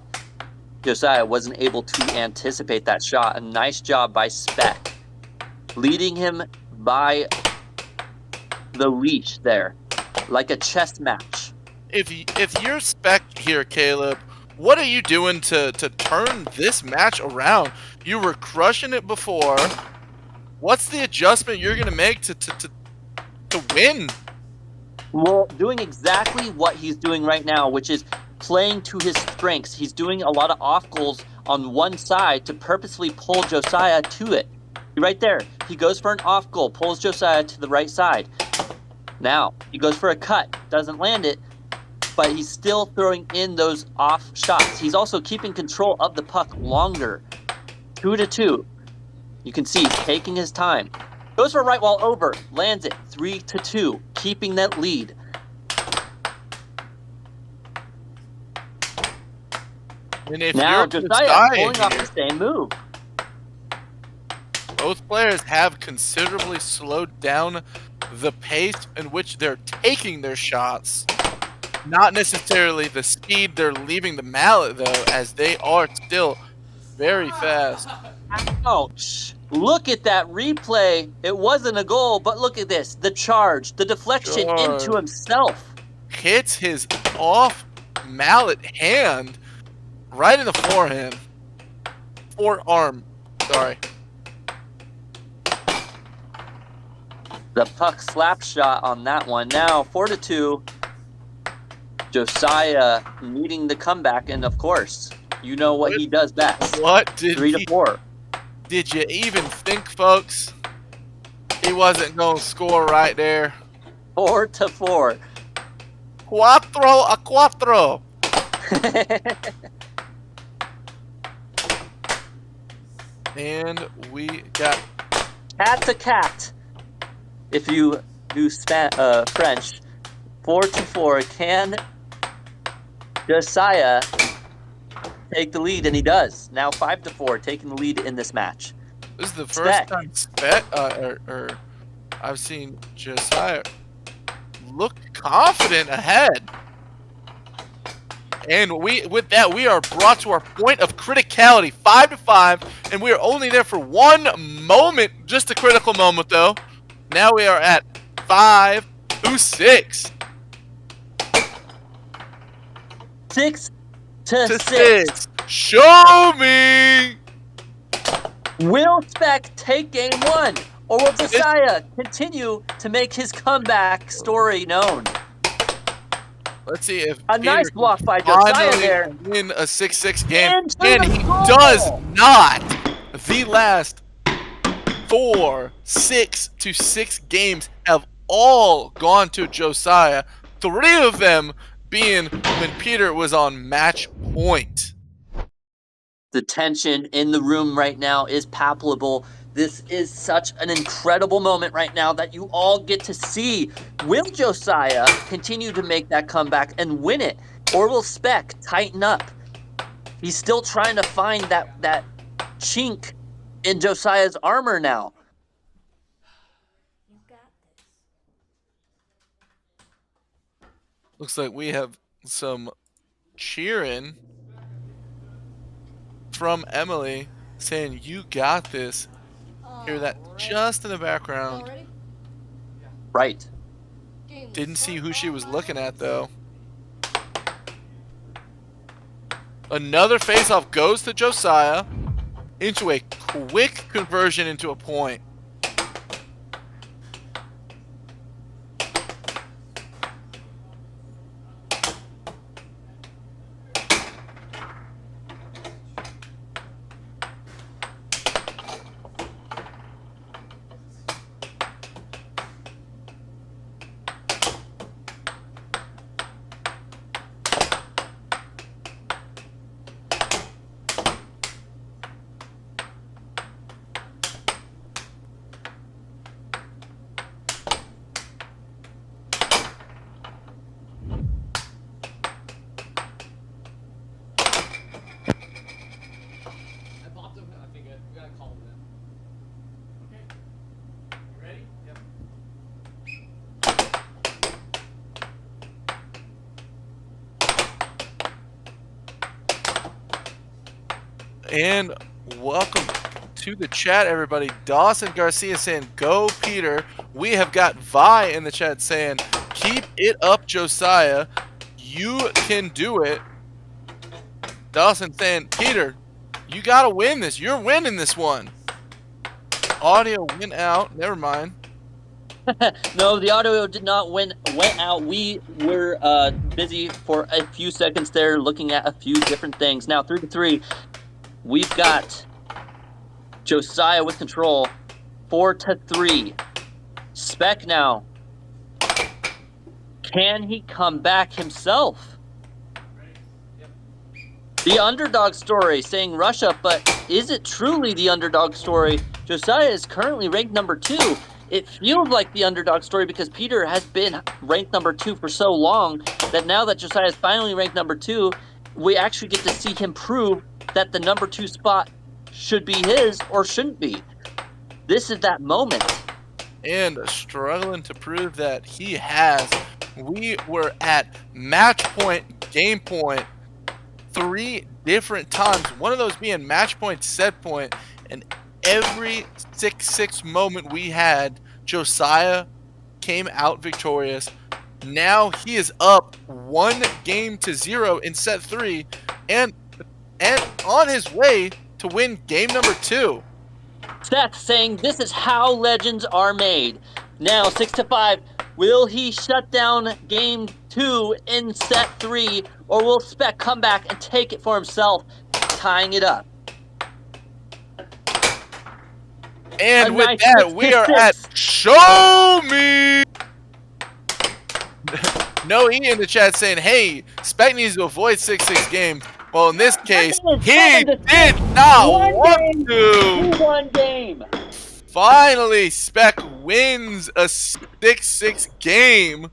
Josiah wasn't able to anticipate that shot. A nice job by Spec, leading him by the leash there, like a chess match. If you're Spec here, Caleb, what are you doing to turn this match around? You were crushing it before. What's the adjustment you're gonna make to win? Well, doing exactly what he's doing right now, which is playing to his strengths. He's doing a lot of off goals on one side to purposely pull Josiah to it. Right there, he goes for an off goal, pulls Josiah to the right side. Now, he goes for a cut, doesn't land it, but he's still throwing in those off shots. He's also keeping control of the puck longer. 2-2. You can see he's taking his time. Goes for a right wall over, lands it. 3-2, keeping that lead. And if Now you're Josiah pulling here, off the same move. both players have considerably slowed down the pace in which they're taking their shots. Not necessarily the speed they're leaving the mallet, though, as they are still very fast. Ouch. Look at that replay. It wasn't a goal, but look at this. The charge, the deflection into himself. Hits his off mallet hand right in the forehand. Forearm. Sorry. The puck slap shot on that one. Now 4-2. Josiah needing the comeback, and of course, you know what he does best. What did 3-4. Did you even think, folks? He wasn't going to score right there. 4-4. 4-4. And we got cat to cat. If you do French, 4-4. Can Josiah take the lead? And he does. Now 5-4, taking the lead in this match. This is the first time I've seen Josiah look confident ahead. And with that, we are brought to our point of criticality, 5-5, and we are only there for 1 moment, just a critical moment though. Now we are at 5-6. 6-6. Show me. Will Spec take game 1, or will Josiah continue to make his comeback story known? Let's see if a Peter nice block by can Josiah finally there. win a 6-6 game, Into and the he goal. does not. The last 4 6-6 games have all gone to Josiah. 3 of them being when Peter was on match point. The tension in the room right now is palpable. This is such an incredible moment right now that you all get to see. Will Josiah continue to make that comeback and win it? Or will Spec tighten up? He's still trying to find that chink in Josiah's armor now. Looks like we have some cheering from Emily saying, "You got this." Hear that just in the background. Right. Didn't see who she was looking at though. Another face-off goes to Josiah into a quick conversion into a point. And welcome to the chat, everybody. Dawson Garcia saying, "Go, Peter." We have got Vi in the chat saying, "Keep it up, Josiah. You can do it." Dawson saying, "Peter, you got to win this. You're winning this one." Audio went out. Never mind. No, the audio did not went out. We were busy for a few seconds there looking at a few different things. Now, 3-3. We've got Josiah with control, 4-3. Spec now. Can he come back himself? The underdog story saying Russia, but is it truly the underdog story? Josiah is currently ranked number 2. It feels like the underdog story because Peter has been ranked number 2 for so long that now that Josiah is finally ranked number 2, we actually get to see him prove that the number 2 spot should be his or shouldn't be. This is that moment. And struggling to prove that he has. We were at match point, game point, 3 different times. One of those being match point, set point, and every 6-6 moment we had, Josiah came out victorious. Now he is up 1-0 in set 3, and on his way to win game number 2. Seth saying this is how legends are made. Now 6-5. Will he shut down game 2 in set 3, or will Spec come back and take it for himself, tying it up? And with that, we are at Show Me! No E in the chat saying, "Hey, Spec needs to avoid 6-6 games." Well, in this case, he did not want to. 2-1 game. Finally, Spec wins a 6-6 game,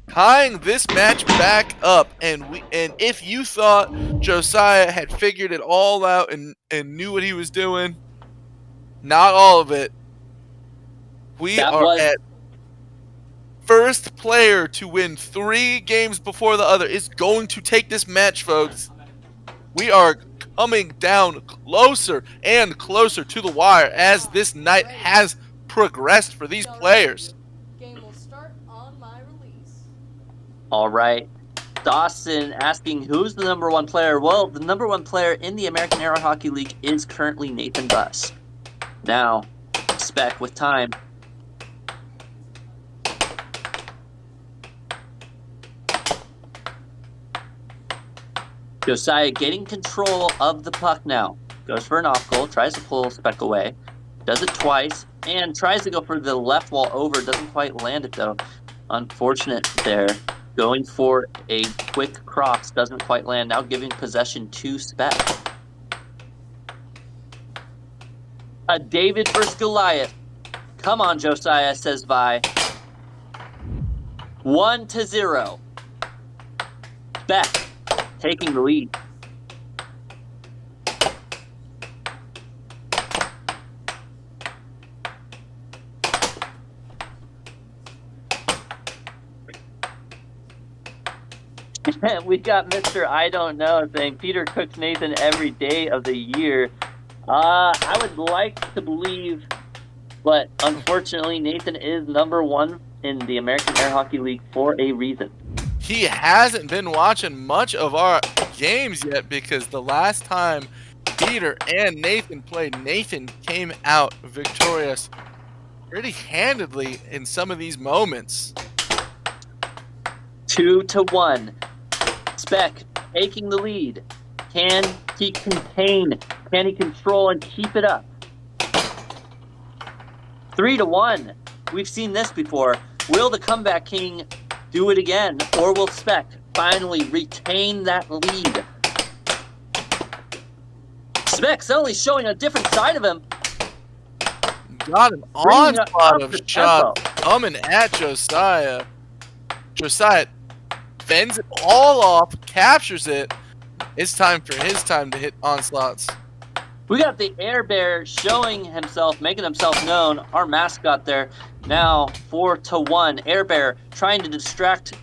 tying this match back up. And if you thought Josiah had figured it all out and knew what he was doing, not all of it. We are at first player to win 3 games before the other is going to take this match, folks. We are coming down closer and closer to the wire as this night has progressed for these players. Game will start on my release. All right. Dawson asking who's the number 1 player. Well, the number 1 player in the American Air Hockey League is currently Nathan Buss. Now, Spec with time. Josiah getting control of the puck now. Goes for an off goal, tries to pull Spec away. Does it twice, and tries to go for the left wall over. Doesn't quite land it, though. Unfortunate there. Going for a quick cross. Doesn't quite land. Now giving possession to Spec. A David versus Goliath. Come on, Josiah, says Vi. 1-0. Spec taking the lead. We got Mr. I Don't Know saying Peter cooks Nathan every day of the year. I would like to believe, but unfortunately Nathan is number 1 in the American Air Hockey League for a reason. He hasn't been watching much of our games yet because the last time Peter and Nathan played, Nathan came out victorious pretty handedly in some of these moments. 2-1. Spec taking the lead. Can he contain? Can he control and keep it up? 3-1. We've seen this before. Will the comeback king do it again, or will Spec finally retain that lead? Spec suddenly showing a different side of him. Got an onslaught of shots coming at Josiah. Josiah fends it all off, captures it. It's time for his time to hit onslaughts. We got the Air Bear showing himself, making himself known. Our mascot there. Now 4-1. Air Bear trying to distract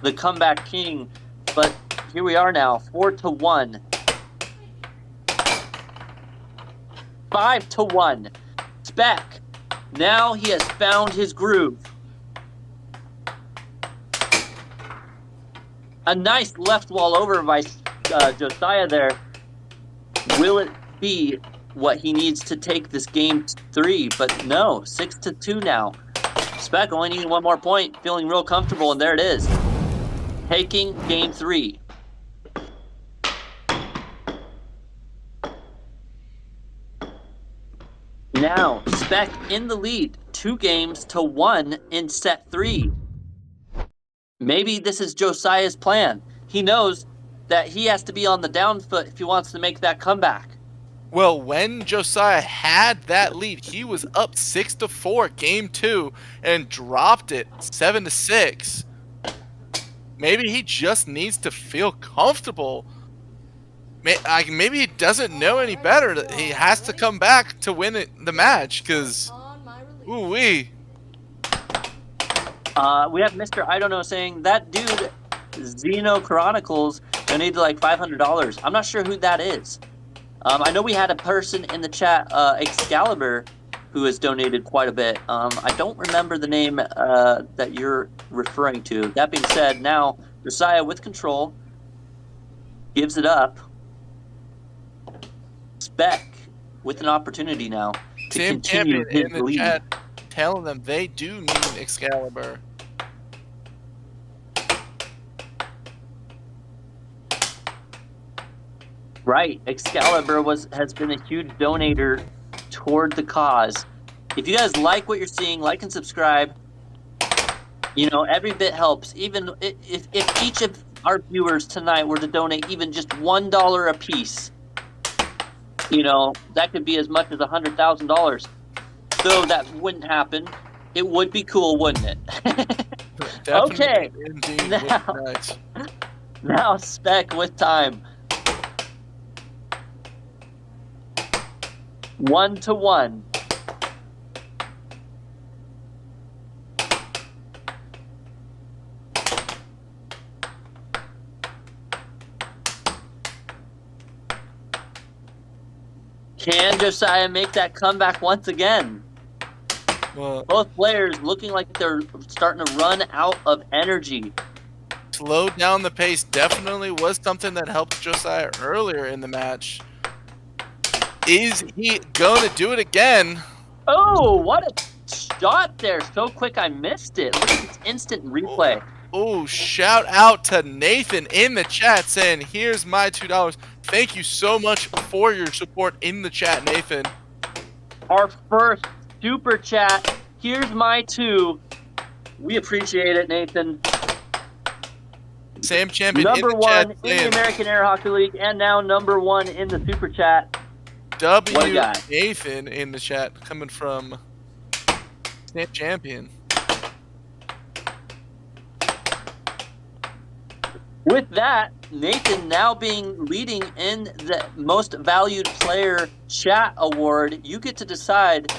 the comeback king. But here we are now, 4-1. 5-1. Spec. Now he has found his groove. A nice left wall over by Josiah there. Will it be what he needs to take this game 3? But no, 6-2 now. Spec only needing 1 more point, feeling real comfortable, and there it is. Taking game 3. Now, Spec in the lead, 2-1 in set 3. Maybe this is Josiah's plan. He knows that he has to be on the down foot if he wants to make that comeback. Well, when Josiah had that lead, he was up 6-4 game 2 and dropped it 7-6. Maybe he just needs to feel comfortable. Maybe he doesn't know any better. He has to come back to win the match because, ooh-wee. We have Mr. I Don't Know saying that dude, Xeno Chronicles, donated like $500. I'm not sure who that is. I know we had a person in the chat, Excalibur, who has donated quite a bit. I don't remember the name that you're referring to. That being said, now Josiah with control gives it up. Spec with an opportunity now to Tim continue Champion his in the lead. chat telling them they do need Excalibur. Right, Excalibur has been a huge donator toward the cause. If you guys like what you're seeing, like and subscribe. You know, every bit helps. Even if each of our viewers tonight were to donate even just $1 a piece, you know, that could be as much as $100,000. Though that wouldn't happen. It would be cool, wouldn't it? Okay. Indeed, Now, nice. now Spec with time. 1-1. Can Josiah make that comeback once again? Well, Both players looking like they're starting to run out of energy. slow down the pace definitely was something that helped Josiah earlier in the match. Is he going to do it again? Oh, what a shot there. So quick I missed it. Look at this instant replay. Oh, shout out to Nathan in the chat saying, here's my $2. Thank you so much for your support in the chat, Nathan. Our first super chat. Here's my 2. We appreciate it, Nathan. Sam Champion Number in the 1 chat in the saying, American Air Hockey League, and now number 1 in the super chat. W. What a guy. Nathan in the chat coming from Sam Champion. With that, Nathan now being leading in the most valued player chat award, you get to decide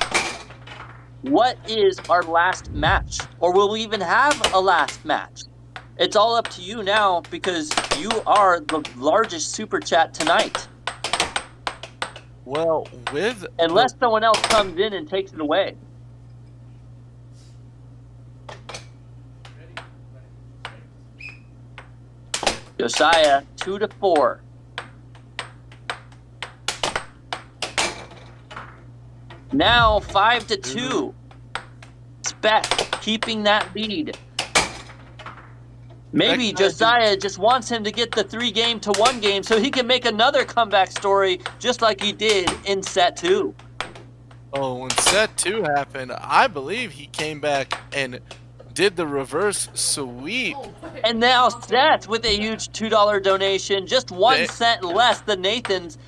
what is our last match, or will we even have a last match? It's all up to you now because you are the largest super chat tonight. Well, with Unless someone else comes in and takes it away. Josiah, 2-4. Now 5-2. Spec keeping that lead. Maybe Josiah just wants him to get the 3-game to 1-game so he can make another comeback story just like he did in set 2. Oh, when set 2 happened, I believe he came back and did the reverse sweep. And now Seth with a huge $2 donation, just 1 cent less than Nathan's,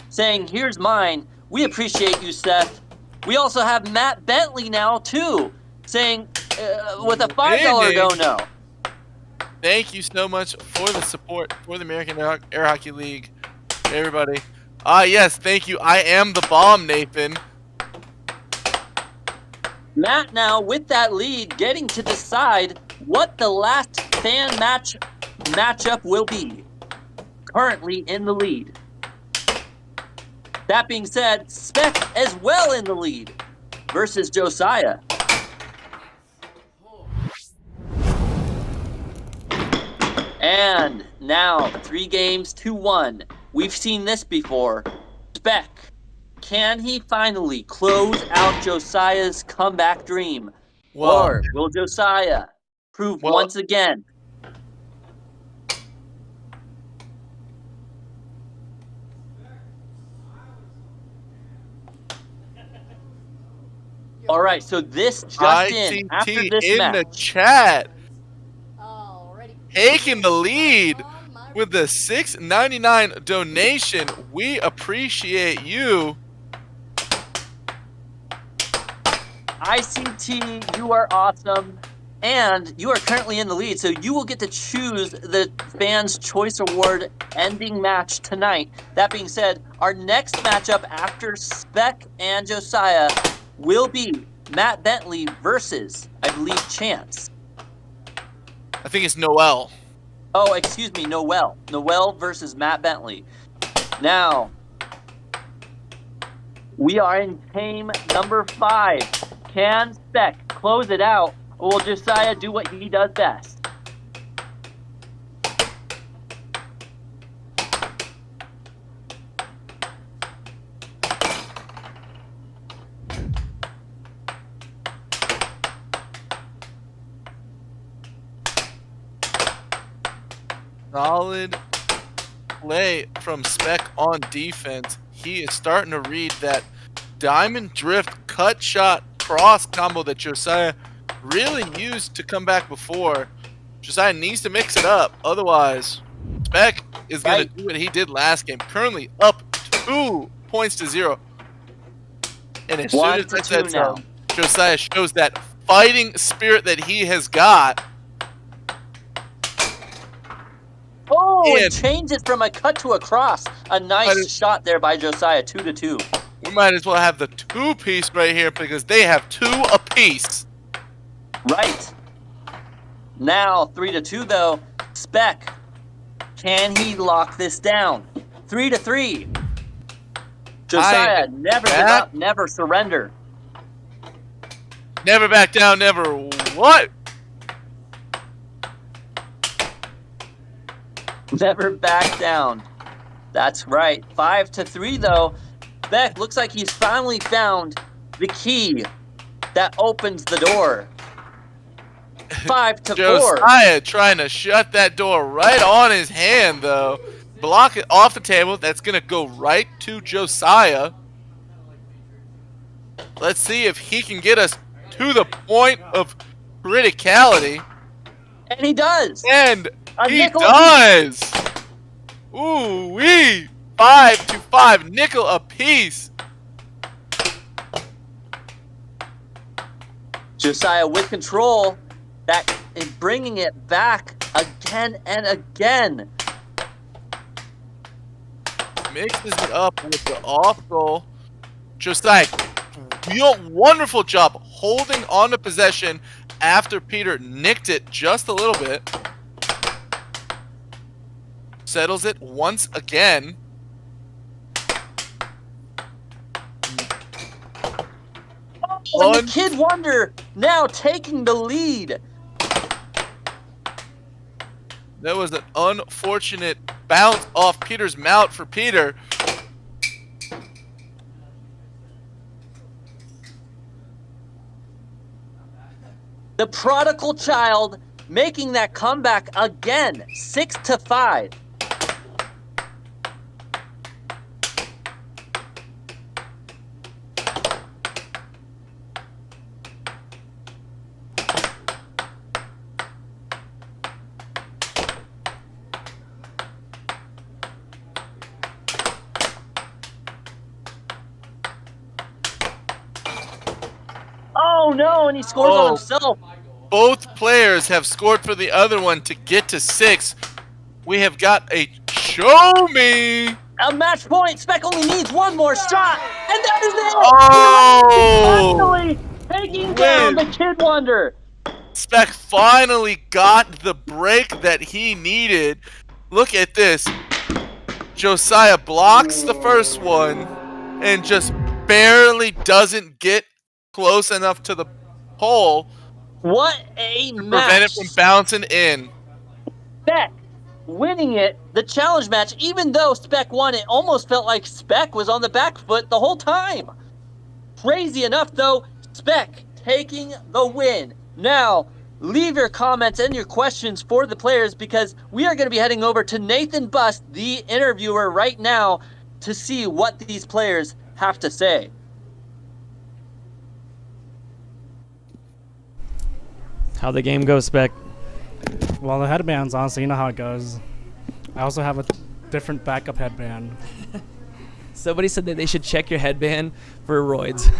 saying, here's mine. We appreciate you, Seth. We also have Matt Bentley now, too, saying, with a $5 dono. Thank you so much for the support for the American Air Hockey League, everybody. Yes, thank you. I am the bomb, Nathan. Matt now with that lead, getting to decide what the last fan matchup will be. Currently in the lead. That being said, Spec as well in the lead versus Josiah. And now 3 games to 1. We've seen this before. Spec. Can he finally close out Josiah's comeback dream? Whoa. Or will Josiah prove once again? All right, so this just in, after this in match. the chat. Taking the lead with the $6.99 donation. We appreciate you. ICT, you are awesome. And you are currently in the lead, so you will get to choose the Fans' Choice Award ending match tonight. That being said, our next matchup after Spec and Josiah will be Matt Bentley versus, I believe, Chance. I think it's Noel. Oh, excuse me, Noel. Noel versus Matt Bentley. Now, we are in game number 5. Can Spec close it out, or will Josiah do what he does best? Solid play from Spec on defense. He is starting to read that diamond drift cut shot cross combo that Josiah really used to come back before. Josiah needs to mix it up. Otherwise, Spec is going to do what he did last game. Currently up 2-0. And as soon as I said so, Josiah shows that fighting spirit that he has got. Oh, it changes from a cut to a cross. A nice shot there by Josiah, 2-2. We might as well have the 2-piece right here because they have 2 apiece. Right. Now, 3-2 though. Spec. Can he lock this down? 3-3. Josiah, never give up, never surrender. Never back down, never what? Never back down. That's right. 5-3 though. Beck looks like he's finally found the key that opens the door. 5-4. Josiah trying to shut that door right on his hand though. Block it off the table. That's gonna go right to Josiah. Let's see if he can get us to the point of criticality. And he does. And he does. Ooh wee. 5-5. Nickel apiece. Josiah with control. That is bringing it back again and again. Mixes it up with the off goal. Josiah, wonderful job holding on to possession after Peter nicked it just a little bit. Settles it once again. Oh, and the Kid Wonder now taking the lead. That was an unfortunate bounce off Peter's mount for Peter. The prodigal child making that comeback again, 6-5. Oh no, and he scores on himself. Both players have scored for the other one to get to 6. We have got a show me. A match point. Speck only needs one more shot, and that is it. Oh! Finally taking down the Kid Wonder. Speck finally got the break that he needed. Look at this. Josiah blocks the first one and just barely doesn't get close enough to the pole. What a match. Prevent it from bouncing in. Speck winning it, the challenge match, even though Speck won, it almost felt like Speck was on the back foot the whole time. Crazy enough, though, Speck taking the win. Now, leave your comments and your questions for the players because we are going to be heading over to Nathan Bust, the interviewer, right now to see what these players have to say. How the game goes, Speck? Well, the headbands, honestly, you know how it goes. I also have a different backup headband. Somebody said that they should check your headband for roids.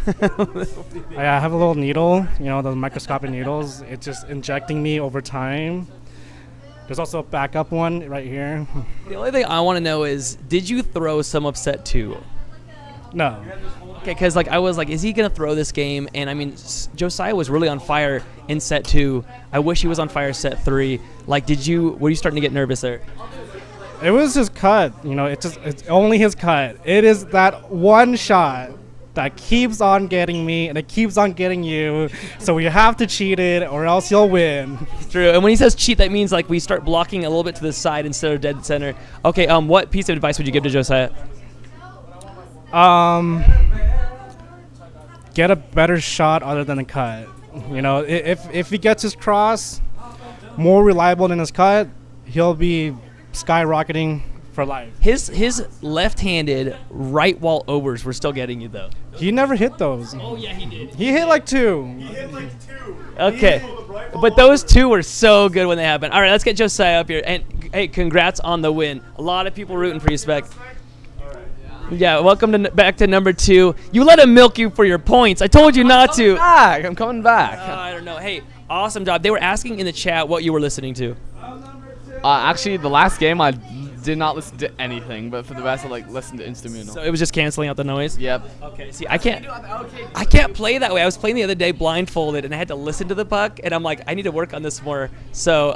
I have a little needle, you know, the microscopic needles. It's just injecting me over time. There's also a backup one right here. The only thing I want to know is, did you throw some upset too? No. Okay, because like I was like, is he gonna throw this game? And I mean, Josiah was really on fire in set 2. I wish he was on fire set 3. Like, were you starting to get nervous there? It was his cut, you know. It's only his cut. It is that one shot that keeps on getting me and it keeps on getting you. So we have to cheat it or else you'll win. True. And when he says cheat, that means like we start blocking a little bit to the side instead of dead center. Okay. What piece of advice would you give to Josiah? Get a better shot other than a cut. You know, if he gets his cross more reliable than his cut, he'll be skyrocketing for life. His left-handed right wall overs were still getting you though. He never hit those. Oh yeah, he did. He hit like 2. Okay, but those 2 were so good when they happened. All right, let's get Josiah up here. And hey, congrats on the win. A lot of people rooting for you, Speck. Yeah, welcome back to number 2. You let him milk you for your points. I told you not to. I'm coming back. I don't know. Hey, awesome job. They were asking in the chat what you were listening to. Actually, the last game I did not listen to anything, but for the rest I listened to instrumental. So it was just canceling out the noise? Yep. Okay, see, I can't play that way. I was playing the other day blindfolded, and I had to listen to the puck, and I'm like, I need to work on this more. So.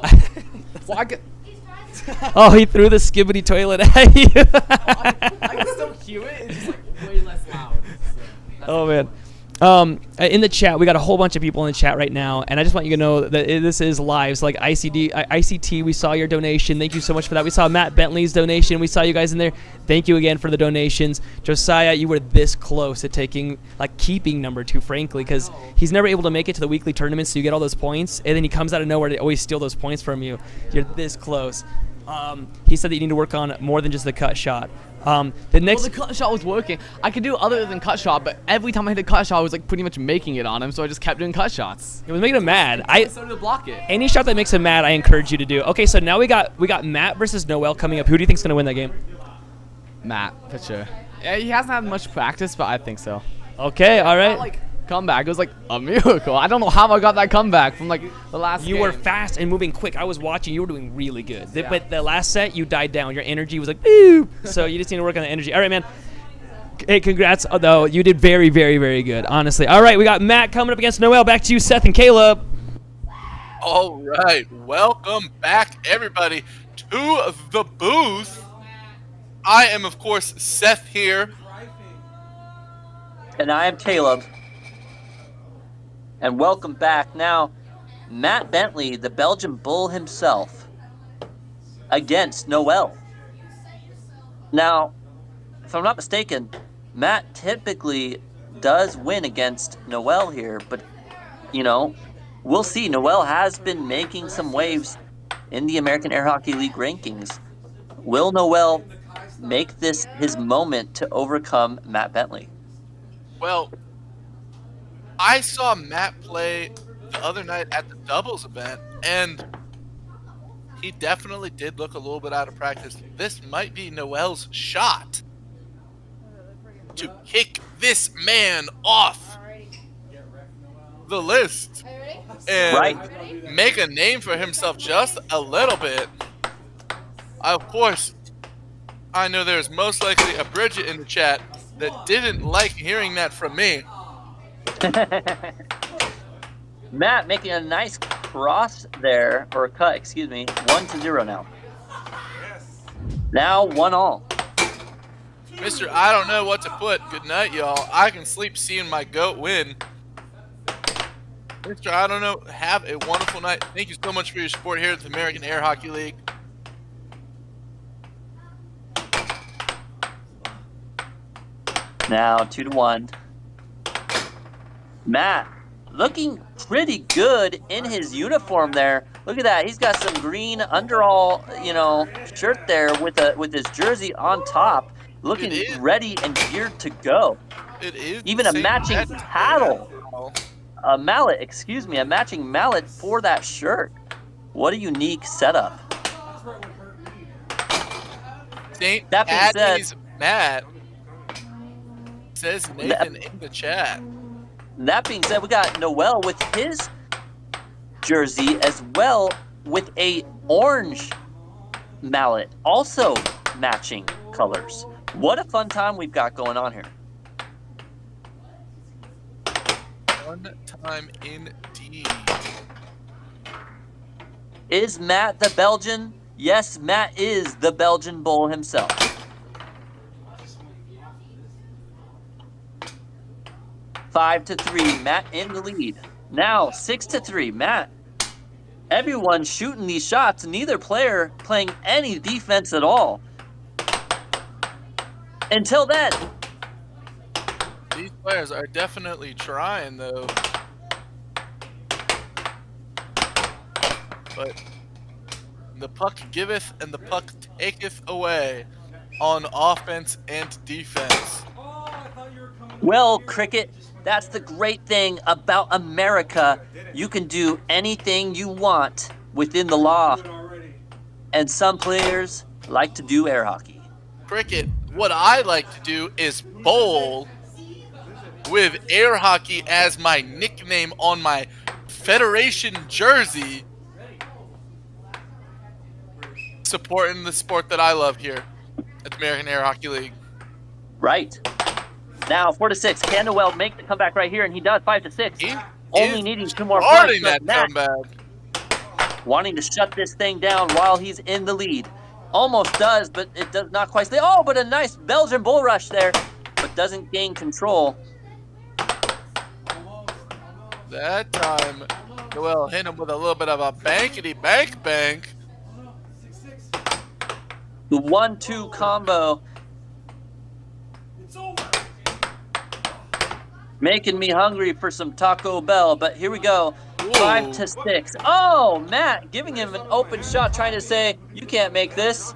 Well, I get. Oh, he threw the skibbity toilet at you. I can still cue it. It's just like way less. Oh man. In the chat, we got a whole bunch of people in the chat right now, and I just want you to know that this is live. So like ICT, we saw your donation. Thank you so much for that. We saw Matt Bentley's donation. We saw you guys in there. Thank you again for the donations. Josiah, you were this close to keeping number 2, frankly, because he's never able to make it to the weekly tournament, so you get all those points, and then he comes out of nowhere to always steal those points from you. You're this close. He said that you need to work on more than just the cut shot. The cut shot was working. I could do other than cut shot, but every time I hit a cut shot, I was like pretty much making it on him, so I just kept doing cut shots. It was making him mad. I started to block it. Any shot that makes him mad, I encourage you to do. Okay, so now we got Matt versus Noel coming up. Who do you think's gonna win that game? Matt, for sure. Yeah, he hasn't had much practice, but I think so. Okay, all right. Comeback. It was like a miracle. I don't know how I got that comeback from like the last You game. were fast and moving quick. I was watching. You were doing really good. But the last set, you died down. Your energy was like, boop. So you just need to work on the energy. All right, man. Hey, congrats. Though you did very, very, very good, honestly. All right, we got Matt coming up against Noel. Back to you, Seth and Caleb. All right, welcome back, everybody, to the booth. I am, of course, Seth here. And I am Caleb. And welcome back. Now, Matt Bentley, the Belgian bull himself, against Noel. Now, if I'm not mistaken, Matt typically does win against Noel here, but, we'll see. Noel has been making some waves in the American Air Hockey League rankings. Will Noel make this his moment to overcome Matt Bentley? Well, I saw Matt play the other night at the doubles event, and he definitely did look a little bit out of practice. This might be Noel's shot to kick this man off the list and make a name for himself just a little bit. Of course, I know there's most likely a Bridget in the chat that didn't like hearing that from me. Matt making a nice cross there, or cut, excuse me. 1-0 now. Now 1-1. Mr. I don't know what to put. Good night, y'all. I can sleep seeing my goat win. Mr. I don't know. Have a wonderful night. Thank you so much for your support here at the American Air Hockey League. Now 2-1. Matt looking pretty good in his uniform there. Look at that. He's got some green underall, shirt there with his jersey on top. Looking ready and geared to go. It is. Even a matching paddle. A matching mallet for that shirt. What a unique setup. St. That being Aries Matt says Nathan in the chat. That being said, we got Noel with his jersey as well with a orange mallet, also matching colors. What a fun time we've got going on here. Fun time indeed. Is Matt the Belgian? Yes, Matt is the Belgian bull himself. Five to 3, Matt in the lead. Now 6-3, Matt. Everyone shooting these shots, neither player playing any defense at all. Until then. These players are definitely trying, though. But the puck giveth and the puck taketh away on offense and defense. Well, Cricket, that's the great thing about America. You can do anything you want within the law. And some players like to do air hockey. Cricket, what I like to do is bowl with air hockey as my nickname on my Federation jersey. Supporting the sport that I love here at the American Air Hockey League. Right. Now 4-6. Can Noel make the comeback right here? And he does. 5-6. Only needing 2 more points. Starting that comeback. Wanting to shut this thing down while he's in the lead. Almost does, but it does not quite stay. Oh, but a nice Belgian bull rush there. But doesn't gain control. That time, Noel hit him with a little bit of a bankety bank. The 1-2 combo. Making me hungry for some Taco Bell, but here we go. 5-6. Oh, Matt giving him an open shot, trying to say, you can't make this.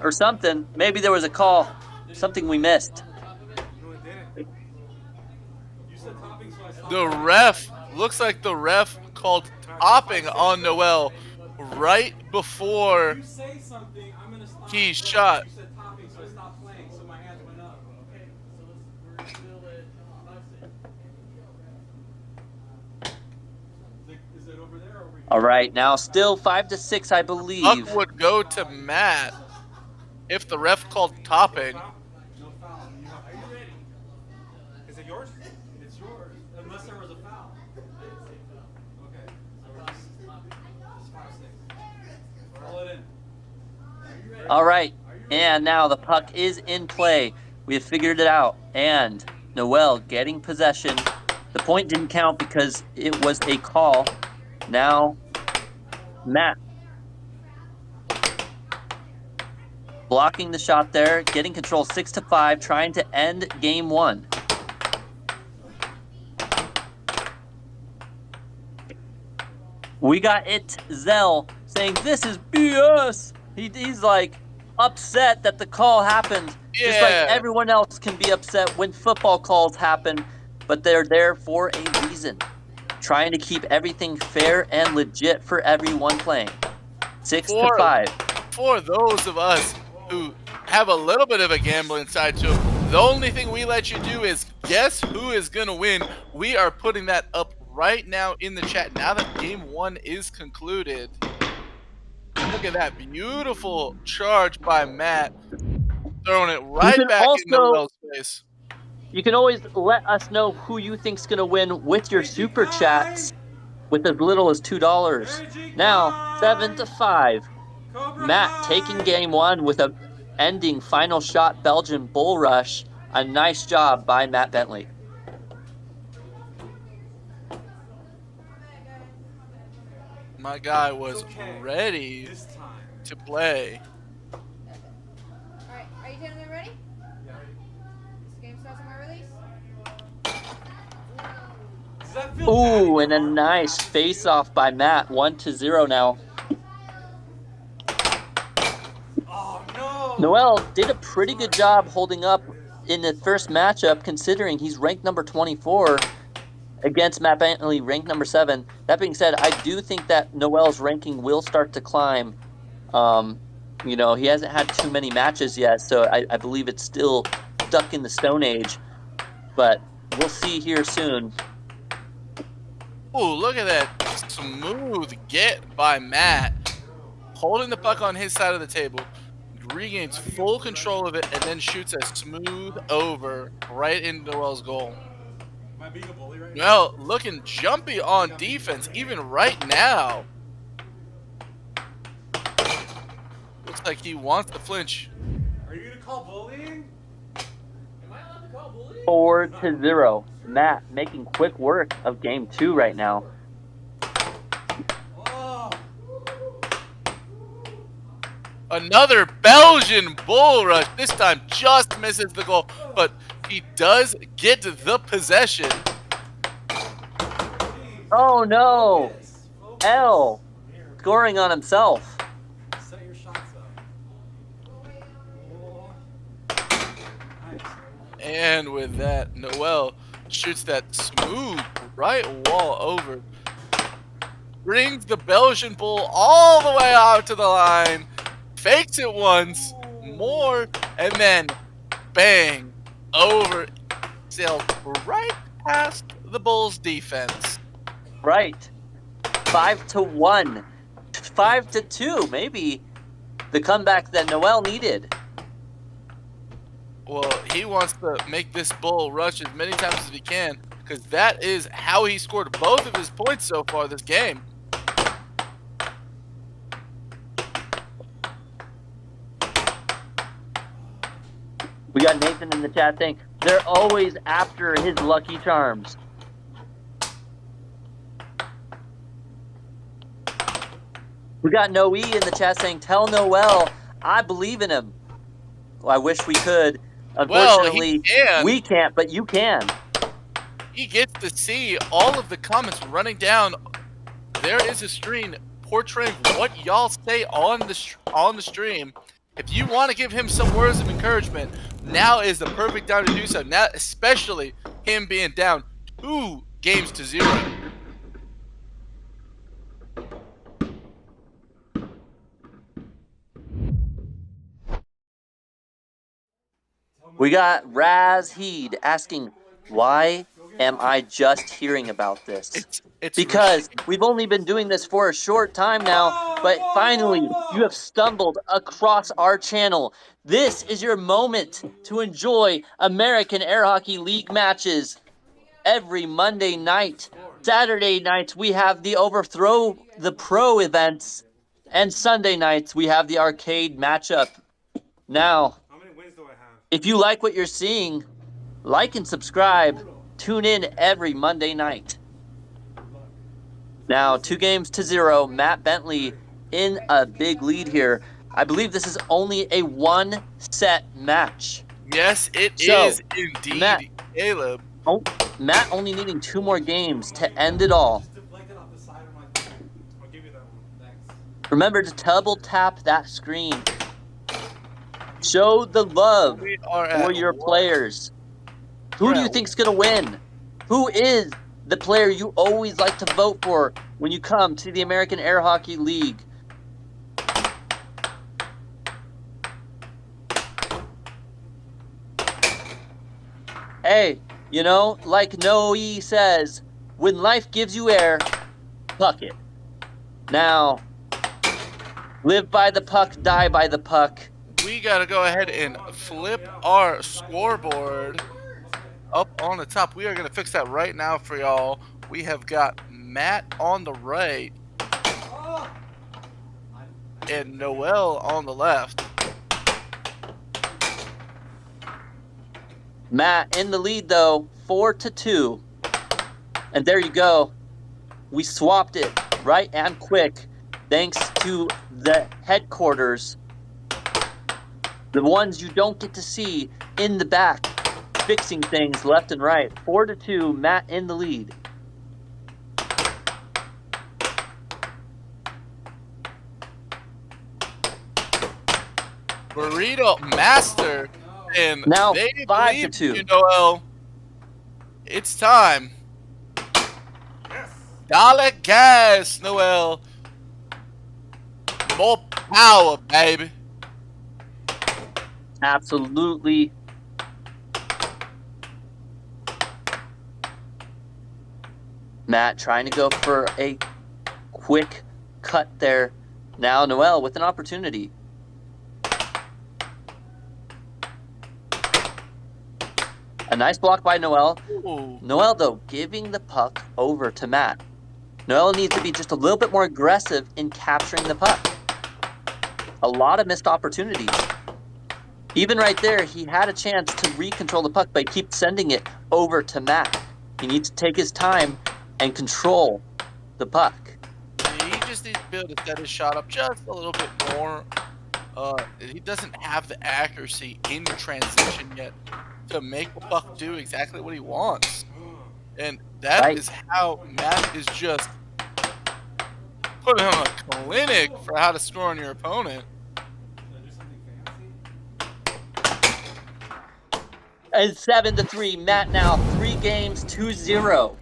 Or something. Maybe there was a call. Something we missed. The ref, looks like the ref called topping on Noel right before he shot. All right, now still 5-6, I believe. Puck would go to Matt if the ref called topping. Is it yours? It's yours, unless there was a foul. Okay, so just 5-6. Roll it in. All right, and now the puck is in play. We have figured it out, and Noel getting possession. The point didn't count because it was a call. Now, Matt blocking the shot there, getting control 6-5, trying to end game 1. We got it, Zell, saying this is BS. He's like upset that the call happened. Just like everyone else can be upset when football calls happen, but they're there for a reason. Trying to keep everything fair and legit for everyone playing. 6-5. For those of us who have a little bit of a gambling side to it, the only thing we let you do is guess who is going to win. We are putting that up right now in the chat now that game 1 is concluded. Look at that beautiful charge by Matt. Throwing it right back in Noel's face. You can always let us know who you think's going to win with your super chats with as little as $2. Now, 7-5. Matt taking game 1 with a ending final shot Belgian bull rush. A nice job by Matt Bentley. My guy was ready to play. Alright, are you gentlemen ready? Yeah. This game starts on my release. Ooh, and a nice face-off by Matt. 1-0 now. Oh, no. Noel did a pretty good job holding up in the first matchup, considering he's ranked number 24 against Matt Bentley, ranked number 7. That being said, I do think that Noel's ranking will start to climb. You know, he hasn't had too many matches yet, so I believe it's still stuck in the Stone Age. But we'll see here soon. Ooh, look at that smooth get by Matt. Holding the puck on his side of the table. Regains full control of it and then shoots a smooth over right into Noel's goal. Am I being a bully right now? Well, looking jumpy on defense even right now. Looks like he wants to flinch. Are you going to call bullying? Am I allowed to call bullying? 4-0. Matt making quick work of game 2 right now. Oh. Another Belgian bull rush. This time just misses the goal, but he does get the possession. Oh no! L scoring on himself. Set your shots up. And with that, Noel shoots that smooth right wall over. Brings the Belgian bull all the way out to the line. Fakes it once, more, and then bang, over. Sailed right past the Bulls' defense. Right. 5-1. 5-2. Maybe the comeback that Noel needed. Well, he wants to make this bull rush as many times as he can, because that is how he scored both of his points so far this game. We got Nathan in the chat saying they're always after his Lucky Charms. We got Noe in the chat saying, "Tell Noel I believe in him." Well, I wish we could. Well, he Unfortunately, can. we can't, but you can. He gets to see all of the comments running down. There is a screen portraying what y'all say on the stream. If you want to give him some words of encouragement, now is the perfect time to do so. Now, especially him being down 2-0. We got Raz Heed asking, "Why am I just hearing about this?" It's Because we've only been doing this for a short time now, but finally you have stumbled across our channel. This is your moment to enjoy American Air Hockey League matches every Monday night. Saturday nights we have the Overthrow the Pro events, and Sunday nights we have the arcade matchup. Now, if you like what you're seeing, like and subscribe. Tune in every Monday night. Now, 2-0. Matt Bentley in a big lead here. I believe this is only a one-set match. Yes, it is indeed, Matt, Caleb. Matt only needing 2 more games to end it all. Remember to double tap that screen. Show the love for your players. Who do you think's gonna win? Who is the player you always like to vote for when you come to the American Air Hockey League? Hey, you know, like Noe says, when life gives you air, puck it. Now, live by the puck, die by the puck. We gotta go ahead and flip our scoreboard up on the top. We are gonna fix that right now for y'all. We have got Matt on the right and Noel on the left. Matt in the lead though, 4-2. And there you go. We swapped it right and quick thanks to the headquarters. The ones you don't get to see in the back, fixing things left and right. 4-2, Matt in the lead. Burrito Master, and now they 5-2. You, Noel. It's time. Dollar gas, Noel. More power, baby. Absolutely. Matt trying to go for a quick cut there. Now Noel with an opportunity. A nice block by Noel. Ooh. Noel, though, giving the puck over to Matt. Noel needs to be just a little bit more aggressive in capturing the puck. A lot of missed opportunities. Even right there, he had a chance to recontrol the puck, but he keeps sending it over to Matt. He needs to take his time and control the puck. He just needs to be able to set his shot up just a little bit more. He doesn't have the accuracy in transition yet to make the puck do exactly what he wants. And that is how Matt is just putting on a clinic for how to score on your opponent. And 7-3, Matt now 3 games, 2-0.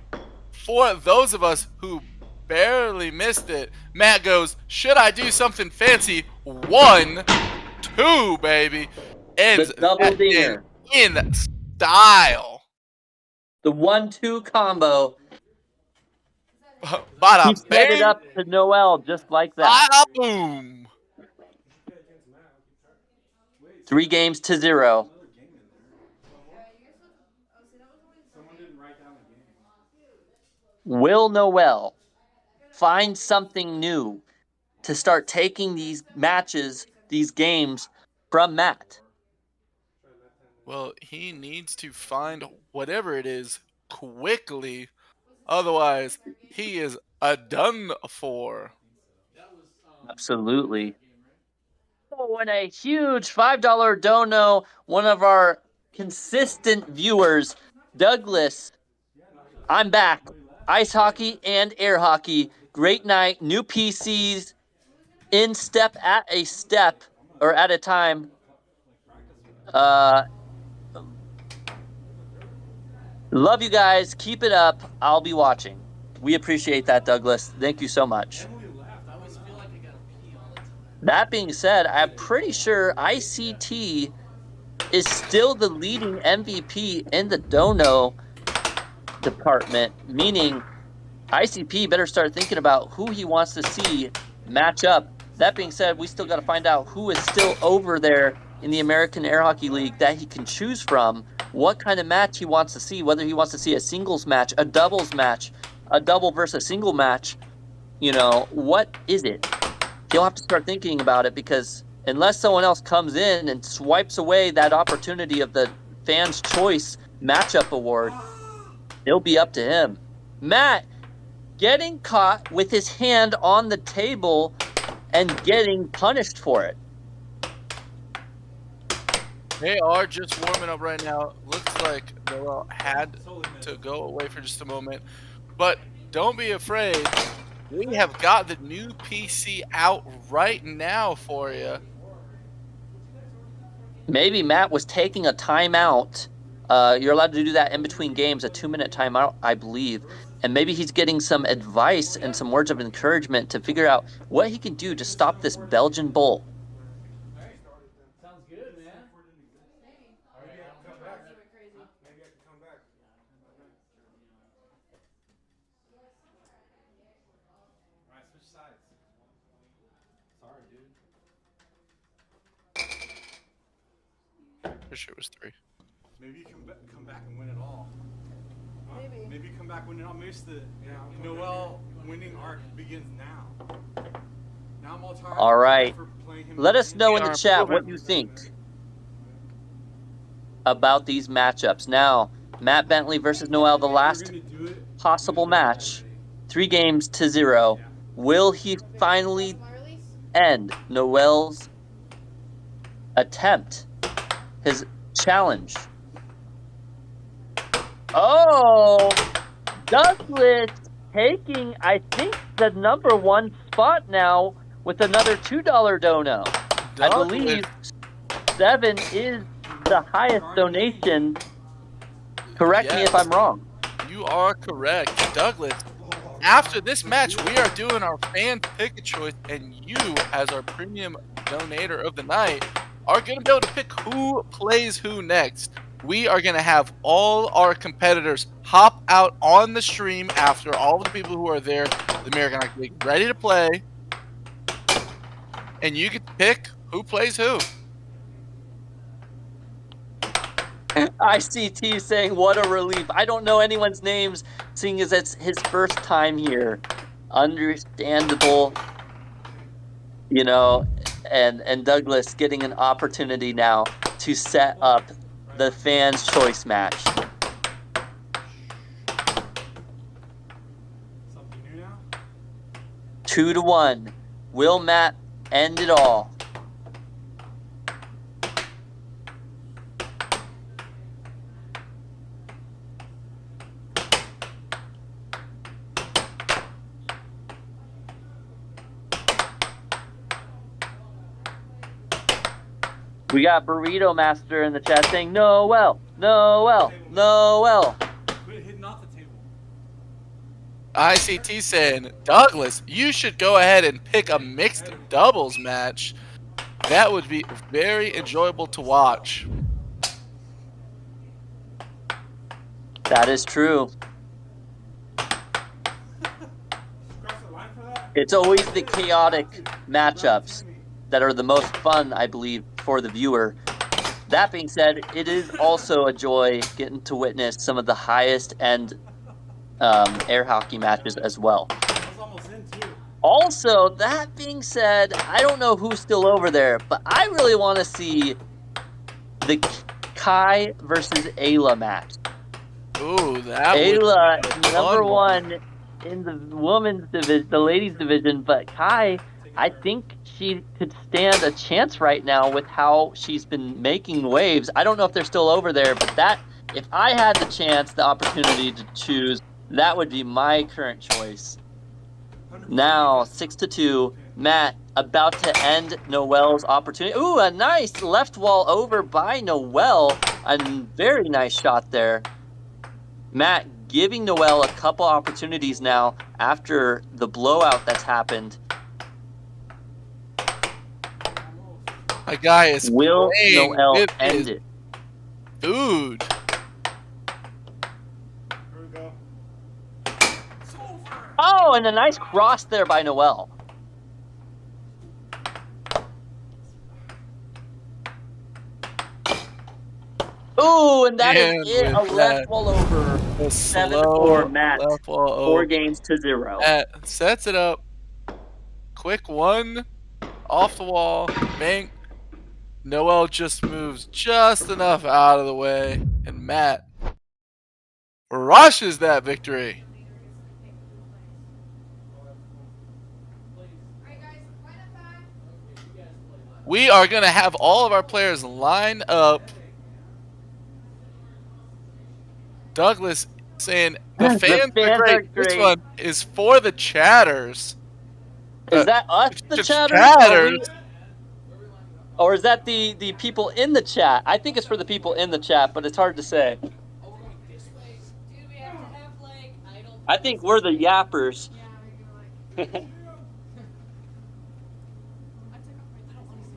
For those of us who barely missed it, Matt goes, should I do something fancy? 1-2, baby. Ends the double dinger in style. The 1-2 combo. Bada He set it up to Noel just like that. Bada boom. 3 games to 0. Will Noel find something new to start taking these matches, these games from Matt? Well, he needs to find whatever it is quickly. Otherwise, he is a done for. Absolutely. Oh, and a huge $5 dono, one of our consistent viewers, Douglas. I'm back. Ice hockey and air hockey. Great night. New PCs in step at a step or at a time. Love you guys. Keep it up. I'll be watching. We appreciate that, Douglas. Thank you so much. That being said, I'm pretty sure ICT is still the leading MVP in the dono department, meaning ICP better start thinking about who he wants to see match up. That being said, we still got to find out who is still over there in the American Air Hockey League that he can choose from, what kind of match he wants to see, whether he wants to see a singles match, a doubles match, a double versus single match. You know, what is it? He'll have to start thinking about it, because unless someone else comes in and swipes away that opportunity of the Fans' Choice Matchup Award, it'll be up to him. Matt, getting caught with his hand on the table and getting punished for it. They are just warming up right now. Looks like Noel had to go away for just a moment. But don't be afraid. We have got the new PC out right now for you. Maybe Matt was taking a timeout. You're allowed to do that in between games, a 2-minute timeout, I believe. And maybe he's getting some advice and some words of encouragement to figure out what he can do to stop this Belgian bull. Sounds good, man. For sure it was 3. Maybe you come back and win it all. Maybe you come back and win it all. Maybe the Noel winning arc begins now. Now I'm all tired. All right. Let us know in the chat what you think about these matchups. Now, Matt Bentley versus Noel, the last possible match. 3-0. Will he finally end Noel's attempt? His challenge. Oh, Douglas taking, I think, the #1 spot now with another $2 dono. I believe 7 is the highest donation. Correct me if I'm wrong. You are correct, Douglas. After this match, we are doing our fan pick a choice, and you, as our premium donator of the night, are going to be able to pick who plays who next. We are going to have all our competitors hop out on the stream after all of the people who are there, the American Hockey League, ready to play. And you get to pick who plays who. ICT saying, what a relief. I don't know anyone's names, seeing as it's his first time here. Understandable. You know, and Douglas getting an opportunity now to set up the Fans' Choice match. Something new now? 2-1. Will Matt end it all? We got Burrito Master in the chat saying, Noel, Noel, Noel. Quit hitting off the table. ICT saying, Douglas, you should go ahead and pick a mixed doubles match. That would be very enjoyable to watch. That is true. It's always the chaotic matchups that are the most fun, I believe, for the viewer. That being said, it is also a joy getting to witness some of the highest end air hockey matches as well. Also, that being said, I don't know who's still over there, but I really want to see the Kai versus Ayla match. Ooh, that Ayla, #1 in the women's division, the ladies division, but Kai I think she could stand a chance right now with how she's been making waves. I don't know if they're still over there, but that, if I had the chance, the opportunity to choose, that would be my current choice. Now, 6-2. Matt about to end Noelle's opportunity. Ooh, a nice left wall over by Noelle. A very nice shot there. Matt giving Noelle a couple opportunities now after the blowout that's happened. My guy is Will playing Noelle with end his it? food. Oh, and a nice cross there by Noelle. Ooh, and that is it. A left wall over. 7-4, Matt. 4 games to 0. Matt sets it up. Quick one. Off the wall. Bang. Noelle just moves just enough out of the way. And Matt rushes that victory. We are going to have all of our players line up. Douglas saying the fans are great. This one is for the chatters. Is that us, the chatters? Chatters. Or is that the people in the chat? I think it's for the people in the chat, but it's hard to say. I think we're the yappers.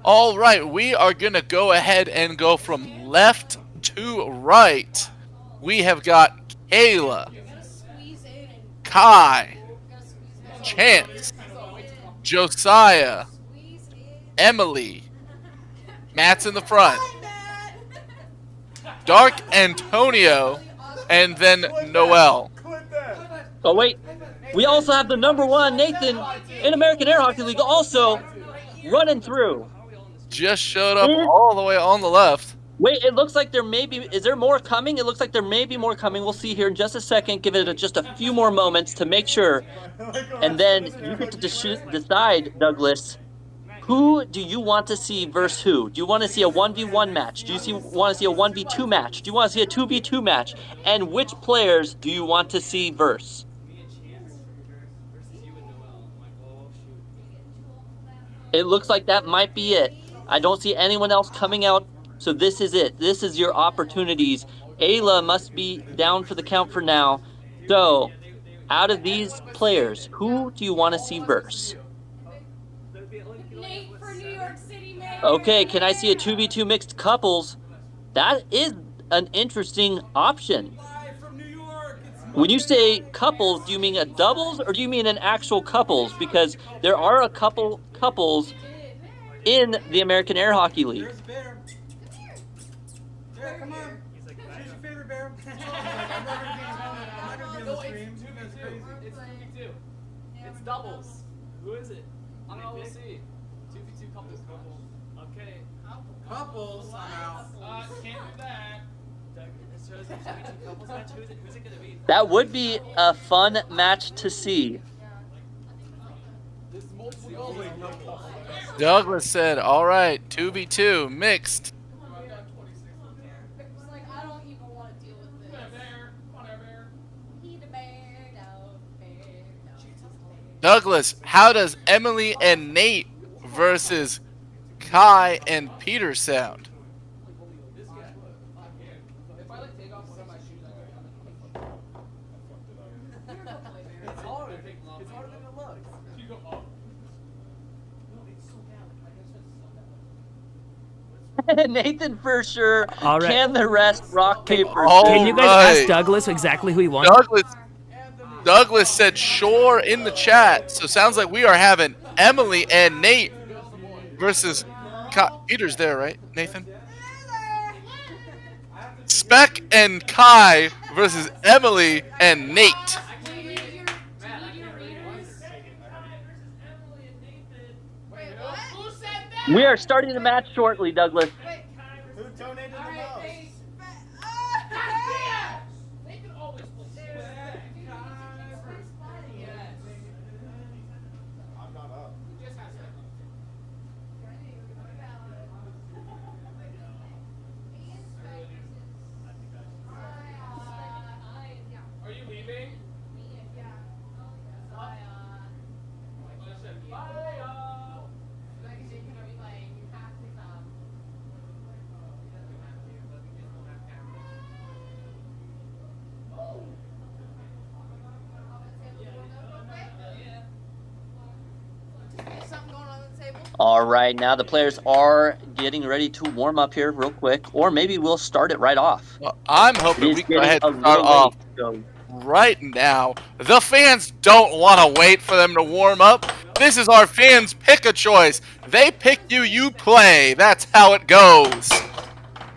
All right, we are going to go ahead and go from left to right. We have got Kayla, Kai, Chance, Josiah, Emily, Matt's in the front, Dark Antonio, and then Noelle. Oh, wait. We also have the #1 Nathan in American Air Hockey League also running through. Just showed up all the way on the left. Wait, it looks like there may be... Is there more coming? It looks like there may be more coming. We'll see here in just a second. Give it just a few more moments to make sure. And then you get to decide, Douglas, who do you want to see versus who? Do you want to see a 1v1 match? Do you want to see a 1v2 match? Do you want to see a 2v2 match? And which players do you want to see versus? It looks like that might be it. I don't see anyone else coming out, so this is it. This is your opportunities. Ayla must be down for the count for now. So, out of these players, who do you want to see verse? Okay, can I see a 2v2 mixed couples? That is an interesting option. When you say couples, do you mean a doubles or do you mean an actual couples? Because there are a couple couples in the American Air Hockey League. Bear, come on. Choose your favorite bear. I'm not gonna be on the stream. That's crazy. It's 2v2. It's doubles. Who is it? I don't know. We'll see. 2v2 couples. Okay. Couples. I'm out. Can't do that. Who's it gonna be? That would be a fun match to see. Douglas said, all right, 2v2, mixed. Douglas, how does Emily and Nate versus Kai and Peter sound? Nathan for sure. All right. Can the rest rock, paper, Can you guys ask Douglas exactly who he wants? Douglas said sure in the chat. So sounds like we are having Emily and Nate versus Peter's there, right, Nathan? Spec and Kai versus Emily and Nate. We are starting the match shortly, Douglas. Who donated the most? I'm not up. All right, now the players are getting ready to warm up here real quick, or maybe we'll start it right off. Well, I'm hoping we can go ahead and start little off late, so right now. The fans don't want to wait for them to warm up. This is our fans' pick a choice. They pick you, you play. That's how it goes.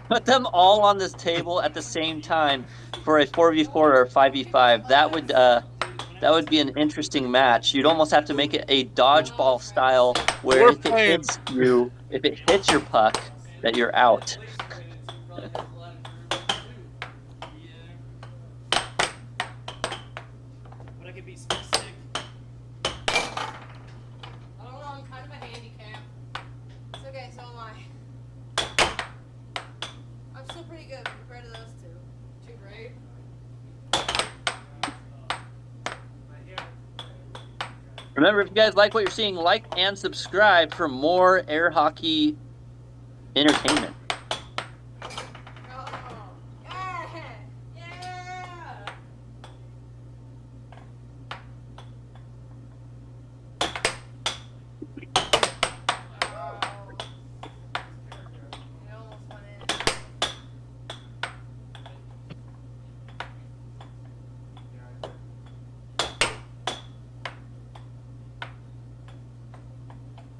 put them all on this table at the same time for a 4v4 or 5v5. That would be an interesting match. You'd almost have to make it a dodgeball style where if it hits your puck, that you're out. Remember, if you guys like what you're seeing, like and subscribe for more air hockey entertainment.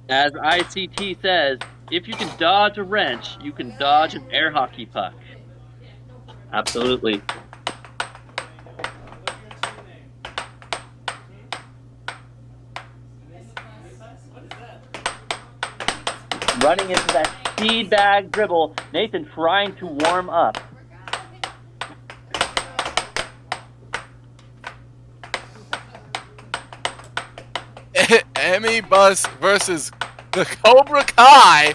As ICT says, if you can dodge a wrench, you can dodge an air hockey puck. Absolutely. Running into that seed bag dribble, Nathan trying to warm up. Emmy Bus versus the Cobra Kai.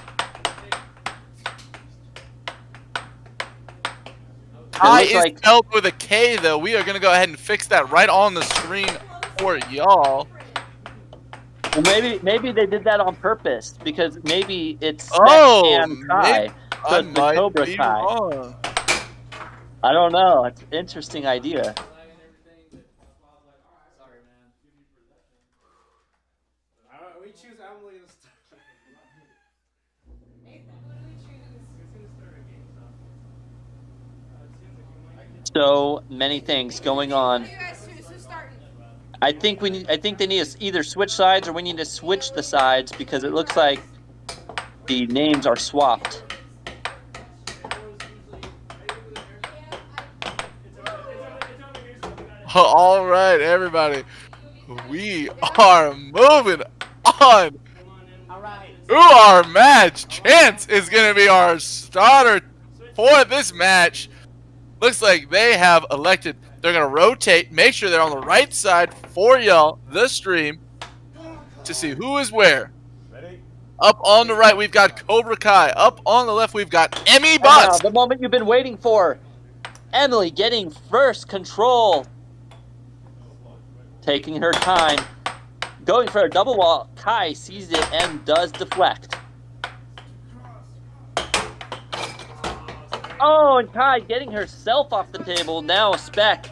Kai is spelled with a K, though. We are going to go ahead and fix that right on the screen for y'all. Well, maybe they did that on purpose because maybe it's Spec and Kai. I might Cobra be Kai. Wrong. I don't know. It's an interesting idea. So many things going on. I think they need to either switch sides or we need to switch the sides because it looks like the names are swapped. All right, everybody. We are moving on. Who our match? Chance is going to be our starter for this match. Looks like they have elected. They're going to rotate, make sure they're on the right side for y'all, the stream, to see who is where. Ready? Up on the right, we've got Cobra Kai. Up on the left, we've got Emmy Butts. The moment you've been waiting for. Emily getting first control. Taking her time. Going for a double wall. Kai sees it and does deflect. Oh, and Kai getting herself off the table. Now Spec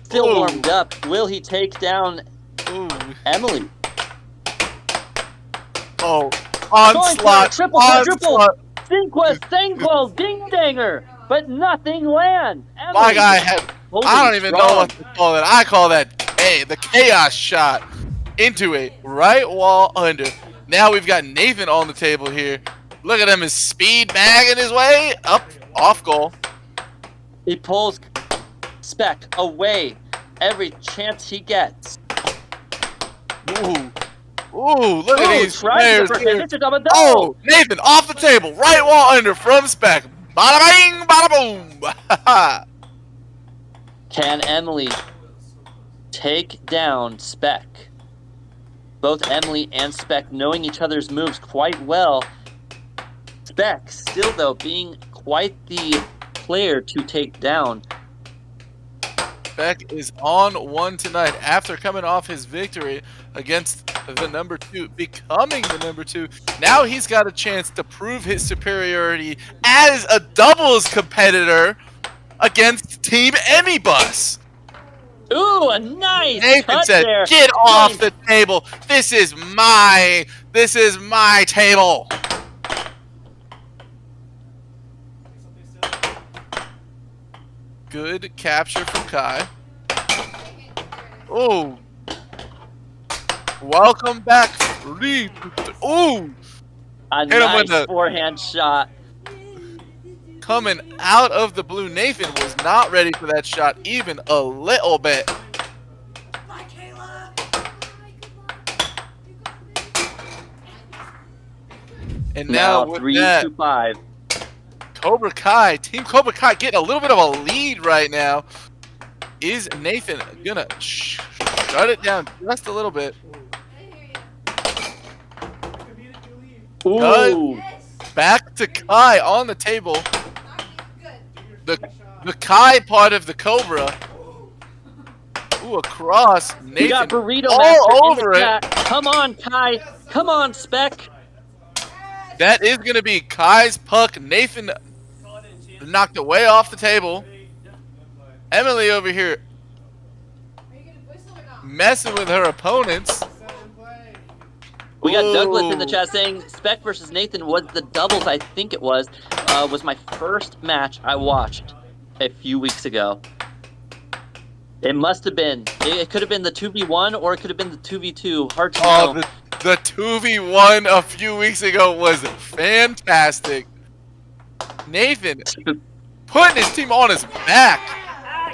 still warmed up. Will he take down Emily? Oh, onslaught. Triple, quadruple, Cinquas, ding danger, but nothing lands. My guy had, I don't even know what to call that. I call that the chaos shot into a right wall under. Now we've got Nathan on the table here. Look at him, his speed bagging his way up, off goal. He pulls Spec away every chance he gets. Ooh, look at these players here. Oh, Nathan off the table, right wall under from Spec. Bada bang, bada boom. Can Emily take down Spec? Both Emily and Spec knowing each other's moves quite well. Spec still, though, being quite the player to take down. Spec is on one tonight after coming off his victory against the number 2, becoming the number 2. Now he's got a chance to prove his superiority as a doubles competitor against Team Emmy Bus. Ooh, a nice Nathan cut said, there. "Get off the table. This is This is my table. Good capture from Kai. Oh. Welcome back. Oh. A Hit him with nice a forehand shot. coming out of the blue. Nathan was not ready for that shot even a little bit. And now with 3-5. Cobra Kai, Team Cobra Kai getting a little bit of a lead right now. Is Nathan gonna shut it down just a little bit? Ooh. Back to Kai on the table. The Kai part of the Cobra. Ooh, across. Nathan We got burrito all master over in the it. chat. Come on, Kai. Come on, Spec. That is going to be Kai's puck. Nathan knocked it way off the table. Emily over here messing with her opponents. We got Douglas in the Ooh. chat saying Spec versus Nathan was the doubles, I think it was my first match I watched a few weeks ago. It must have been. It could have been the 2v1 or it could have been the 2v2. Hard to know. The 2v1 a few weeks ago was fantastic. Nathan putting his team on his back.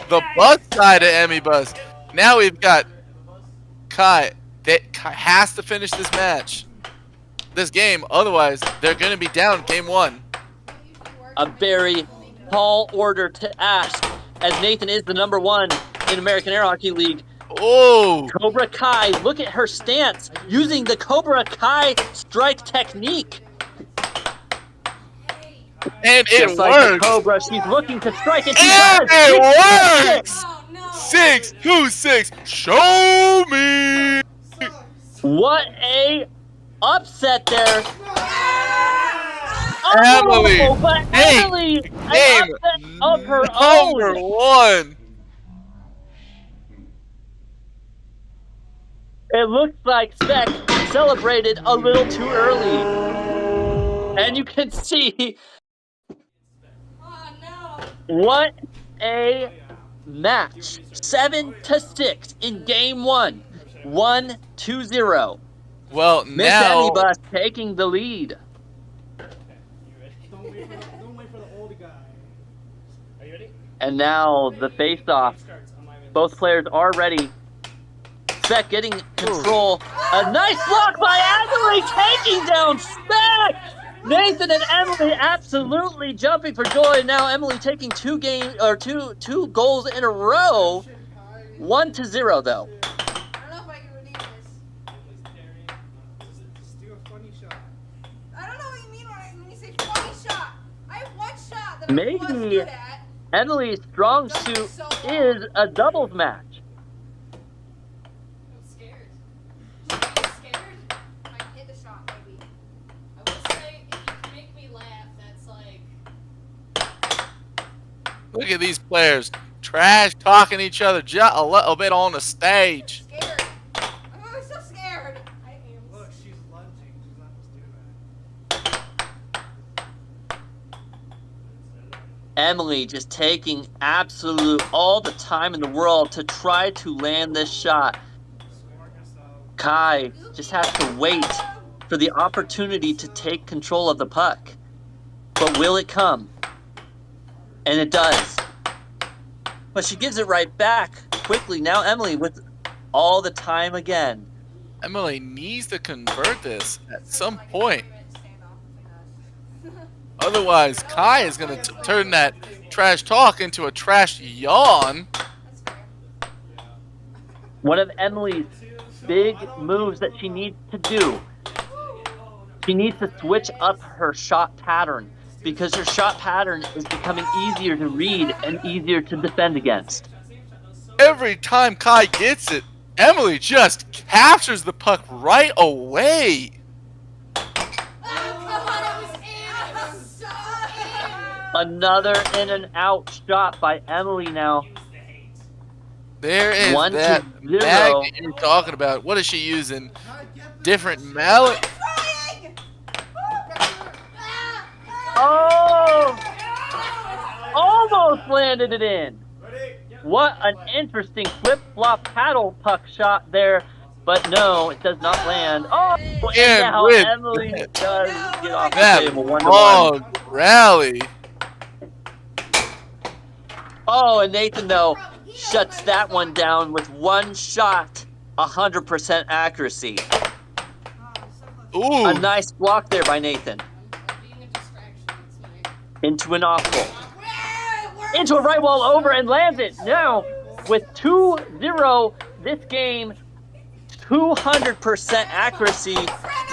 The bus side of Emmy Bus. Now we've got Kai. Kai has to finish this match. This game, otherwise they're going to be down game 1. A very tall order to ask, as Nathan is the number 1 in American Air Hockey League. Oh! Cobra Kai, look at her stance, using the Cobra Kai strike technique. And it Just like the works! Cobra, she's looking to strike it. And it works! 6-2-6, show me! What a upset there. Emily, Oh, but Emily, an game upset of her number own. 1. It looks like Spec celebrated a little too early. And you can see what a match. 7-6 in game 1. 1-2-0. Well, Miss now Emmy Bus taking the lead. And now the face-off. Both players are ready. Spec getting control. A nice block by Emily, taking down Spec. Nathan and Emily absolutely jumping for joy. Now Emily taking two goals in a row. 1-0 though. Maybe Emily's strong suit is a doubles match. look at these players trash talking each other just a little bit on the stage. I'm so scared. I am. Look, she's lunging. She's not supposed to do that. Emily just taking absolute all the time in the world to try to land this shot. Kai just has to wait for the opportunity to take control of the puck. But will it come? And it does. But she gives it right back quickly. Now Emily with all the time again. Emily needs to convert this at some point. Otherwise, Kai is going to turn that trash talk into a trash yawn. One of Emily's big moves that she needs to do. She needs to switch up her shot pattern because her shot pattern is becoming easier to read and easier to defend against. Every time Kai gets it, Emily just captures the puck right away. Another in and out shot by Emily now. There is 1-0. that bag that you're talking about. What is she using? Different mallet. almost landed it in. What an interesting flip-flop paddle puck shot there. But no, it does not land. Oh, and now Emily does get off the table 1-1. Long rally. Oh, and Nathan, though, shuts that one down with one shot, 100% accuracy. Ooh. A nice block there by Nathan. Into an off goal. Into a right wall over and lands it. Now, with 2-0, this game, 200% accuracy,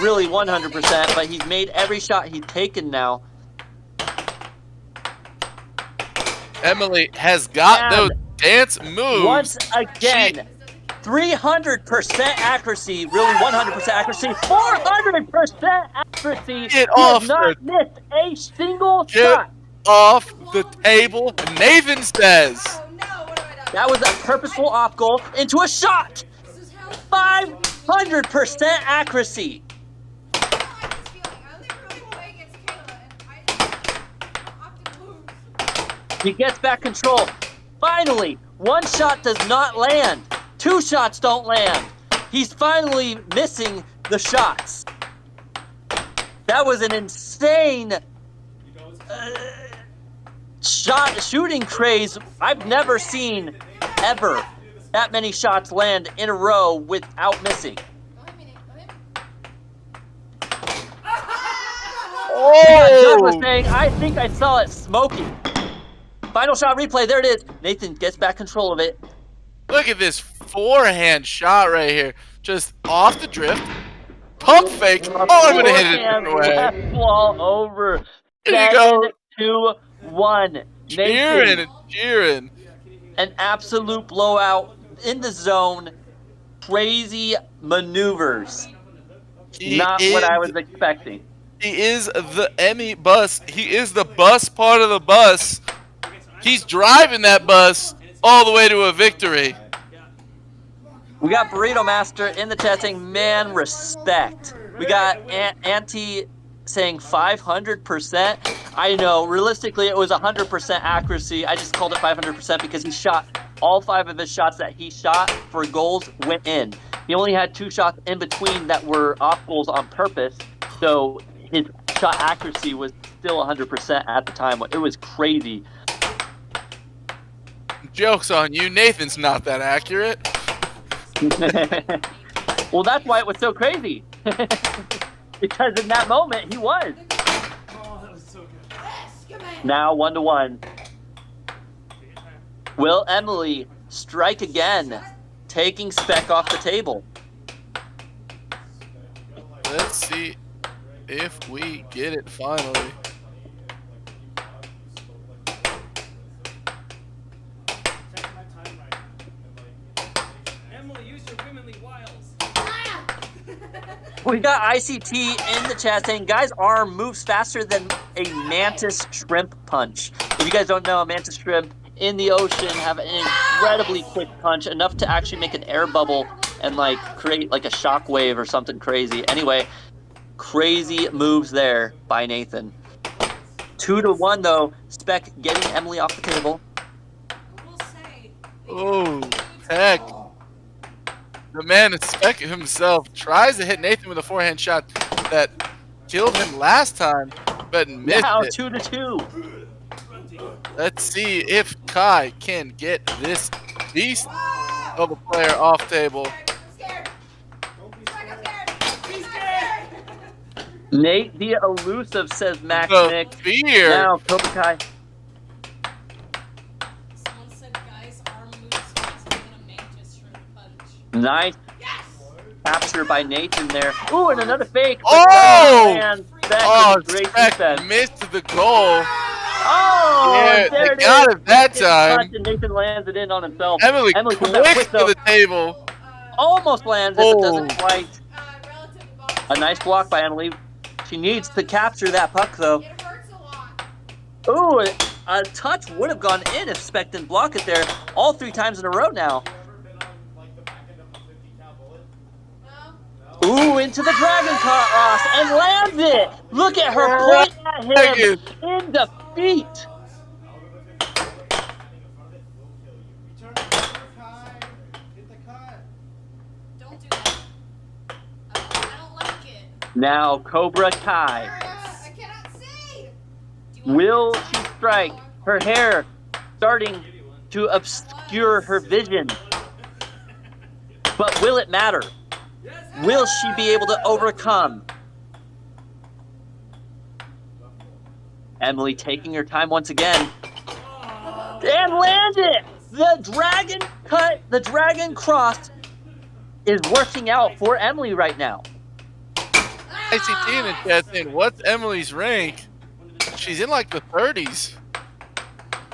really 100%, but he's made every shot he's taken now. Emily has got those dance moves. Once again, 300% accuracy, really 100% accuracy, 400% accuracy. Get he off has not missed a single Get shot. off the table, Nathan says. That was a purposeful off goal into a shot. 500% accuracy. He gets back control. Finally, one shot does not land. Two shots don't land. He's finally missing the shots. That was an insane shooting craze. I've never seen ever that many shots land in a row without missing. Oh! Judge was saying, I think I saw it smoking. Final shot replay, there it is. Nathan gets back control of it. Look at this forehand shot right here. Just off the drift. Pump fake. Oh, I'm going to hit it a different way. Left wall over. There you go. 7-2-1. Cheering and cheering. An absolute blowout in the zone. Crazy maneuvers. Not what I was expecting. He is the Emmy bus. He is the bus part of the bus. He's driving that bus all the way to a victory. We got Burrito Master in the chat saying, man, respect. We got Auntie saying 500%. I know, realistically, it was 100% accuracy. I just called it 500% because he shot all 5 of his shots that he shot for goals went in. He only had 2 shots in between that were off goals on purpose. So his shot accuracy was still 100% at the time. It was crazy. Joke's on you. Nathan's not that accurate. Well, that's why it was so crazy. Because in that moment, he was. Oh, that was so good. Now 1-1. Will Emily strike again, taking Spec off the table? Let's see if we get it finally. We got ICT in the chat saying, guys' arm moves faster than a mantis shrimp punch. If you guys don't know, a mantis shrimp in the ocean have an incredibly quick punch, enough to actually make an air bubble and like create like a shock wave or something crazy. Anyway, crazy moves there by Nathan. 2-1 though, Spec getting Emily off the table. Oh, heck. The man is Spec himself tries to hit Nathan with a forehand shot that killed him last time, but missed now it. 2-2. Let's see if Kai can get this beast of a player off table. Nate the Elusive says Max The Nick. fear. Now Cobra Kai. Nice capture by Nathan there. Ooh, and another fake. Oh! And great Spec defense. missed the goal. Oh, Yeah, there they got it that time. Touch, and Nathan lands it in on himself. Emily comes quick out quick, to though. the table. Almost lands it, but doesn't quite. A nice block by Emily. She needs to capture that puck, though. Ooh, a touch would have gone in if Spec didn't block it there all 3 times in a row now. Ooh, into the Dragon Cross and lands it. Look at her point at him in defeat. Now Cobra Kai. Will she strike? Her hair starting to obscure her vision. But will it matter? Will she be able to overcome? Emily taking her time once again. And landed! The dragon cut, the dragon cross is working out for Emily right now. ICT in the chat saying, what's Emily's rank? She's in like the 30s,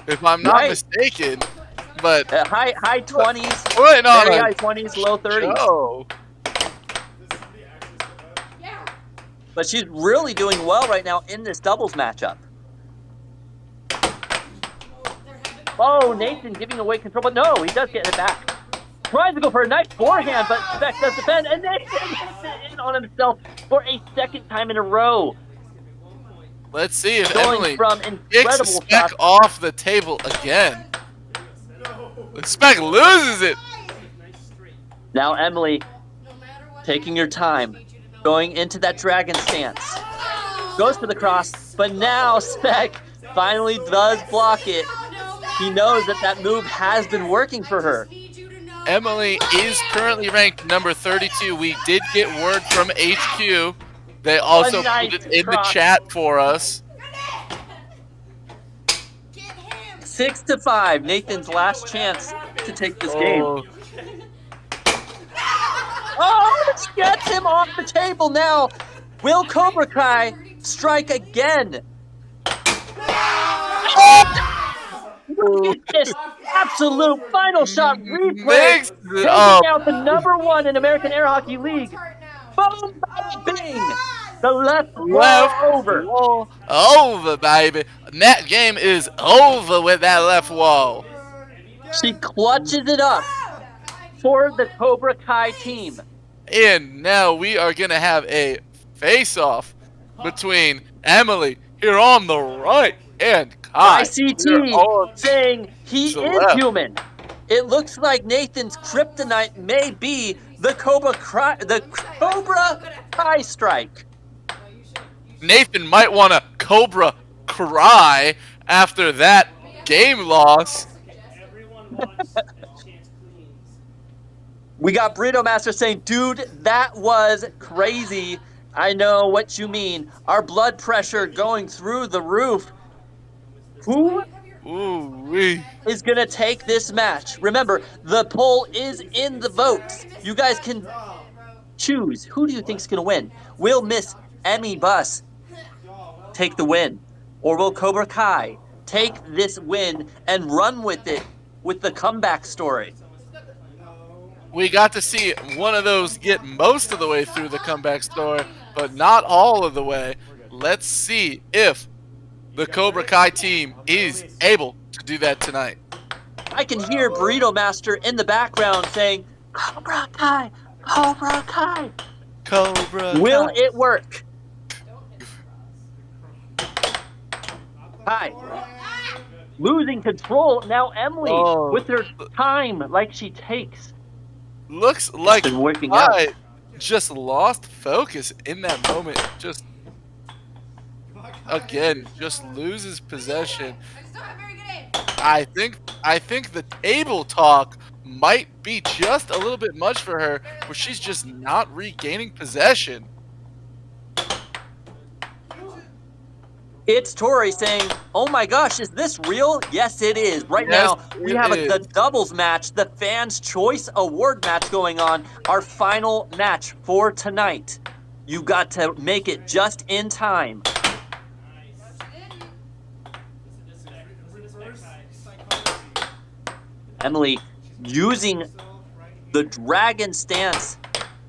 if I'm not mistaken. But high 20s, putting on very a high 20s, low 30s. show. But she's really doing well right now in this doubles matchup. Oh, Nathan giving away control, but no, he does get it back. Tries to go for a nice forehand, but Spec does defend, and Nathan hits it in on himself for a second time in a row. Let's see if Going Emily from kicks incredible Spec shots. off the table again. Spec loses it. Now Emily taking her time, going into that dragon stance. Goes for the cross, but now Spec finally does block it. He knows that that move has been working for her. Emily is currently ranked number 32. We did get word from HQ. They also nice put it in the cross. chat for us. 6-5, Nathan's last chance to take this game. Oh, she gets him off the table now. Will Cobra Kai strike again? Look at this absolute final shot replay. Taking out the #1 in American Air Hockey League. Boom, bing. The left wall over. Over, baby. And that game is over with that left wall. She clutches it up for the Cobra Kai team. And now we are going to have a face-off between Emily here on the right and Kai. ICT saying he the is left. human. It looks like Nathan's kryptonite may be the Cobra Kai strike. Nathan might want to Cobra cry after that game loss. We got Burrito Master saying, dude, that was crazy. I know what you mean. Our blood pressure going through the roof. Who is going to take this match? Remember, the poll is in the votes. You guys can choose. Who do you think is going to win? Will Miss Emmy Bus take the win? Or will Cobra Kai take this win and run with it with the comeback story? We got to see one of those get most of the way through the comeback story, but not all of the way. Let's see if the Cobra Kai team is able to do that tonight. I can hear Burrito Master in the background saying, Cobra Kai, Cobra Kai. Cobra Will Kai. it work? Kai. Losing control. Now Emily with her time like she takes. Looks like been working I just lost focus in that moment. Just again, just loses possession. I think the table talk might be just a little bit much for her, where she's just not regaining possession. It's Tori saying, oh my gosh, is this real? Yes, it is. Right now, we have the doubles match, the Fans' Choice Award match going on, our final match for tonight. You got to make it just in time. Emily using the dragon stance,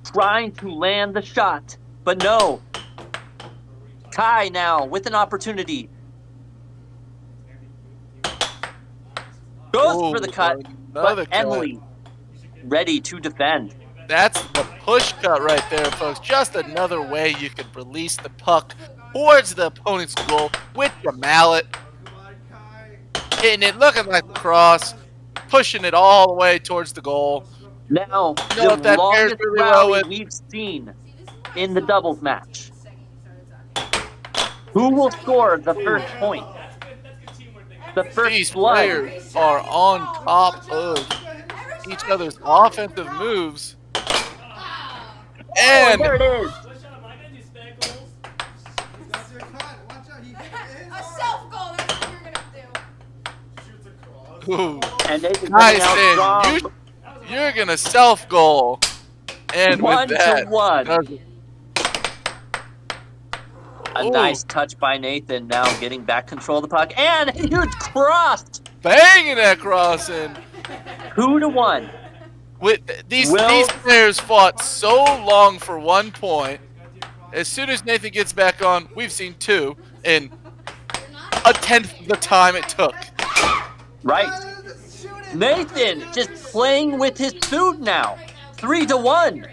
trying to land the shot, but no. Kai now with an opportunity. Goes for the cut, but Emily ready to defend. That's the push cut right there, folks. Just another way you could release the puck towards the opponent's goal with your mallet. Hitting it, looking like the cross, pushing it all the way towards the goal. Now, You know what the that pairs longest really well rally with? we've seen in the doubles match. Who will score the first point? The first These blood. players are on top of each other's offensive moves. And there it is. A self goal. That's what you're gonna do. ooh, And Nathan's nice coming out thing. strong. You're gonna self goal. And 1 with that, to 1. does it. A Ooh. nice touch by Nathan, now getting back control of the puck. And a huge cross! Banging that cross in. 2 to 1. With these players fought so long for 1 point. As soon as Nathan gets back on, we've seen 2 in a tenth of the time it took. Right. Nathan just playing with his food now. 3 to 1.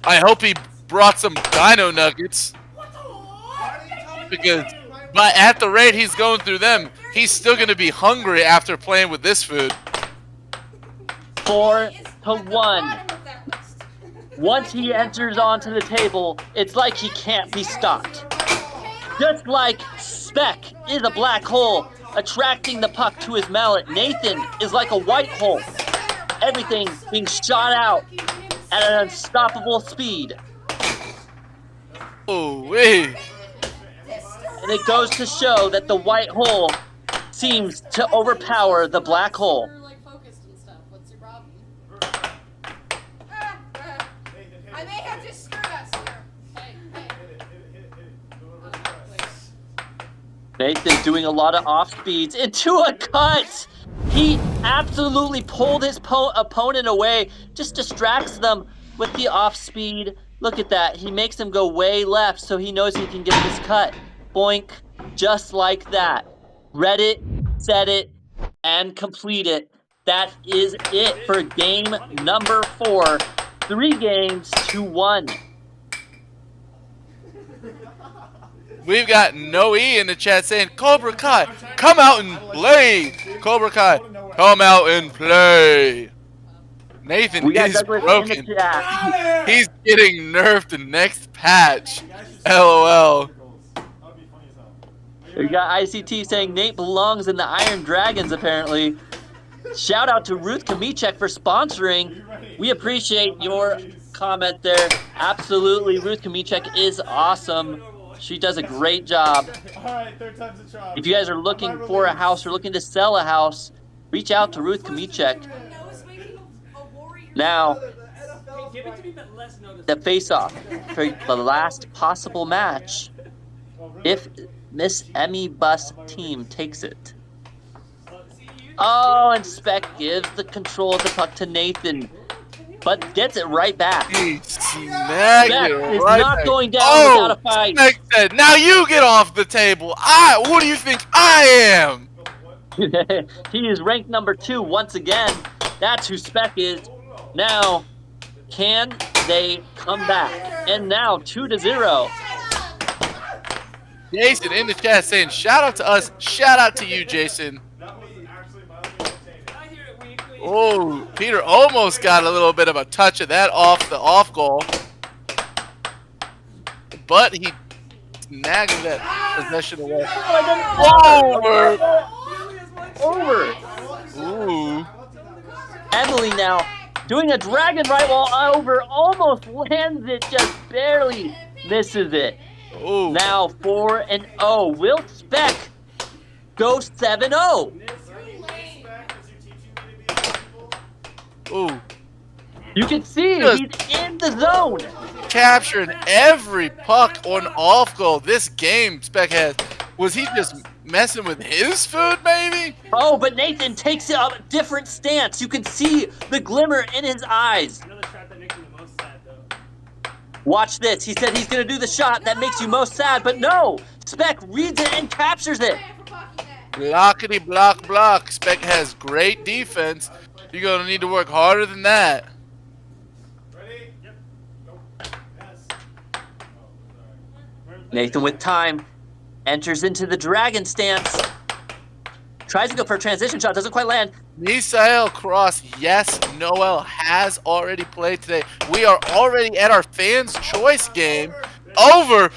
I hope he brought some dino nuggets. Because at the rate he's going through them, he's still going to be hungry after playing with this food. 4 to 1. Once he enters onto the table, it's like he can't be stopped. Just like Speck is a black hole, attracting the puck to his mallet, Nathan is like a white hole. Everything being shot out at an unstoppable speed. Ooh-wee. And it goes to show that the white hole seems to overpower the black hole. I may have just screwed us here. Nathan doing a lot of off speeds into a cut. He absolutely pulled his opponent away, just distracts them with the off speed. Look at that. He makes him go way left so he knows he can get this cut. Boink, just like that. Read it, set it, and complete it. That is it for game number 4. 3 games to 1. We've got Noe in the chat saying, Cobra Kai, come out and play. Cobra Kai, come out and play. Nathan is broken. He's getting nerfed the next patch. LOL. We got ICT saying Nate belongs in the Iron Dragons, apparently. Shout out to Ruth Kamichek for sponsoring. We appreciate your comment there. Absolutely, Ruth Kamichek is awesome. She does a great job. If you guys are looking for a house or looking to sell a house, reach out to Ruth Kamichek. Now, the face-off for the last possible match, if Miss Emmy Bus team takes it. Oh, and Speck gives the control of the puck to Nathan, but gets it right back. He snagged Speck it is right not back. going down without a fight. Speck said, now you get off the table. What do you think I am? He is ranked number 2 once again. That's who Speck is. Now, can they come back? And now 2 to 0. Jason in the chat saying, shout out to us, shout out to you, Jason. Oh, Peter almost got a little bit of a touch of that off the off goal. But he snagged that possession away. Over. Ooh. Emily now doing a dragon right while over, almost lands it, just barely misses it. Ooh. Now 4-0. Will Speck go 7-0? Ooh. You can see Just he's in the zone. Capturing every puck on off goal this game Speck has. Was he just messing with his food, maybe? Oh, but Nathan takes a different stance. You can see the glimmer in his eyes. Watch this. He said he's going to do the shot that makes you most sad, but no. Speck reads it and captures it. Blockity block block. Speck has great defense. You're going to need to work harder than that. Nathan with time. Enters into the dragon stance. Tries to go for a transition shot. Doesn't quite land. Misael Cross, yes, Noel has already played today. We are already at our fans' choice game. Over.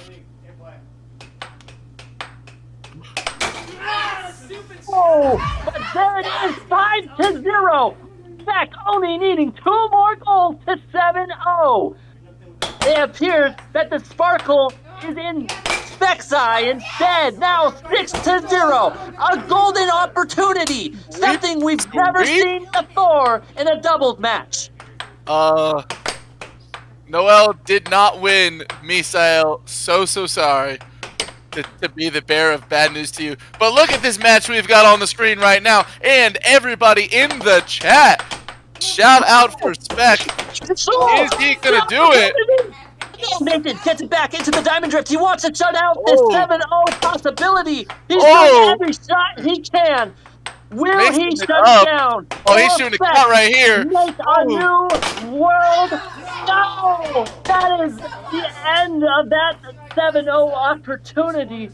Oh, but there it is, 5-0. Spec only needing 2 more goals to 7-0. It appears that the sparkle is in Spec's eye instead. Now 6-0. A golden opportunity. Something we've never seen before in a doubles match. Noel did not win, Misael. So sorry to be the bearer of bad news to you. But look at this match we've got on the screen right now. And everybody in the chat, shout out for Spec. Is he going to do it? Nathan gets it back into the Diamond Drift. He wants to shut out this 7-0 possibility. He's doing every shot he can. Will he shut it down? Oh, he's shooting a cut right here. Make a new world. No! That is the end of that 7-0 opportunity.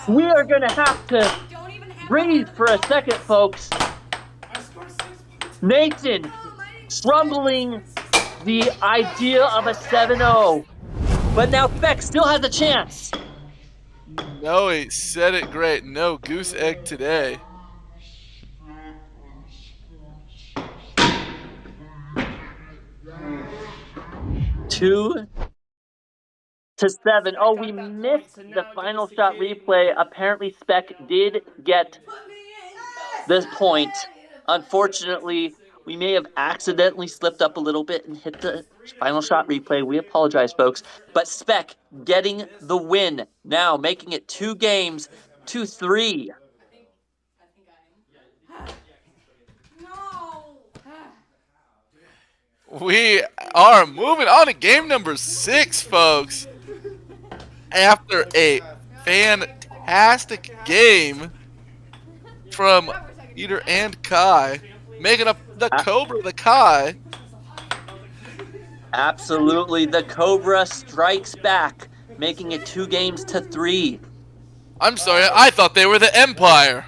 We are going to have to breathe for a second, folks. Nathan crumbling the idea of a 7-0. But now Spec still has a chance. No, he said it great. No goose egg today. Two to 7. Oh, we missed the final shot replay. Apparently, Spec did get this point. Unfortunately, we may have accidentally slipped up a little bit and hit the final shot replay. We apologize, folks. But Spec getting the win. Now making it 2 games to 3. We are moving on to game number 6, folks. After a fantastic game from Peter and Kai, making up the Cobra, the Kai. Absolutely, the Cobra strikes back, making it 2 games to 3. I'm sorry, I thought they were the Empire.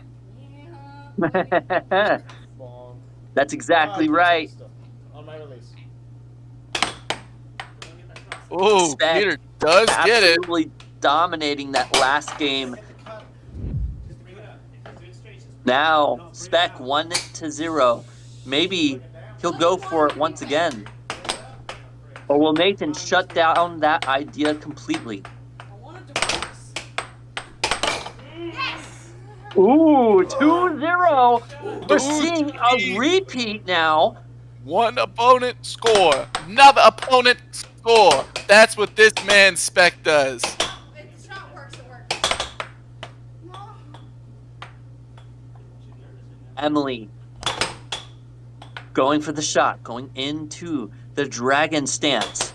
That's exactly right. Oh, Peter does get it. Absolutely dominating that last game. Now, Spec 1-0. Maybe he'll go for it once again. Or will Nathan shut down that idea completely? Ooh, 2-0. We're seeing a repeat now. One opponent score, another opponent score. That's what this man Spec does. Emily going for the shot, going into the dragon stance.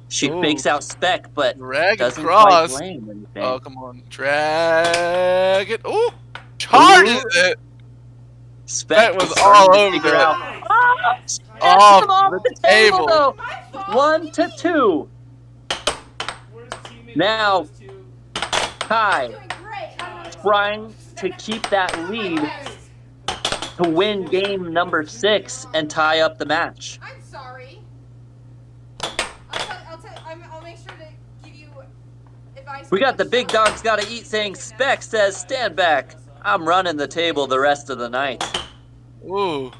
She fakes out Spec, but doesn't quite blame anything. Oh, come on. Drag it. Ooh, charges it. Spec was all over that. Off the table, though. 1-2. Now, Kai trying to keep that lead to win game number 6 and tie up the match. I'm sorry. I'll make sure to give you advice. We got the big dogs gotta eat saying Spec says stand back. I'm running the table the rest of the night. Ooh.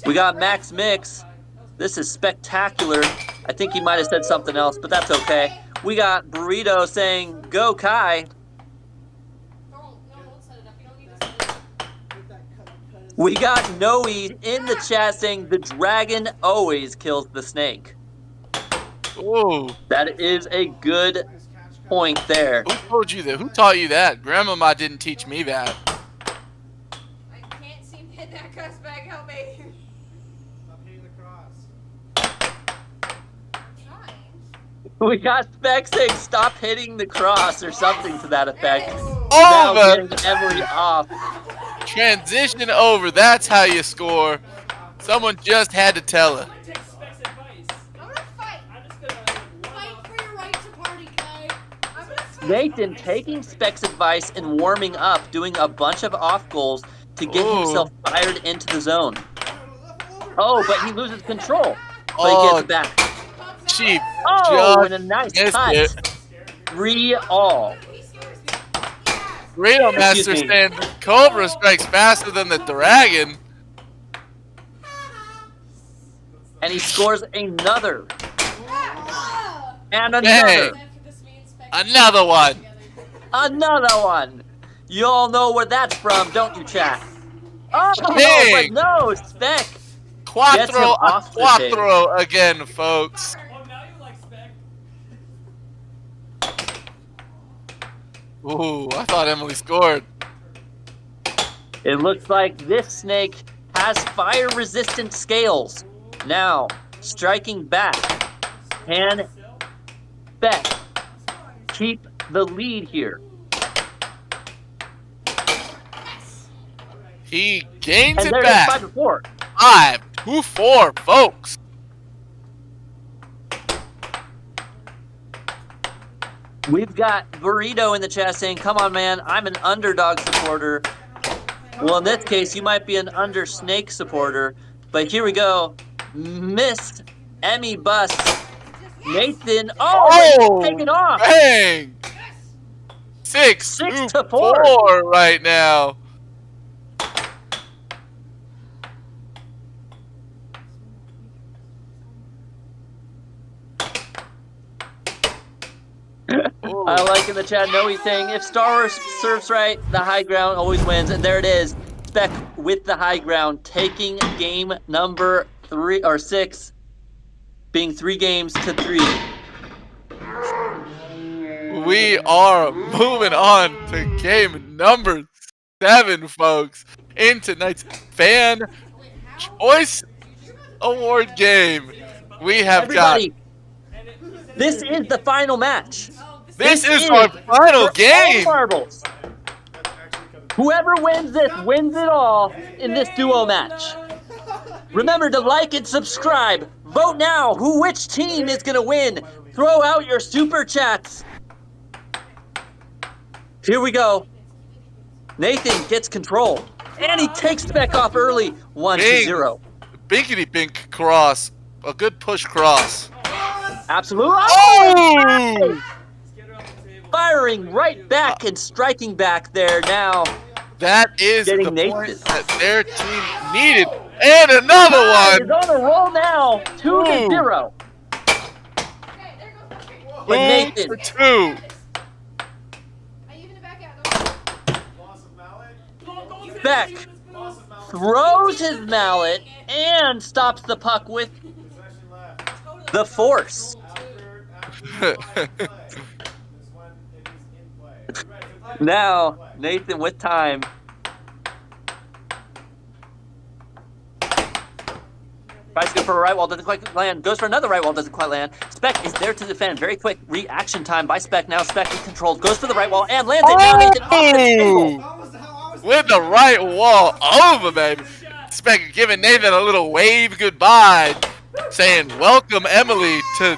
We got Max Mix. This is spectacular. I think he might have said something else, but that's okay. We got Burrito saying go Kai. We got Noe in the chat saying the dragon always kills the snake. Ooh. That is a good point there. Who told you that? Who taught you that? Grandmama didn't teach me that. I can't seem to hit that cuss bag. Help me. Stop hitting the cross. We got Spec saying stop hitting the cross or something to that effect. Over. Now getting Emily off. Transition over. That's how you score. Someone just had to tell her. I'm gonna fight. Fight for your right to party, Kai. I'm gonna Nathan taking Speck's advice and warming up, doing a bunch of off goals to get himself fired into the zone. Oh, but he loses control. But he gets it back. Cheap. Oh, and a nice cut. 3-all. Reno Master saying the Cobra strikes faster than the Dragon. And he scores another. And another. Dang. Another one. Another one. You all know where that's from, don't you, chat? Oh, Dang. but no, Speck. Quattro a quattro again, folks. Ooh, I thought Emily scored. It looks like this snake has fire-resistant scales. Now, striking back. Can Speck keep the lead here? He gains And it there back. it is, 5-4. 5-4, folks. We've got Burrito in the chat saying, come on, man, I'm an underdog supporter. Well, in this case, you might be an under snake supporter. But here we go. Missed Emmy bust. Nathan. Oh, taken off. Bang. 6-4 right now. I like in the chat, Noe saying, if Star Wars serves right, the high ground always wins. And there it is. Speck with the high ground, taking game number 6, being 3 games to 3. We are moving on to game number 7, folks, in tonight's Fan Choice Award game. We have This is the final match. This is our final game. Marbles. Whoever wins this wins it all in this duo match. Remember to like and subscribe. Vote now. Which team is going to win? Throw out your super chats. Here we go. Nathan gets control. And he takes Speck off early. 1-0. Binkity bink cross. A good push cross. Absolutely. Oh! Firing right back and striking back there now. That is the Nathan. point that their team needed. And another one. He's on a roll now. 2-0. But Nathan. For 2. Speck throws his mallet and stops the puck with the force. Now, Nathan with time. Tries to go for a right wall, doesn't quite land. Goes for another right wall, doesn't quite land. Speck is there to defend. Very quick reaction time by Speck. Now Speck is controlled. Goes for the right wall and lands it. Now Nathan off the table. With the right wall over, baby. Speck giving Nathan a little wave goodbye, saying, welcome, Emily, to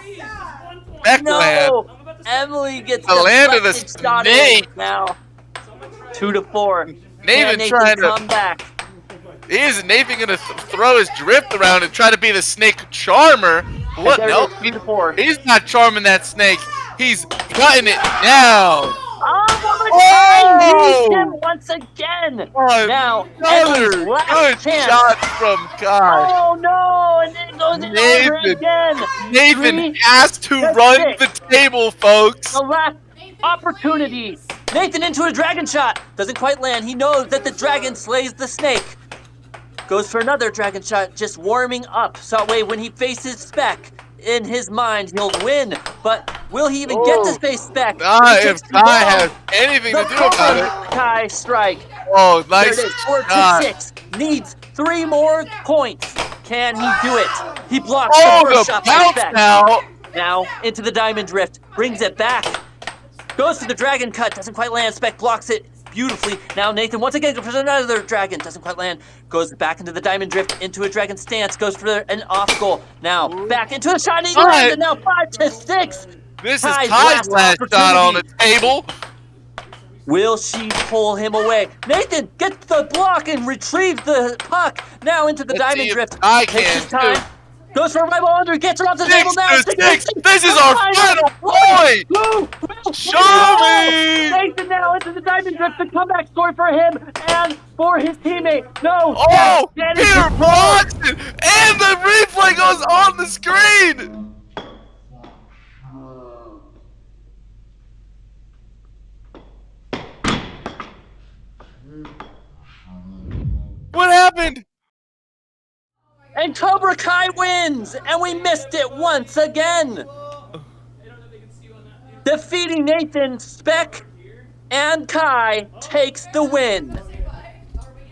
Speckland. No, Emily gets the land of the snake. Now, 2-4. Nathan trying to come back. Is Nathan going to throw his drift around and try to be the snake charmer? What? No, he's not charming that snake. He's cutting it down. Oh, him once again. Now, another good shot from Kai. Oh no, and then it goes in over again. Nathan has to run the table, folks. The last opportunity. Nathan into a dragon shot. Doesn't quite land. He knows that the dragon slays the snake. Goes for another dragon shot, just warming up. So that way when he faces Speck, in his mind, he'll win. But will he even get to face Speck? If Kai has anything to do about it. Kai strike. Oh, nice there it is. 4-6. Needs 3 more points. Can he do it? He blocks the first shot by Speck. Now into the diamond drift. Brings it back. Goes for the dragon cut. Doesn't quite land. Speck blocks it beautifully. Now Nathan once again goes for another dragon. Doesn't quite land. Goes back into the diamond drift, into a dragon stance. Goes for an off goal. Now back into a shiny land. And now 5-6. This is Kai's Kai's last shot on the opportunity. table. Will she pull him away? Nathan gets the block and retrieves the puck. Now into the Let's diamond see if drift. I Takes can, his time. too. Goes for a rival under. Gets her off the table now. 6-6. This is our final point. Show me. Nathan now into the diamond drift. The comeback score for him and for his teammate. No. Oh, yes, Peter blocks it, and the replay goes on the screen. What happened? And Cobra Kai wins, and we missed it once again. Defeating Nathan, Speck, and Kai takes the win.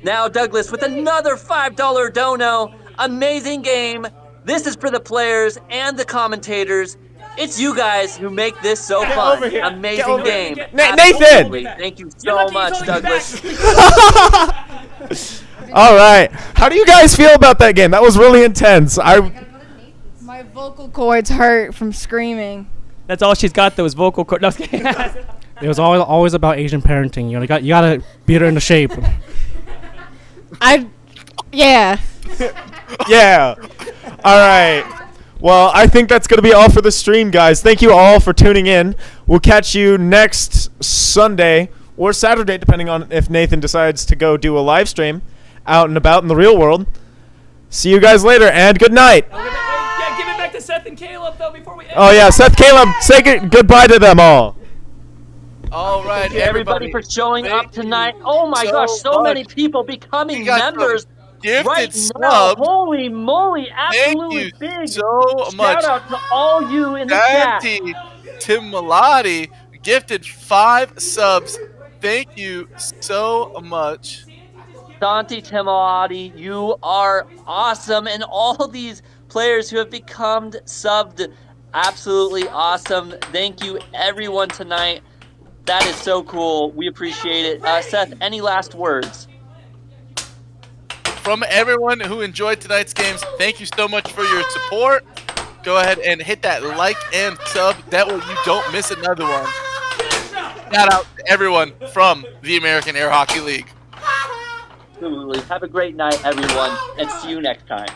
Now Douglas with another $5 dono. Amazing game. This is for the players and the commentators. It's you guys who make this so fun. Amazing game. Nathan! Absolutely. Thank you so much, Douglas. All right. How do you guys feel about that game? That was really intense. My vocal cords hurt from screaming. That's all she's got, those vocal cords. No, It was always about Asian parenting. You gotta beat her into shape. Yeah. Yeah. All right. Well, I think that's going to be all for the stream, guys. Thank you all for tuning in. We'll catch you next Sunday or Saturday, depending on if Nathan decides to go do a live stream out and about in the real world. See you guys later, and good night. Yeah, give it back to Seth and Caleb, though, before we end. Oh, yeah, Seth, Caleb, say goodbye to them all. All right, Thank you, everybody, for showing up tonight. Oh my gosh, so many people becoming members right now. Holy moly, absolutely big. So much. Shout out to all you in the chat. Santi Tim Malati gifted 5 subs. Thank you so much. Santi Timolati, you are awesome. And all these players who have become subbed, absolutely awesome. Thank you, everyone, tonight. That is so cool. We appreciate it. Seth, any last words? From everyone who enjoyed tonight's games, thank you so much for your support. Go ahead and hit that like and sub. That way you don't miss another one. Shout out to everyone from the American Air Hockey League. Absolutely. Have a great night, everyone, and see you next time.